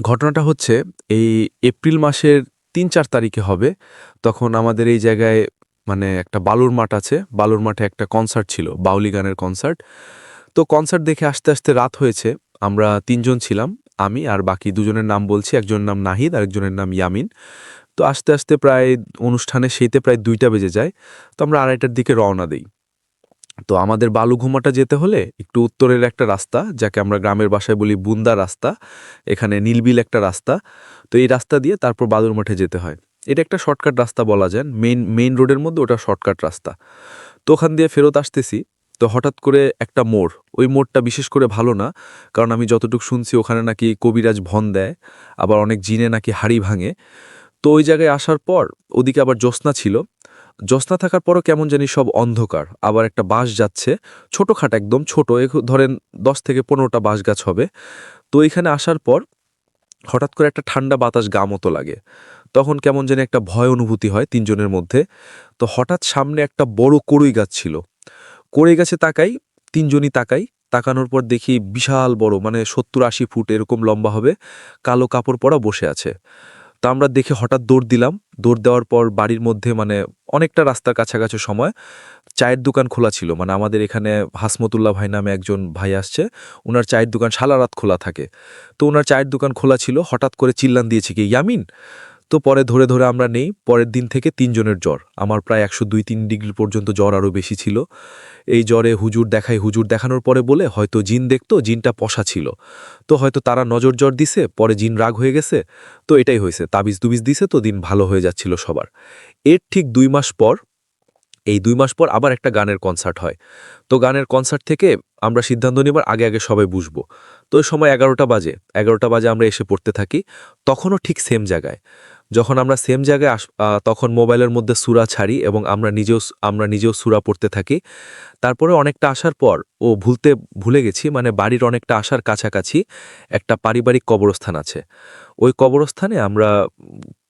ঘটনাটা হচ্ছে এই এপ্রিল মাসের ৩-৪ তারিখে হবে। তখন আমাদের এই জায়গায় মানে একটা বালুর মাঠ আছে, বালুর মাঠে একটা কনসার্ট ছিল, বাউলি গানের কনসার্ট। তো কনসার্ট দেখে আস্তে আস্তে রাত হয়েছে। আমরা ৩ জন ছিলাম, আমি আর বাকি 2 জনের নাম বলছি। একজনের নাম নাহিদ, আরেকজনের নাম ইয়ামিন। তো আস্তে আস্তে প্রায় অনুষ্ঠানে সেইতে প্রায় 2টা বেজে যায়। তো আমরা 2:30টার দিকে রওনা দেই। তো আমাদের বালুঘুমাটা যেতে হলে একটু উত্তরের একটা রাস্তা, যাকে আমরা গ্রামের ভাষায় বলি বুন্দা রাস্তা, এখানে নীলবিল একটা রাস্তা। তো এই রাস্তা দিয়ে তারপর বালুর মাঠে যেতে হয়। এটা একটা শর্টকাট রাস্তা বলা যায়, মেইন রোডের মধ্যে ওটা শর্টকাট রাস্তা। তো ওখান দিয়ে ফেরত আসতেছি, তো হঠাৎ করে একটা মোড়, ওই মোড়টা বিশেষ করে ভালো না, কারণ আমি যতটুকু শুনছি ওখানে নাকি কবিরাজ ভন দেয়, আবার অনেক জিনে নাকি হাড়ি ভাঙে। তো ওই জায়গায় আসার পর ওদিকে আবার জ্যোৎস্না ছিল। জ্যোৎস্না থাকার পরও কেমন জানি সব অন্ধকার। আবার একটা বাঁশ যাচ্ছে, ছোটোখাটো, একদম ছোট, ধরেন 10 থেকে 15টা বাঁশ গাছ হবে। তো এইখানে আসার পর হঠাৎ করে একটা ঠান্ডা বাতাস গা মতো লাগে। তখন কেমন জানি একটা ভয় অনুভূতি হয় 3 জনের মধ্যে। তো হঠাৎ সামনে একটা বড় কড়ই গাছ ছিল। কড়ই গাছে তাকাই, 3 জনই তাকাই। তাকানোর পর দেখি বিশাল বড়, মানে 70-80 ফুট এরকম লম্বা হবে, কালো কাপড় পরা বসে আছে। তো আমরা দেখে হঠাৎ দৌড় দিলাম। দৌড় দেওয়ার পর বাড়ির মধ্যে, মানে অনেকটা রাস্তার কাছাকাছি সময়, চায়ের দোকান খোলা ছিল। মানে আমাদের এখানে হাসমতুল্লাহ ভাই নামে একজন ভাই আসছে, উনার চায়ের দোকান সারা রাত খোলা থাকে। তো উনার চায়ের দোকান খোলা ছিল। হঠাৎ করে চিল্লান দিয়েছে কি ইয়ামিন। তো পরে ধরে আমরা নেই। পরের দিন থেকে 3 জনের জ্বর। আমার প্রায় 102-3 ডিগ্রি পর্যন্ত জ্বর আরও বেশি ছিল। এই জ্বরে হুজুর দেখাই, হুজুর দেখানোর পরে বলে হয়তো জিন দেখতো, জিনটা পশা ছিল। তো হয়তো তারা নজর জ্বর দিছে, পরে জিন রাগ হয়ে গেছে। তো এটাই হয়েছে, তাবিজ দুবিজ দিছে, তো দিন ভালো হয়ে যাচ্ছিল সবার। এর ঠিক 2 মাস পর, এই 2 মাস পর আবার একটা গানের কনসার্ট হয়। তো গানের কনসার্ট থেকে আমরা সিদ্ধান্ত নেবার আগে সবাই বুঝবো। তো ওই সময় 11টা বাজে। 11টা বাজে আমরা এসে পড়তে থাকি। তখনও ঠিক সেম জায়গায়। যখন আমরা সেম জায়গায় তখন মোবাইলের মধ্যে সূরা ছাড়ি এবং আমরা নিজেও সূরা পড়তে থাকি। তারপরে অনেকটা আসার পর ভুলে গেছি, মানে বাড়ির অনেকটা আসার কাছাকাছি একটা পারিবারিক কবরস্থান আছে। ওই কবরস্থানে আমরা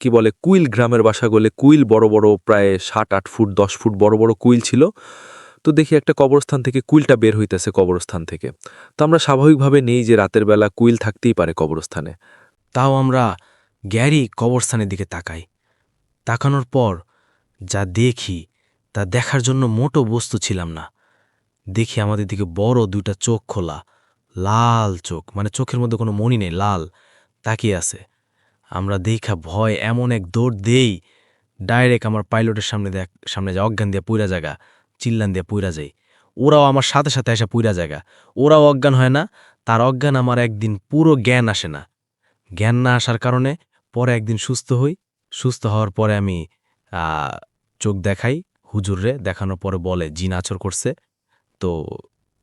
কি বলে কুইল, গ্রামের ভাষা বলে কুইল, বড় বড় প্রায় 7-8 ফুট 10 ফুট বড় বড় কুইল ছিল। তো দেখি একটা কবরস্থান থেকে কুইলটা বের হইতেছে কবরস্থান থেকে। তো আমরা স্বাভাবিকভাবে নেই যে রাতের বেলা কুইল থাকতেই পারে কবরস্থানে। তাও আমরা গ্যারি কবরস্থানের দিকে তাকাই। তাকানোর পর যা দেখি তা দেখার জন্য মোটো বস্তু ছিলাম না। দেখি আমাদের দিকে বড় 2টা চোখ খোলা, লাল চোখ, মানে চোখের মধ্যে কোনো মনি নেই, লাল তাকিয়ে আছে। আমরা দেখা ভয় এমন এক দৌড় দেই, ডাইরেক্ট আমার পাইলটের সামনে যা অজ্ঞান দিয়া পুইরা জায়গা, চিল্লান দিয়া পুইরা যাই। ওরাও আমার সাথে সাথে এসে পুইরা জায়গা। ওরাও অজ্ঞান হয় না, তার অজ্ঞান আমার একদিন পুরো জ্ঞান আসে না। জ্ঞান না আসার কারণে পরে একদিন সুস্থ হই। সুস্থ হওয়ার পরে আমি চোখ দেখাই হুজুররে, দেখানোর পরে বলে জিন আচর করছে। তো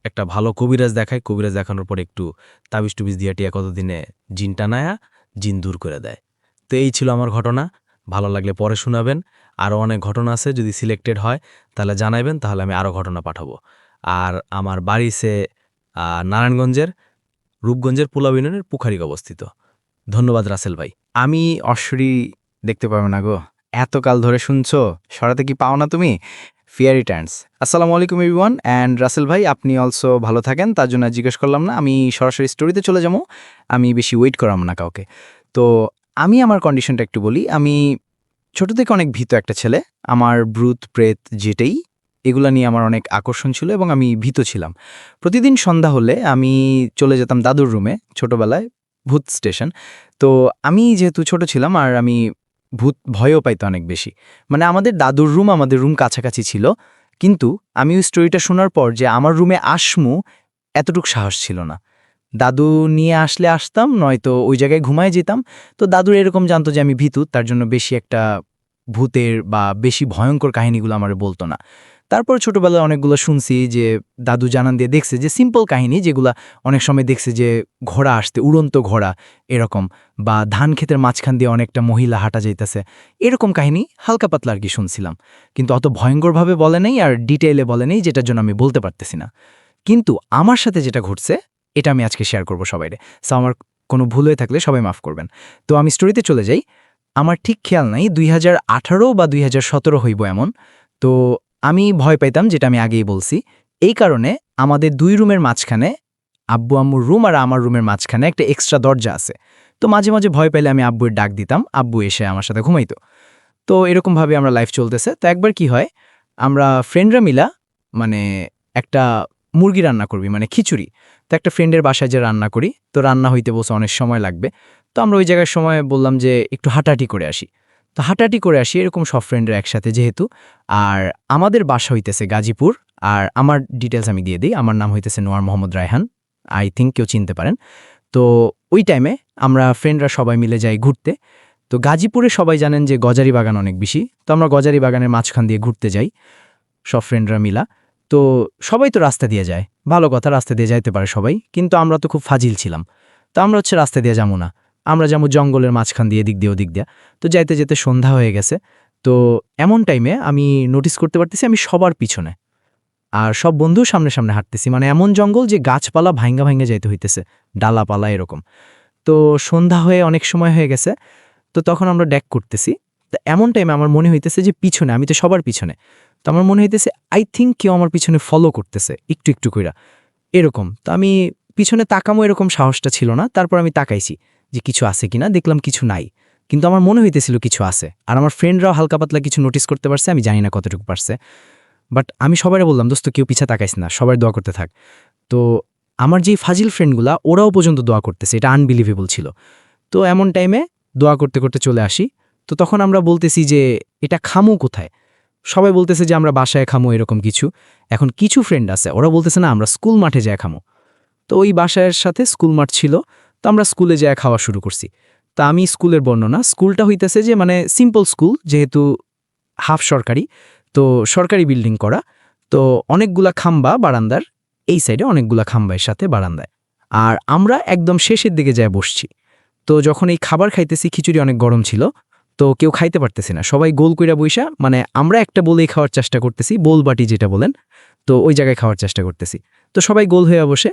একটা ভালো কবিরাজ দেখায়, কবিরাজ দেখানোর পরে একটু তাবিজ টুবিজ দিয়া টিয়া কতদিনে জিন টানায়া জিন দূর করে দেয়। তো এই ছিল আমার ঘটনা। ভালো লাগলে পরে শোনাবেন। আরও অনেক ঘটনা আছে, যদি সিলেক্টেড হয় তাহলে জানাইবেন, তাহলে আমি আরও ঘটনা পাঠাবো। আর আমার বাড়ি সে নারায়ণগঞ্জের রূপগঞ্জের পোলাব ইউনিয়নের পুখারিক অবস্থিত। ধন্যবাদ রাসেল ভাই। আমি অশ্বরী দেখতে পাবে না গো, এতকাল ধরে শুনছো, সরাতে কি পাও না তুমি? Fear Returns. আসসালামু আলাইকুম এভরিওয়ান, অ্যান্ড রাসেল ভাই আপনি অলসো ভালো থাকেন, তার জন্য জিজ্ঞেস করলাম না। আমি সরাসরি স্টোরিতে চলে যাবো, আমি বেশি ওয়েট করাম না কাউকে। তো আমি আমার কন্ডিশনটা একটু বলি। আমি ছোট থেকে অনেক ভীত একটা ছেলে। আমার ভূত প্রেত যেটাই, এগুলা নিয়ে আমার অনেক আকর্ষণ ছিল এবং আমি ভীত ছিলাম। প্রতিদিন সন্ধ্যা হলে আমি চলে যেতাম দাদুর রুমে। ছোটবেলায় ভূত স্টেশন। তো আমি যেহেতু ছোট ছিলাম আর আমি ভূত ভয়ও পাইতো অনেক বেশি। মানে আমাদের দাদুর রুম আমাদের রুম কাছাকাছি ছিল, কিন্তু আমি ওই স্টোরিটা শোনার পর যে আমার রুমে আসমু এতটুক সাহস ছিল না। দাদু নিয়ে আসলে আসতাম, নয়তো ওই জায়গায় ঘুমায় যেতাম। তো দাদুর এরকম জানতো যে আমি ভীতু, তার জন্য বেশি একটা ভূতের বা বেশি ভয়ঙ্কর কাহিনীগুলো আমার বলতো না। তারপর ছোটবেলায় অনেকগুলো শুনছি যে দাদু জানান দিয়ে দেখছে যে সিম্পল কাহিনী, যেগুলা অনেক সময় দেখছে যে ঘোড়া আসতে, উড়ন্ত ঘোড়া এরকম, বা ধান ক্ষেতের মাঝখান দিয়ে অনেকটা মহিলা হাঁটা যাইতেছে, এরকম কাহিনী হালকা পাতলা আর কি শুনছিলাম। কিন্তু অত ভয়ঙ্করভাবে বলে নেই আর ডিটেইলে বলে নেই, যেটার জন্য আমি বলতে পারতেছি না। কিন্তু আমার সাথে যেটা ঘটছে এটা আমি আজকে শেয়ার করব সবাইরে। সো আমার কোনো ভুল হয়ে থাকলে সবাই মাফ করবেন। তো আমি স্টোরিতে চলে যাই। আমার ঠিক খেয়াল নাই 2018 বা 2017 হইব এমন। তো আমি ভয় পাইতাম, যেটা আমি আগেই বলছি। এই কারণে আমাদের 2 রুমের মাঝখানে, আব্বু আম্মুর রুম আর আমার রুমের মাঝখানে একটা এক্সট্রা দরজা আছে। তো মাঝে মাঝে ভয় পাইলে আমি আব্বুর ডাক দিতাম, আব্বু এসে আমার সাথে ঘুমাইতো। তো এরকমভাবে আমরা লাইফ চলতেছে। তো একবার কি হয়, আমরা ফ্রেন্ডরা মিলা মানে একটা মুরগি রান্না করবি, মানে খিচুড়ি। তো একটা ফ্রেন্ডের বাসায় যে রান্না করি, তো রান্না হইতে বসে অনেক সময় লাগবে। তো আমরা ওই জায়গার সময় বললাম যে একটু হাঁটাহাঁটি করে আসি। তো হাঁটাহাঁটি করে আসি এরকম সব ফ্রেন্ডরা একসাথে যেহেতু। আর আমাদের বাসা হইতেছে গাজীপুর। আর আমার ডিটেলস আমি দিয়ে দিই। আমার নাম হইতেছে নোয়ার মোহাম্মদ রায়হান। আই থিঙ্ক কেউ চিনতে পারেন। তো ওই টাইমে আমরা ফ্রেন্ডরা সবাই মিলে যাই ঘুরতে। তো গাজীপুরে সবাই জানেন যে গজারি বাগান অনেক বেশি। তো আমরা গজারি বাগানের মাঝখান দিয়ে ঘুরতে যাই সব ফ্রেন্ডরা মিলা। তো সবাই তো রাস্তা দিয়ে যায়, ভালো কথা, রাস্তা দিয়ে যাইতে পারে সবাই, কিন্তু আমরা তো খুব ফাজিল ছিলাম। তো আমরা রাস্তা দিয়ে যাবো না, আমরা যাবো জঙ্গলের মাঝখান দিয়ে, এদিক দিয়ে ওদিক দিয়ে। তো যাইতে যেতে সন্ধ্যা হয়ে গেছে। তো এমন টাইমে আমি নোটিস করতে পারতেছি আমি সবার পিছনে, আর সব বন্ধু সামনে সামনে হাঁটতেছি। মানে এমন জঙ্গল যে গাছপালা ভাঙ্গা ভাঙ্গা যাইতে হইতেছে, ডালাপালা এরকম। তো সন্ধ্যা হয়ে অনেক সময় হয়ে গেছে। তো তখন আমরা ড্যাক করতেছি। তো এমন টাইমে আমার মনে হইতেছে যে পিছনে, আমি তো সবার পিছনে, তো আমার মনে হইতেছে আই থিঙ্ক কেউ আমার পিছনে ফলো করতেছে একটু একটু কইরা এরকম। তো আমি পিছনে তাকামো এরকম সাহসটা ছিল না। তারপর আমি তাকাইছি যে কিছু আছে কিনা, দেখলাম কিছু নাই, কিন্তু আমার মনে হইতেছিল কিছু আছে। আর আমার ফ্রেন্ডরাও হালকা পাতলা কিছু নোটিস করতে পারছে, আমি জানি না কতটুকু পারছে। বাট আমি সবাই বললাম, দোস্ত কেউ পিছা তাকাইস না, সবাই দোয়া করতে থাক। তো আমার যেই ফাজিল ফ্রেন্ডগুলা ওরাও পর্যন্ত দোয়া করতেছে, এটা আনবিলিভেবল ছিল। তো এমন টাইমে দোয়া করতে করতে চলে আসি। তো তখন আমরা বলতেছি যে এটা খামু কোথায়, সবাই বলতেছে যে আমরা বাসায় খামো এরকম কিছু। এখন কিছু ফ্রেন্ড আছে ওরা বলতেছে না আমরা স্কুল মাঠে যায় খামো। তো ওই বাসায়ের সাথে স্কুল মাঠ ছিল, তো আমরা স্কুলে যায় খাওয়া শুরু করছি। তা আমি স্কুলের বর্ণনা, স্কুলটা হইতেছে যে মানে সিম্পল স্কুল, যেহেতু হাফ সরকারি, তো সরকারি বিল্ডিং করা। তো অনেকগুলা খাম্বা বারান্দার, এই সাইডে অনেকগুলা খাম্বায়ের সাথে বারান্দায়। আর আমরা একদম শেষের দিকে যায় বসছি। তো যখন এই খাবার খাইতেছি, খিচুড়ি অনেক গরম ছিল, তো কেউ খাইতে পারতেছি না, সবাই গোল কইরা বইসা, মানে আমরা একটা বলেই খাওয়ার চেষ্টা করতেছি, বোল বাটি যেটা বলেন, তো ওই জায়গায় খাওয়ার চেষ্টা করতেছি। তো সবাই গোল হয়ে বসে,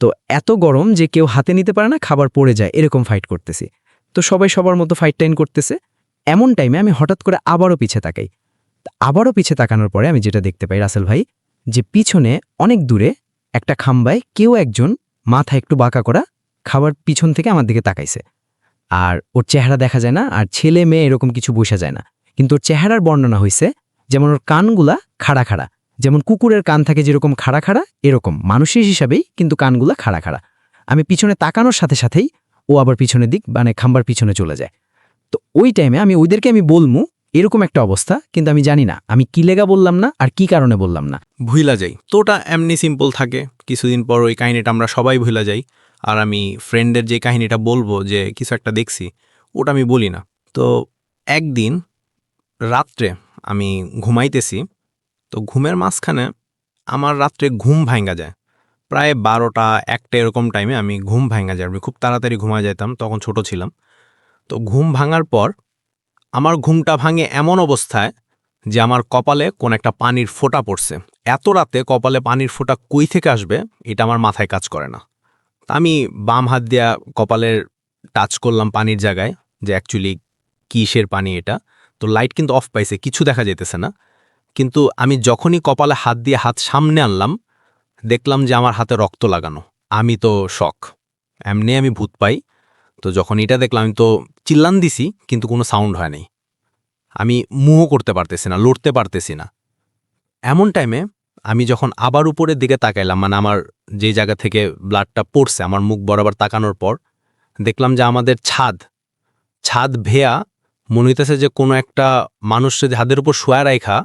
তো এত গরম যে কেউ হাতে নিতে পারে না, খাবার পড়ে যায়, এরকম ফাইট করতেছি। তো সবাই সবার মতো ফাইট টাইন করতেছে। এমন টাইমে আমি হঠাৎ করে আবারও পিছে তাকাই। আবারও পিছে তাকানোর পরে আমি যেটা দেখতে পাই রাসেল ভাই, যে পিছনে অনেক দূরে একটা খাম্বায় কেউ একজন মাথা একটু বাঁকা করা খাবার পিছন থেকে আমার দিকে তাকাইছে। আর ওর চেহারা দেখা যায় না, আর ছেলে মেয়ে এরকম কিছু বোঝা যায় না, কিন্তু ওর চেহারার বর্ণনা হইছে যেমন ওর কানগুলা খাড়া খাড়া, যেমন কুকুরের কান থাকে যেরকম খাড়া খাড়া, এরকম মানুষের হিসাবেই কিন্তু কানগুলা খাড়া খাড়া। আমি পিছনে তাকানোর সাথে সাথেই ও আবার পিছনের দিক মানে খাম্বার পিছনে চলে যায়। তো ওই টাইমে আমি ওইদেরকে আমি বলমু এরকম একটা অবস্থা, কিন্তু আমি জানি না আমি কি লেগা বললাম না আর কি কারণে বললাম না। ভুইলা যাই তো ওটা এমনি সিম্পল থাকে। কিছুদিন পর ওই কাহিনীটা আমরা সবাই ভুইলা যাই। আর আমি ফ্রেন্ডের যে কাহিনীটা বলবো যে কিছু একটা দেখছি, ওটা আমি বলি না। তো একদিন রাত্রে আমি ঘুমাইতেছি, তো ঘুমের মাঝখানে আমার রাত্রে ঘুম ভাঙ্গা যায়। প্রায় 12টা 1টা এরকম টাইমে আমি ঘুম ভাঙ্গা যায়। আমি খুব তাড়াতাড়ি ঘুমায় যেতাম, তখন ছোট ছিলাম। তো ঘুম ভাঙার পর আমার ঘুমটা ভাঙে এমন অবস্থায় যে আমার কপালে কোন একটা পানির ফোঁটা পড়ছে। এত রাতে কপালে পানির ফোঁটা কই থেকে আসবে এটা আমার মাথায় কাজ করে না। তা আমি বাম হাত দিয়া কপালের টাচ করলাম পানির জায়গায়, যে অ্যাকচুয়ালি কিসের পানি এটা। তো লাইট কিন্তু অফ পাইছে, কিছু দেখা যেতেছে না। কিন্তু আমি যখনই কপালে হাত দিয়ে হাত সামনে আনলাম, দেখলাম যে আমার হাতে রক্ত লাগানো। আমি তো শক, এমনি আমি ভূত পাই। তো যখন এটা দেখলাম আমি তো চিল্লান দিছি, কিন্তু কোনো সাউন্ড হয় নাই। আমি মুভও করতে পারতেছি না, লড়তে পারতেছি না। এমন টাইমে আমি যখন আবার উপরের দিকে তাকাইলাম, মানে আমার যে জায়গা থেকে ব্লাডটা পড়ছে আমার মুখ বরাবর তাকানোর পর, দেখলাম যে আমাদের ছাদ ভেয়া মনে হইতেছে যে কোনো একটা মানুষ যদি হাতের উপর শোয়া রাইখা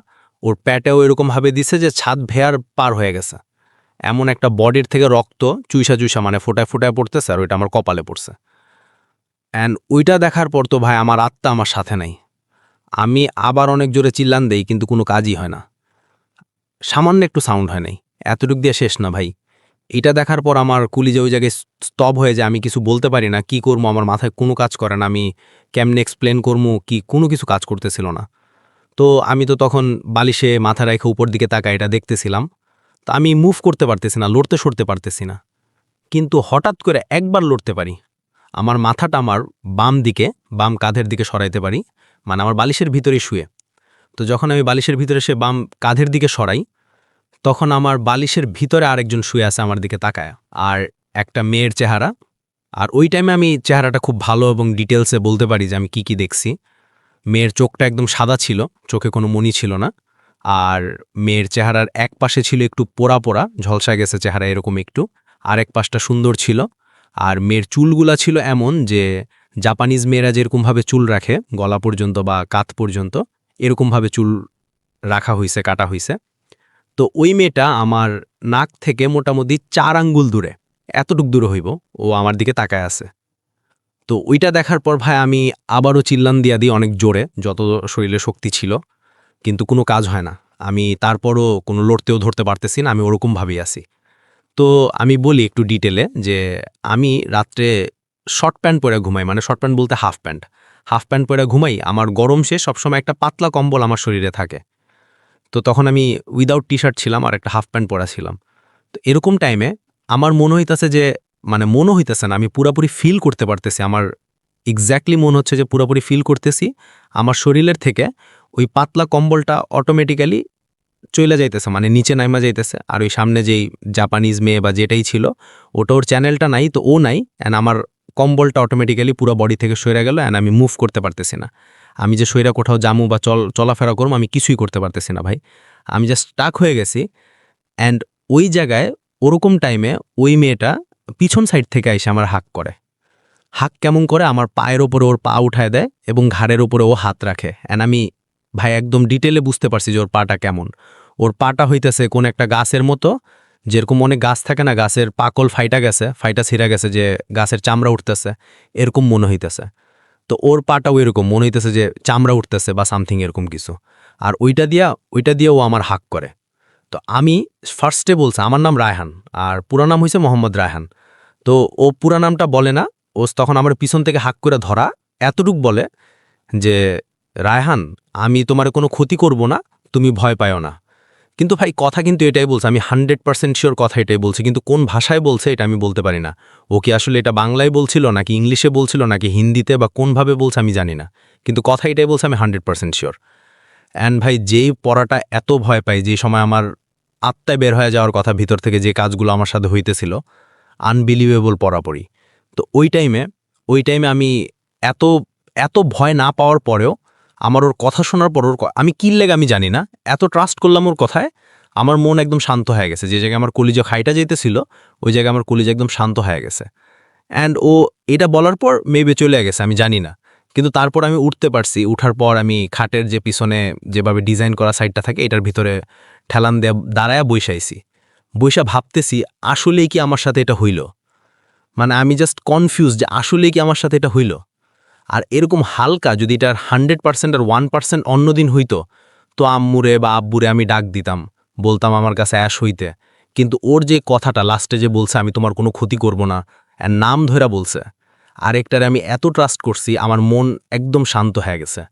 ওর প্যাটেও এরকমভাবে দিছে যে ছাদ ভেয়ার পার হয়ে গেছে। এমন একটা বডির থেকে রক্ত চুইসা মানে ফোটায় ফোটায় পড়তেছে, আর ওইটা আমার কপালে পড়ছে। অ্যান্ড ওইটা দেখার পর তো ভাই আমার আত্মা আমার সাথে নাই। আমি আবার অনেক জোরে চিল্লান দেই, কিন্তু কোনো কাজই হয় না, সামান্য একটু সাউন্ড হয় নাই। এতটুক দিয়ে শেষ না ভাই, এটা দেখার পর আমার কলিজা ওই জায়গায় স্তব হয়ে যায়। আমি কিছু বলতে পারি না, কি করবো, আমার মাথায় কোনো কাজ করে না, আমি কেমনে এক্সপ্লেন করবো কি, কোনো কিছু কাজ করতেছিল না। তো আমি তো তখন বালিশে মাথা রেখে উপর দিকে তাকায় এটা দেখতেছিলাম। তো আমি মুভ করতে পারতেছি না, লড়তে সরতে পারতেছি না, কিন্তু হঠাৎ করে একবার লড়তে পারি। আমার মাথাটা আমার বাম কাঁধের দিকে সরাইতে পারি, মানে আমার বালিশের ভিতরে শুয়ে। তো যখন আমি বালিশের ভিতরে সে বাম কাঁধের দিকে সরাই, তখন আমার বালিশের ভিতরে আরেকজন শুয়ে আছে আমার দিকে তাকায়, আর একটা মেয়ের চেহারা। আর ওই টাইমে আমি চেহারাটা খুব ভালো এবং ডিটেলসে বলতে পারি যে আমি কি দেখছি। মেয়ের চোখটা একদম সাদা ছিল, চোখে কোনো মণি ছিল না। আর মেয়ের চেহারার এক পাশে ছিল একটু পোড়া পোড়া, ঝলসা গেছে চেহারা এরকম একটু, আর এক পাশটা সুন্দর ছিল। আর মেয়ের চুলগুলা ছিল এমন যে জাপানিজ মেয়েরা যেরকমভাবে চুল রাখে গলা পর্যন্ত বা কাঁধ পর্যন্ত, এরকমভাবে চুল রাখা হইছে, কাটা হইছে। তো ওই মেয়েটা আমার নাক থেকে মোটামুটি 4 আঙ্গুল দূরে, এতটুক দূরে হইব, ও আমার দিকে তাকায় আছে। তো ওইটা দেখার পর ভাই আমি আবারও চিল্লান দিয়া দিই অনেক জোরে, যত শরীরে শক্তি ছিল, কিন্তু কোনো কাজ হয় না। আমি তারপরও কোনো লড়তেও ধরতে পারতেছি না, আমি ওরকমভাবেই আছি। তো আমি বলি একটু ডিটেলে যে আমি রাত্রে শর্ট প্যান্ট পরে ঘুমাই, মানে শর্ট প্যান্ট বলতে হাফ প্যান্ট পরে ঘুমাই। আমার গরম সে সবসময় একটা পাতলা কম্বল আমার শরীরে থাকে। তো তখন আমি উইদাউট টি শার্ট ছিলাম আর একটা হাফ প্যান্ট পরা ছিলাম। তো এরকম টাইমে আমার মনে হইতেছে যে, মানে মনে হইতেছে না, আমি পুরাপুরি ফিল করতে পারতেছি, আমার এক্স্যাক্টলি মনে হচ্ছে যে পুরাপুরি ফিল করতেছি আমার শরীরের থেকে ওই পাতলা কম্বলটা অটোমেটিক্যালি চলে যাইতেছে, মানে নিচে নাইমা যাইতেছে। আর ওই সামনে যেই জাপানিজ মেয়ে বা যেটাই ছিল, ওটা ওর চ্যানেলটা নাই, তো ও নাই, অ্যান্ড আমার কম্বলটা অটোমেটিক্যালি পুরো বডি থেকে সরে গেল, অ্যান্ড আমি মুভ করতে পারতেছি না। আমি যে সইরা কোথাও জামু বা চলাফেরা করবো, আমি কিছুই করতে পারতেছি না ভাই, আমি জাস্ট স্টাক হয়ে গেছি। অ্যান্ড ওই জায়গায় ওরকম টাইমে ওই মেয়েটা পিছন সাইড থেকে এসে আমার হাক কেমন করে আমার পায়ের ওপরে ওর পা উঠায় দেয় এবং ঘাড়ের ওপরে ও হাত রাখে। অ্যান্ড আমি ভাই একদম ডিটেলে বুঝতে পারছি যে ওর পাটা কেমন। ওর পাটা হইতেছে কোন একটা গাছের মতো, যেরকম অনেক গাছ থাকে না, গাছের পাকল ফাইটা ছিঁড়া গেছে, যে গাছের চামড়া উঠতেছে, এরকম মনে হইতেছে। তো ওর পাটাও এরকম মনে হইতেছে যে চামড়া উঠতেছে বা সামথিং এরকম কিছু। আর ওইটা দিয়ে ও আমার হাক করে। তো আমি ফার্স্টে বলছে আমার নাম রায়হান, আর পুরা নাম হয়েছে মোহাম্মদ রায়হান। তো ও পুরা নামটা বলে না, ও তখন আমার পিছন থেকে হাক করে ধরা এতটুক বলে যে, রায়হান, আমি তোমার কোনো ক্ষতি করব না, তুমি ভয় পাও না। কিন্তু ভাই কথা কিন্তু এটাই বলছে, আমি 100% শিওর কথা এটাই বলছে, কিন্তু কোন ভাষায় বলছে এটা আমি বলতে পারি না। ও কি আসলে এটা বাংলায় বলছিল, নাকি ইংলিশে বলছিল, নাকি হিন্দিতে, বা কোনভাবে বলছে আমি জানি না, কিন্তু কথা এটাই বলছে, আমি 100% শিওর। অ্যান্ড ভাই যেই পড়াটা এত ভয় পাই, যে সময় আমার আত্মায় বের হয়ে যাওয়ার কথা ভিতর থেকে, যে কাজগুলো আমার সাথে হইতেছিল, আনবিলিভেবল পড়াপড়ি। তো ওই টাইমে আমি এত ভয় না পাওয়ার পরেও, আমার ওর কথা শোনার পর আমি কি লেগে আমি জানি না, এত ট্রাস্ট করলাম ওর কথায়, আমার মন একদম শান্ত হয়ে গেছে। যে জায়গায় আমার কলিজা খাইটা যেতেছিল, ওই জায়গায় আমার কলিজা একদম শান্ত হয়ে গেছে। অ্যান্ড ও এটা বলার পর মেবে চলে গেছে, আমি জানি না, কিন্তু তারপর আমি উঠতে পারছি। উঠার পর আমি খাটের যে পিছনে যেভাবে ডিজাইন করা সাইডটা থাকে, এটার ভিতরে ঠেলান দিয়ে দাঁড়ায়া বৈশা ভাবতেছি আসলেই কি আমার সাথে এটা হইল। মানে আমি জাস্ট কনফিউজ যে আসলেই কি আমার সাথে এটা হইল। আর এরকম হালকা যদি এটার 100% আর 1% অন্যদিন হইতো, তো আম্মুরে বা আব্বুরে আমি ডাক দিতাম, বলতাম আমার কাছে অ্যাশ হইতে। কিন্তু ওর যে কথাটা লাস্টে যে বলছে আমি তোমার কোনো ক্ষতি করব না, আর নাম ধরে বলছে, আরেকটারে আমি এত ট্রাস্ট করছি, আমার মন একদম শান্ত হয়ে গেছে।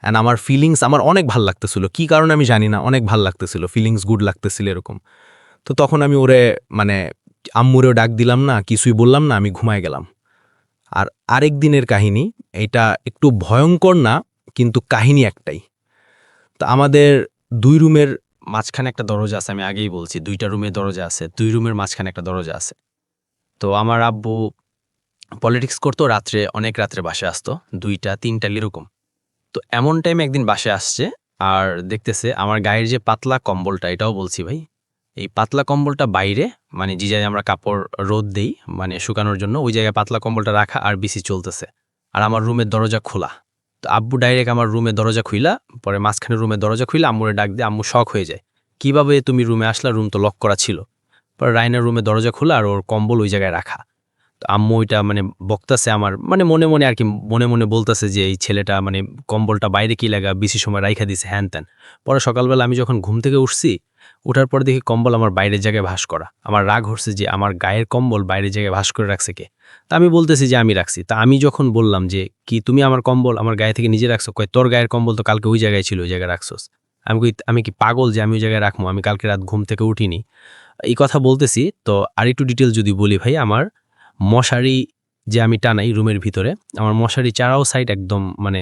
অ্যান্ড আমার ফিলিংস আমার অনেক ভাল লাগতেছিল, কি কারণে আমি জানি না, অনেক ভাল লাগতেছিল, ফিলিংস গুড লাগতেছিল এরকম। তো তখন আমি ওরে মানে আম্মুরেও ডাক দিলাম না, কিছুই বললাম না, আমি ঘুমায় গেলাম। আর আরেক দিনের কাহিনী, এটা একটু ভয়ঙ্কর না, কিন্তু কাহিনী একটাই। তো আমাদের 2 রুমের মাঝখানে একটা দরজা আছে, আমি আগেই বলছি 2টা রুমের দরজা আছে, 2 রুমের মাঝখানে একটা দরজা আছে। তো আমার আব্বু পলিটিক্স করতো, অনেক রাত্রে বাসে আসতো, 2টা 3টা এরকম। তো এমন টাইমে একদিন বাসে আসছে, আর দেখতেছে আমার গায়ের যে পাতলা কম্বলটা, এটাও বলছি ভাই, এই পাতলা কম্বলটা বাইরে, মানে যে জায়গায় আমরা কাপড় রোদ দেই মানে শুকানোর জন্য, ওই জায়গায় পাতলা কম্বলটা রাখা আর বিসি চলতেছে। আর আমার রুমের দরজা খোলা। তো আব্বু ডাইরেক্ট আমার রুমের দরজা খুইলা, পরে মাঝখানে রুমের দরজা খুইলা আম্মুরে ডাক দিয়ে, আম্মু শক হয়ে যায়, কিভাবে তুমি রুমে আসলা, রুম তো লক করা ছিল। পরে রায়নার রুমের দরজা খোলা আর ওর কম্বল ওই জায়গায় রাখা। তো আম্মু ওইটা মানে বকতাছে আমার, মানে মনে মনে আর কি, মনে মনে বলতেছে যে এই ছেলেটা মানে কম্বলটা বাইরে কি লাগা বেশি সময় রাইখা দিছে হ্যান ত্যান। পরে সকালবেলা আমি যখন ঘুম থেকে উঠছি, ওঠার পর দেখি কম্বল আমার বাইরের জায়গায় ভাঁজ করা। আমার রাগ হচ্ছে যে আমার গায়ের কম্বল বাইরের জায়গায় ভাঁজ করে রাখছে কে। তা আমি বলতেছি যে আমি রাখছি। তা আমি যখন বললাম যে কি তুমি আমার কম্বল আমার গায়ে থেকে নিজে রাখছো, কয় তোর গায়ের কম্বল তো কালকে ওই জায়গায় ছিল, ওই জায়গায় রাখছোস। আমি কি পাগল যে আমি ওই জায়গায় রাখবো? আমি কালকে রাত ঘুম থেকে উঠিনি। এই কথা বলতেছি তো আরেকটু ডিটেল যদি বলি ভাই, আমার মশারি যে আমি টানাই রুমের ভিতরে, আমার মশারি চারাও সাইড একদম মানে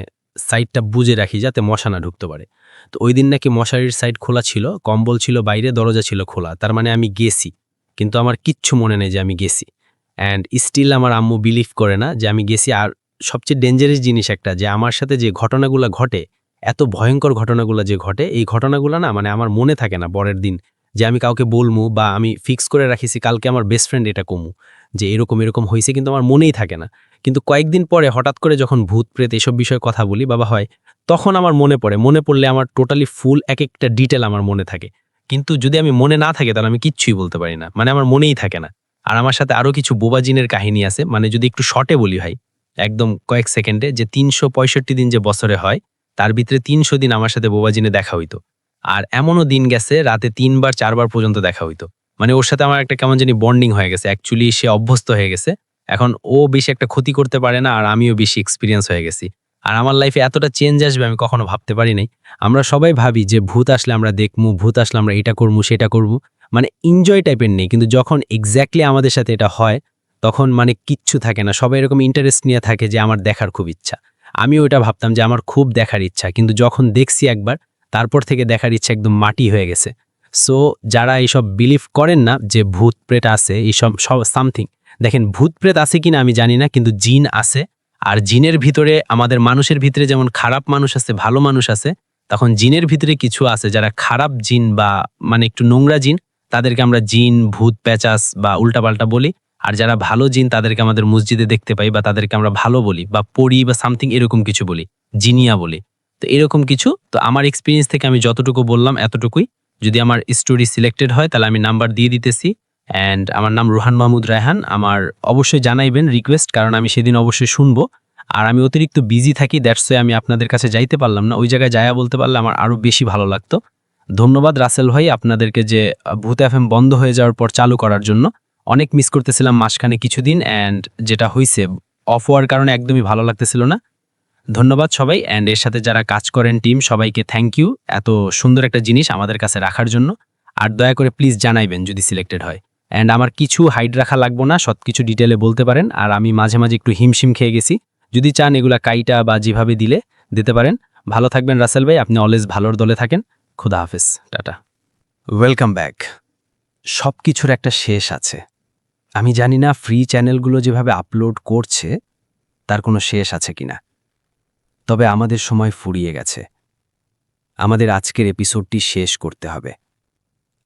সাইডটা বুজে রাখি যাতে মশা না ঢুকতে পারে। তো ওই দিন নাকি মশারির সাইড খোলা ছিল, কম্বল ছিল বাইরে, দরজা ছিল খোলা, তার মানে আমি গেছি, কিন্তু আমার কিচ্ছু মনে নেই যে আমি গেছি। অ্যান্ড স্টিল আমার আম্মু বিলিভ করে না যে আমি গেছি। আর সবচেয়ে ডেঞ্জারাস জিনিস একটা, যে আমার সাথে যে ঘটনাগুলো ঘটে, এত ভয়ঙ্কর ঘটনাগুলো যে ঘটে, এই ঘটনাগুলো না মানে আমার মনে থাকে না পরের দিন যে আমি কাউকে বলমু, বা আমি ফিক্স করে রাখিছি কালকে আমার বেস্ট ফ্রেন্ড এটা কমু যে এরকম এরকম হয়েছে, কিন্তু আমার মনেই থাকে না। কিন্তু কয়েকদিন পরে হঠাৎ করে যখন ভূত প্রেত এসব বিষয়ে কথা বলি বাবা হয়, তখন আমার মনে পড়লে আমার টোটালি ফুল এক একটা ডিটেল আমার মনে থাকে। কিন্তু যদি আমি মনে না থাকে তাহলে আমি কিচ্ছুই বলতে পারি না, মানে আমার মনেই থাকে না। আর আমার সাথে আরো কিছু বোবাজিনের কাহিনী আছে, মানে যদি একটু শর্টে বলি ভাই, একদম কয়েক সেকেন্ডে, যে 365 দিন যে বছরে হয়, তার ভিতরে 300 দিন আমার সাথে বোবাজিনে দেখা হইতো। আর এমনও দিন গেছে রাতে 3বার 4বার পর্যন্ত দেখা হইতো। মানে ওর সাথে আমার একটা কেমন জানি বন্ডিং হয়ে গেছে, অ্যাকচুয়ালি সে অভ্যস্ত হয়ে গেছে। এখন ও বেশি একটা ক্ষতি করতে পারে না, আর আমিও বেশি এক্সপিরিয়েন্স হয়ে গেছি। আর আমার লাইফে এতটা চেঞ্জ আসবে আমি কখনো ভাবতে পারি নাই। আমরা সবাই ভাবি যে ভূত আসলে আমরা দেখমু, ভূত আসলে আমরা এটা করবো সেটা করবো, মানে এনজয় টাইপের নেই। কিন্তু যখন এক্স্যাক্টলি আমাদের সাথে এটা হয়, তখন মানে কিচ্ছু থাকে না, সবাই এরকম ইন্টারেস্ট নিয়ে থাকে যে আমার দেখার খুব ইচ্ছা। আমিও ওটা ভাবতাম যে আমার খুব দেখার ইচ্ছা, কিন্তু যখন দেখছি একবার, তারপর থেকে দেখার ইচ্ছা একদম মাটি হয়ে গেছে। সো যারা এইসব বিলিভ করেন না যে ভূত প্রেত আছে, এইসব সব সামথিং, দেখেন ভূত প্রেত আছে কিনা আমি জানি না, কিন্তু জিন আছে। আর জিনের ভিতরে আমাদের মানুষের ভিতরে যেমন খারাপ মানুষ আছে, ভালো মানুষ আছে, তখন জিনের ভিতরে কিছু আছে যারা খারাপ জিন বা মানে একটু নোংরা জিন, তাদেরকে আমরা জিন, ভূত, পেচাস বা উল্টাপাল্টা বলি। আর যারা ভালো জিন তাদেরকে আমাদের মসজিদে দেখতে পাই, বা তাদেরকে আমরা ভালো বলি, বা পড়ি বা সামথিং এরকম কিছু বলি, জিনিয়া বলি। তো এরকম কিছু, তো আমার এক্সপিরিয়েন্স থেকে আমি যতটুকু বললাম এতটুকুই। যদি আমার স্টোরি সিলেক্টেড হয় তাহলে আমি নাম্বার দিয়ে দিতেছি। অ্যান্ড আমার নাম রুহান মাহমুদ রায়হান। আমার অবশ্যই জানাইবেন রিকোয়েস্ট, কারণ আমি সেদিন অবশ্যই শুনবো। আর আমি অতিরিক্ত বিজি থাকি, দ্যাটস ওয়াই আমি আপনাদের কাছে যাইতে পারলাম না। ওই জায়গায় যায়া বলতে পারলে আমার আরও বেশি ভালো লাগতো। ধন্যবাদ রাসেল ভাই আপনাদেরকে যে ভূত এফএম বন্ধ হয়ে যাওয়ার পর চালু করার জন্য। অনেক মিস করতেছিলাম মাঝখানে কিছুদিন, অ্যান্ড যেটা হয়েছে অফ হওয়ার কারণে একদমই ভালো লাগতেছিল না। ধন্যবাদ সবাই, অ্যান্ড এর সাথে যারা কাজ করেন টিম, সবাইকে থ্যাংক ইউ এত সুন্দর একটা জিনিস আমাদের কাছে রাখার জন্য। আর দয়া করে প্লিজ জানাইবেন যদি সিলেক্টেড হয়। অ্যান্ড আমার কিছু হাইড রাখা লাগবো না, সব কিছু ডিটেলে বলতে পারেন। আর আমি মাঝে মাঝে একটু হিমশিম খেয়ে গেছি, যদি চান এগুলা কাইটা বা যেভাবে দিতে পারেন। ভালো থাকবেন রাসেল ভাই, আপনি অলওয়েজ ভালোর দলে থাকেন। খুদা হাফেজ, টাটা। Welcome back. সব কিছুর একটা শেষ আছে। আমি জানি না ফ্রি চ্যানেলগুলো যেভাবে আপলোড করছে তার কোনো শেষ আছে কিনা, তবে আমাদের সময় ফুরিয়ে গেছে। আমাদের আজকের এপিসোডটি শেষ করতে হবে।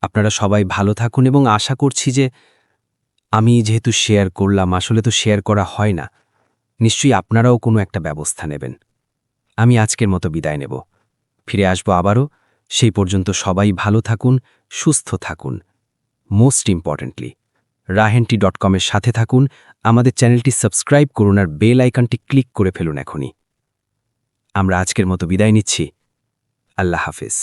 আপনারা সবাই ভালো থাকুন, এবং আশা করছি যে আমি যেহেতু শেয়ার করলাম, আসলে তো শেয়ার করা হয় না, নিশ্চয়ই আপনারাও কোনো একটা ব্যবস্থা নেবেন। আমি আজকের মতো বিদায় নেব, ফিরে আসবো আবারও। সেই পর্যন্ত সবাই ভালো থাকুন, সুস্থ থাকুন। মোস্ট ইম্পর্টেন্টলি rahenti.com-এর সাথে থাকুন, আমাদের চ্যানেলটি সাবস্ক্রাইব করুন, আর বেল আইকনটি ক্লিক করে ফেলুন এখনই। আমরা আজকের মতো বিদায় নিচ্ছি। আল্লাহ হাফেজ।